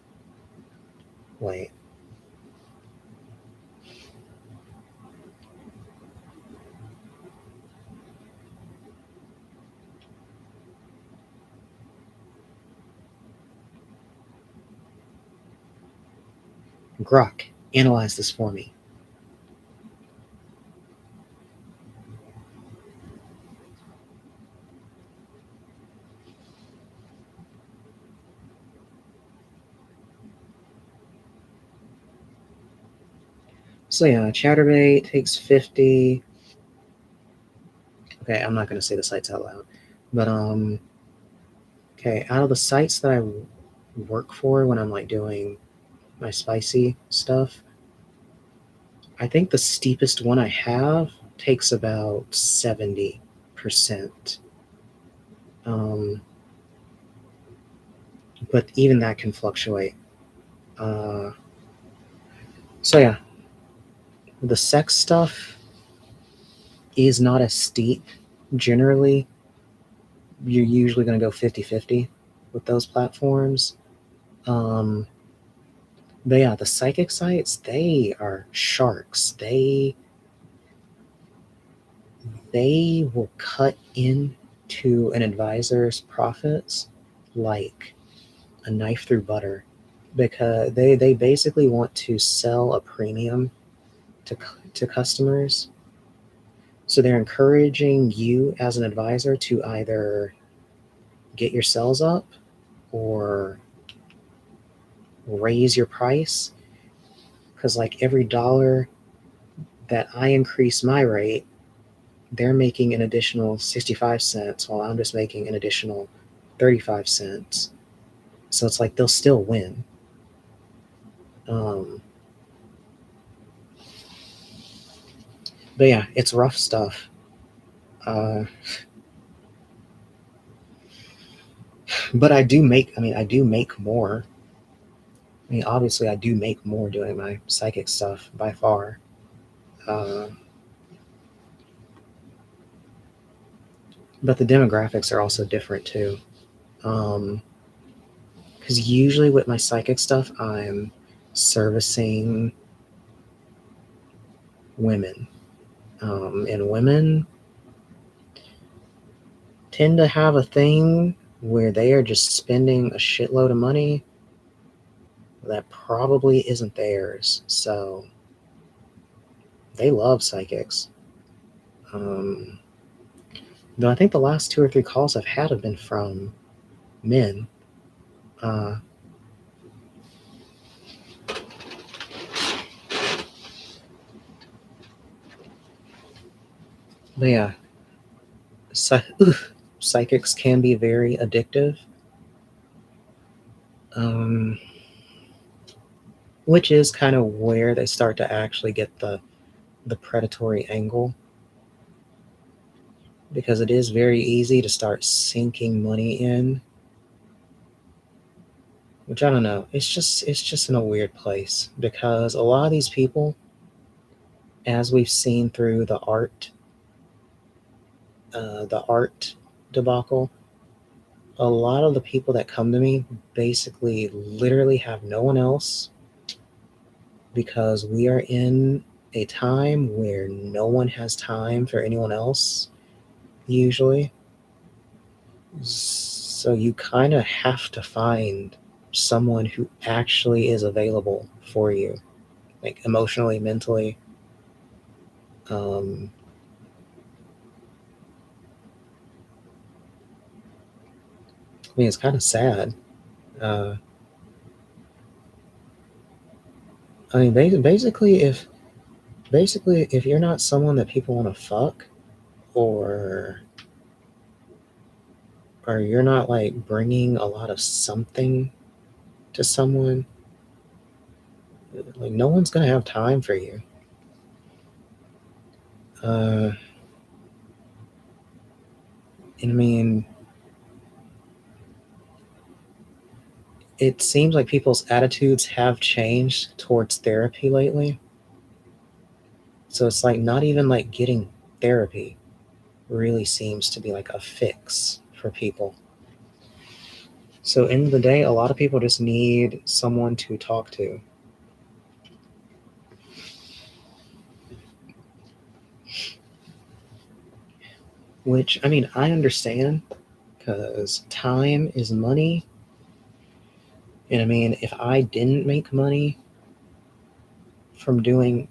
Wait. Grok, analyze this for me. So yeah, Chatterbait takes 50. Okay, I'm not going to say the sites out loud. But, okay, out of the sites that I work for when I'm like doing my spicy stuff, I think the steepest one I have takes about 70%. But even that can fluctuate. So yeah, the sex stuff is not as steep. Generally, you're usually going to go 50-50 with those platforms. But yeah, the psychic sites, they are sharks. They will cut into an advisor's profits like a knife through butter, because they basically want to sell a premium to customers. So they're encouraging you as an advisor to either get your sales up or raise your price, Because like every dollar that I increase my rate, they're making an additional 65 cents while I'm just making an additional 35 cents. So it's like they'll still win. But yeah, it's rough stuff. But I do make more. I mean, obviously, I do make more doing my psychic stuff by far. But the demographics are also different too. Because usually with my psychic stuff, I'm servicing women. And women tend to have a thing where they are just spending a shitload of money that probably isn't theirs. So they love psychics. Though I think the last 2 or 3 calls I've had have been from men. But yeah, psychics can be very addictive. Which is kind of where they start to actually get the predatory angle. Because it is very easy to start sinking money in. Which I don't know. It's just in a weird place. Because a lot of these people, as we've seen through the art debacle, a lot of the people that come to me basically literally have no one else, because we are in a time where no one has time for anyone else, usually. So you kind of have to find someone who actually is available for you, like emotionally, mentally. I mean, it's kind of sad. I mean, basically, if you're not someone that people want to fuck, or you're not like bringing a lot of something to someone, like no one's gonna have time for you. And I mean, it seems like people's attitudes have changed towards therapy lately. So it's like not even like getting therapy really seems to be like a fix for people. So in the day, a lot of people just need someone to talk to. Which, I mean, I understand, because time is money. And I mean, if I didn't make money from doing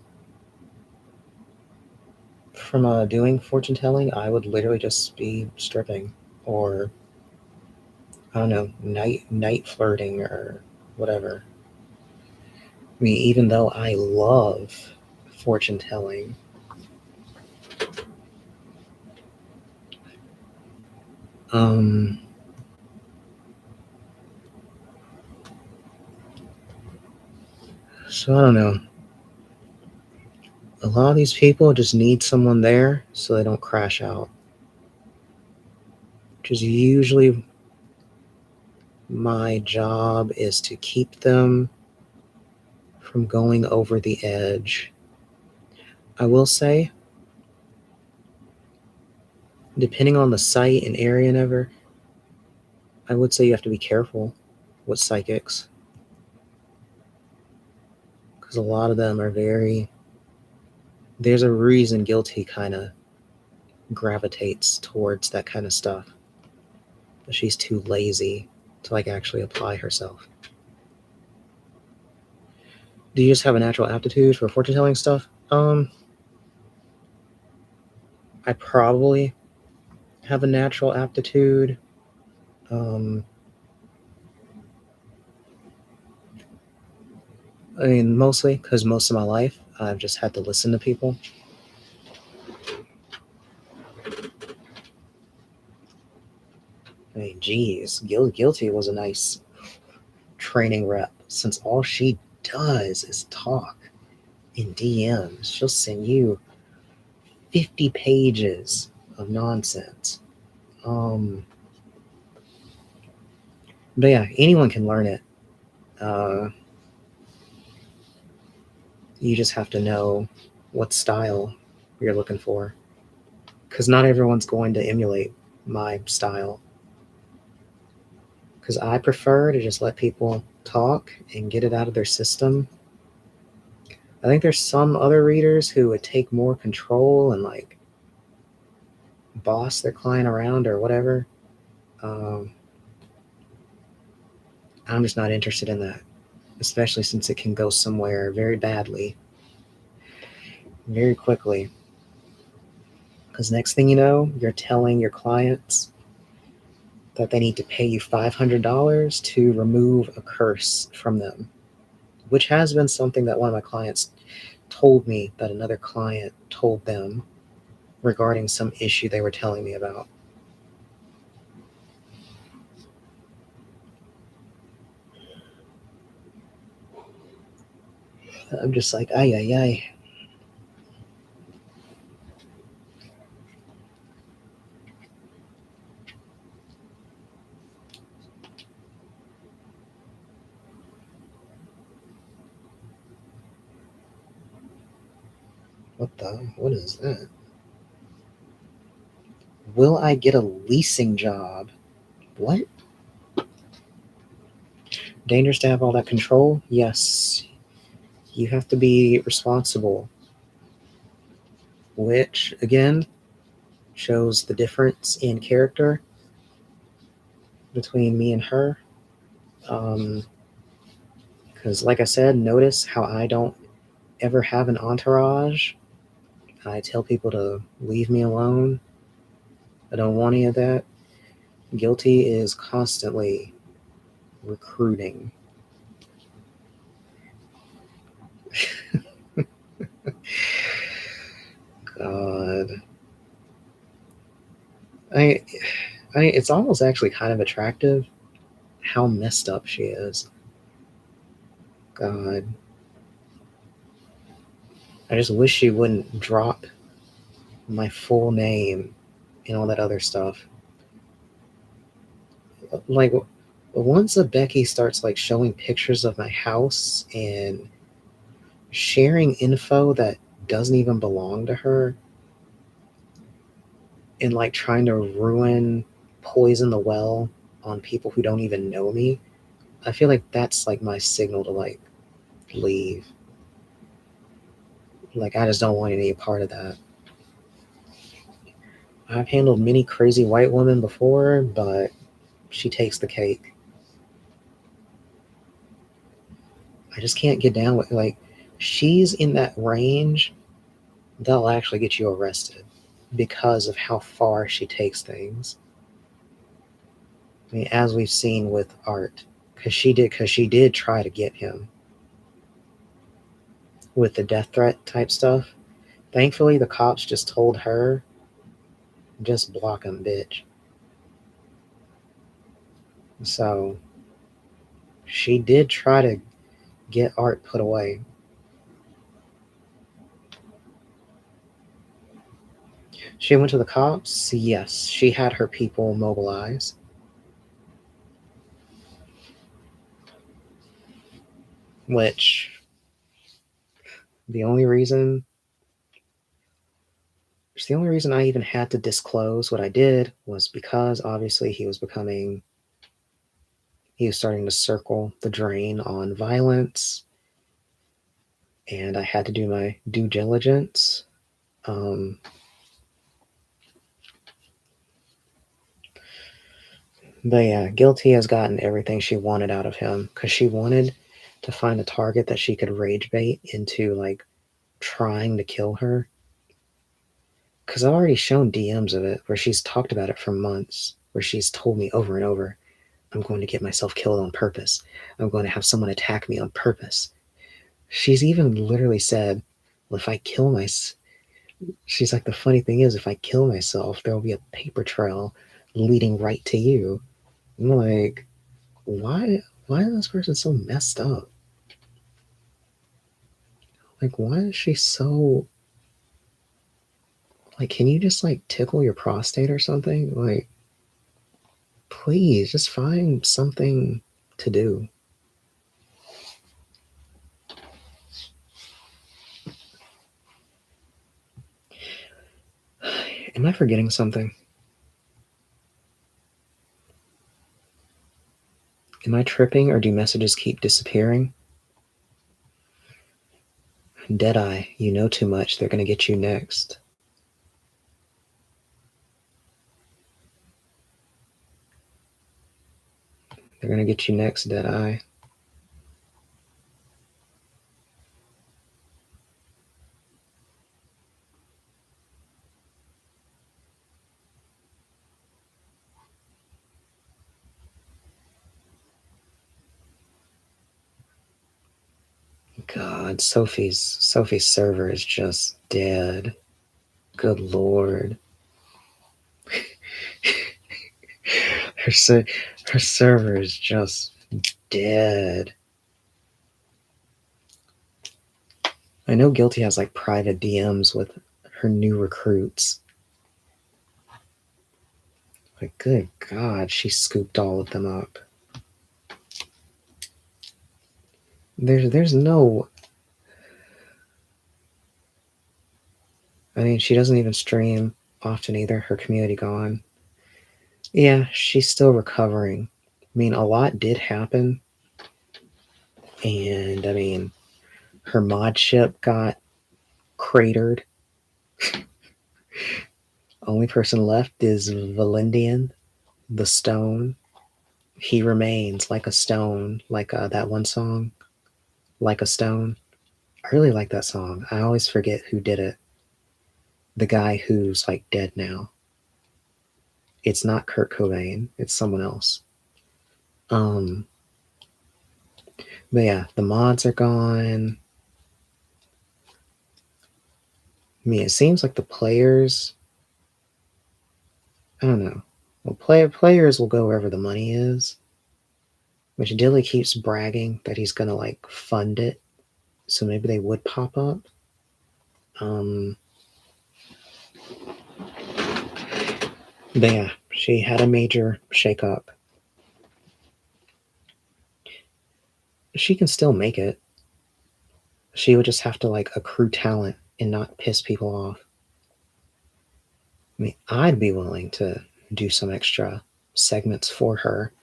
fortune telling, I would literally just be stripping, or I don't know, night flirting or whatever. I mean, even though I love fortune telling, so I don't know. A lot of these people just need someone there so they don't crash out. Which is usually my job, is to keep them from going over the edge. I will say, depending on the site and area and ever, I would say you have to be careful with psychics. Because a lot of them are there's a reason Guilty kind of gravitates towards that kind of stuff. But she's too lazy to like actually apply herself. Do you just have a natural aptitude for fortune telling stuff? I probably have a natural aptitude. I mean, mostly because most of my life I've just had to listen to people. I mean, geez, Guilty was a nice training rep since all she does is talk in DMs. She'll send you 50 pages of nonsense. But yeah, anyone can learn it. You just have to know what style you're looking for, because not everyone's going to emulate my style. Because I prefer to just let people talk and get it out of their system. I think there's some other readers who would take more control and like boss their client around or whatever. I'm just not interested in that, especially since it can go somewhere very badly, very quickly. Because next thing you know, you're telling your clients that they need to pay you $500 to remove a curse from them, which has been something that one of my clients told me that another client told them regarding some issue they were telling me about. I'm just like, ay, ay, ay. What is that? Will I get a leasing job? What? Dangerous to have all that control? Yes. You have to be responsible. Which, again, shows the difference in character between me and her. Because, like I said, notice how I don't ever have an entourage. I tell people to leave me alone. I don't want any of that. Guilty is constantly recruiting. God. It's almost actually kind of attractive how messed up she is. God. I just wish she wouldn't drop my full name and all that other stuff. Like, once a Becky starts like showing pictures of my house and sharing info that doesn't even belong to her and like trying to poison the well on people who don't even know me, I feel like that's like my signal to like leave. Like, I just don't want any part of that. I've handled many crazy white women before, but she takes the cake. I just can't get down with, like, she's in that range that'll actually get you arrested because of how far she takes things. I mean, as we've seen with Art, because she did try to get him with the death threat type stuff. Thankfully, the cops just told her, just block him, bitch. So she did try to get Art put away. She went to the cops. Yes, she had her people mobilize. Which, the only reason I even had to disclose what I did was because obviously he was starting to circle the drain on violence, and I had to do my due diligence. But yeah, Guilty has gotten everything she wanted out of him because she wanted to find a target that she could rage bait into like trying to kill her. Because I've already shown DMs of it where she's talked about it for months, where she's told me over and over, I'm going to get myself killed on purpose. I'm going to have someone attack me on purpose. She's even literally said, well, if I kill myself, she's like, the funny thing is, if I kill myself, there will be a paper trail leading right to you. I'm like, why is this person so messed up? Like, why is she so, like, can you just like tickle your prostate or something? Like, please just find something to do. Am I forgetting something? Am I tripping, or do messages keep disappearing? Deadeye, you know too much. They're going to get you next. They're going to get you next, Deadeye. God, Sophie's server is just dead. Good Lord. her server is just dead. I know Guilty has like private DMs with her new recruits. Like, good God, she scooped all of them up. There's no... I mean, she doesn't even stream often either. Her community gone. Yeah, she's still recovering. I mean, a lot did happen. And, I mean, her mod ship got cratered. Only person left is Valendian, the stone. He remains like a stone, like that one song, Like a Stone. I really like that song. I always forget who did it. The guy who's like dead now. It's not Kurt Cobain. It's someone else. But yeah, the mods are gone. I mean, it seems like the players... I don't know. Well, players will go wherever the money is. Which Dilly keeps bragging that he's gonna like fund it. So maybe they would pop up. But yeah, she had a major shakeup. She can still make it. She would just have to like accrue talent and not piss people off. I mean, I'd be willing to do some extra segments for her,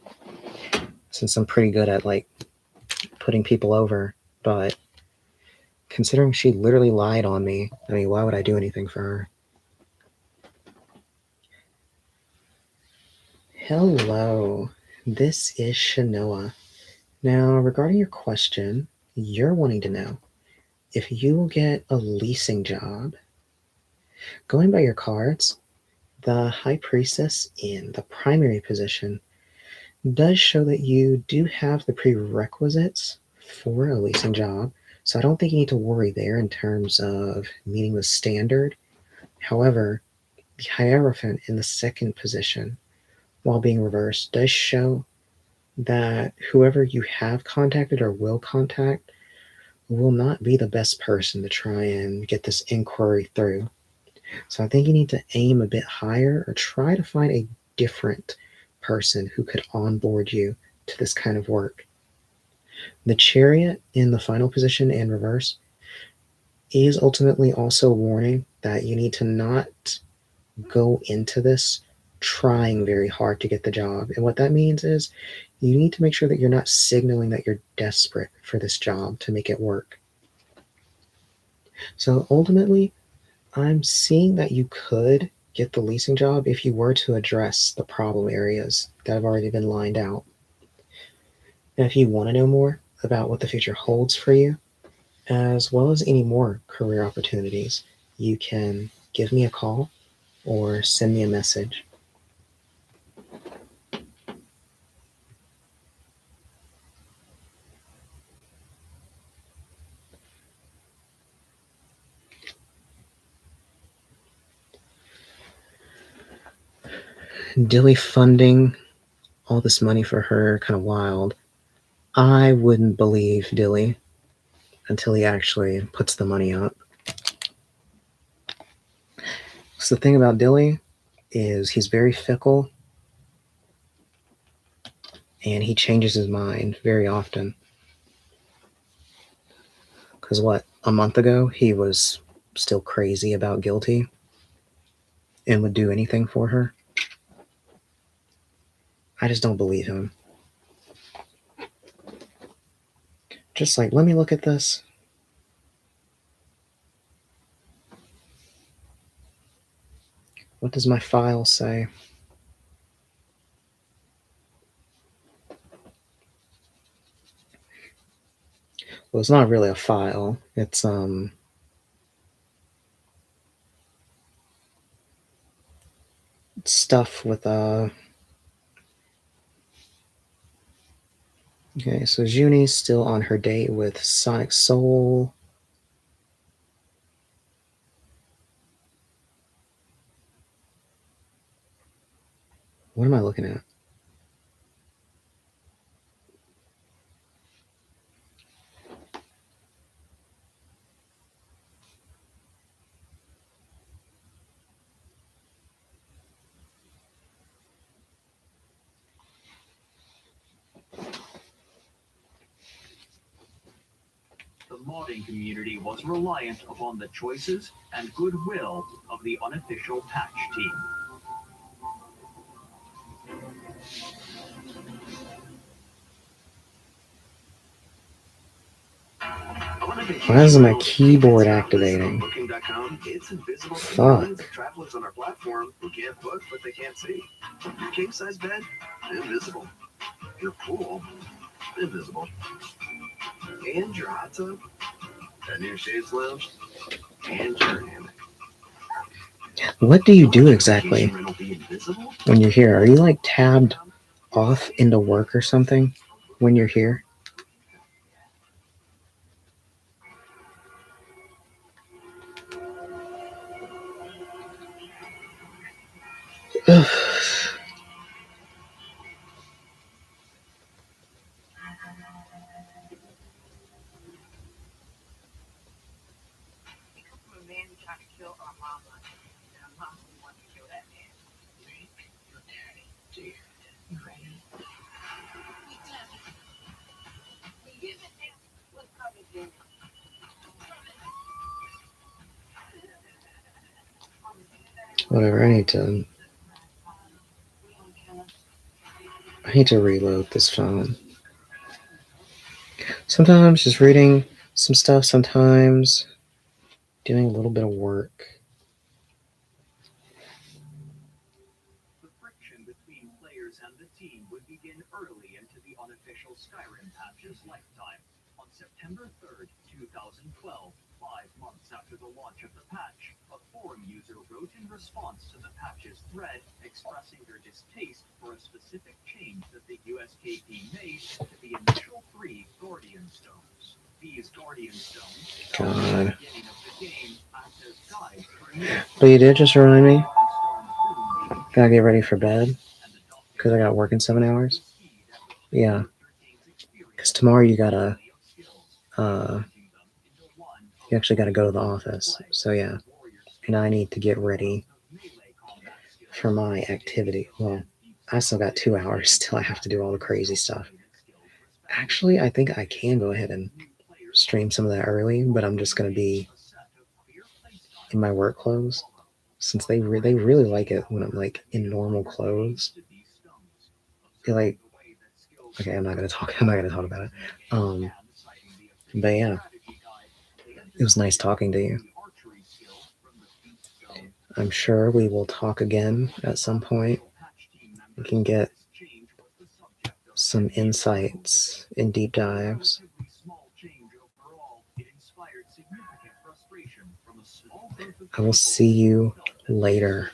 since I'm pretty good at like putting people over. But considering she literally lied on me, I mean, why would I do anything for her? Hello, this is Shanoa. Now, regarding your question, you're wanting to know if you will get a leasing job. Going by your cards, the High Priestess in the primary position does show that you do have the prerequisites for a leasing job, so I don't think you need to worry there in terms of meeting the standard. However, the Hierophant in the second position, while being reversed, does show that whoever you have contacted or will contact will not be the best person to try and get this inquiry through. So I think you need to aim a bit higher or try to find a different person who could onboard you to this kind of work. The Chariot in the final position and reverse is ultimately also warning that you need to not go into this trying very hard to get the job. And what that means is you need to make sure that you're not signaling that you're desperate for this job to make it work. So ultimately, I'm seeing that you could get the leasing job if you were to address the problem areas that have already been lined out. And if you want to know more about what the future holds for you, as well as any more career opportunities, you can give me a call or send me a message. Dilly funding all this money for her, kind of wild. I wouldn't believe Dilly until he actually puts the money up. So the thing about Dilly is he's very fickle and he changes his mind very often. Because a month ago he was still crazy about Guilty and would do anything for her. I just don't believe him. Just like, let me look at this. What does my file say? Well, it's not really a file. It's stuff with okay, so Junie's still on her date with Sonic Soul. What am I looking at? The modding community was reliant upon the choices and goodwill of the unofficial patch team. Why isn't my keyboard activating? Fuck. Travelers on our platform who can't book, but they can't see. Your king size bed, invisible. Your pool, invisible. And your hot tub, and your shades lounge, and your hammock. What do you do exactly when you're here? Are you like tabbed off into work or something when you're here? Ugh. Whatever, I need to reload this phone. Sometimes just reading some stuff, sometimes doing a little bit of work. The friction between players and the team would begin early into the unofficial Skyrim patch's lifetime. On September 3rd, 2012, 5 months after the launch of the patch, a forum user wrote in response to the patch's thread expressing their distaste for a specific change that the USKP made to the initial 3 Guardian Stones. These Guardian Stones, God. at the beginning of the game, act as guides for But you did just remind me. Gotta get ready for bed because I got work in 7 hours. Yeah. Because tomorrow you actually gotta go to the office. So yeah. And I need to get ready for my activity. Well, I still got 2 hours till I have to do all the crazy stuff. Actually, I think I can go ahead and stream some of that early, but I'm just going to be in my work clothes since they really like it when I'm like in normal clothes. They're like, okay, I'm not going to talk about it. But yeah, it was nice talking to you. I'm sure we will talk again at some point. We can get some insights and deep dives. I will see you later.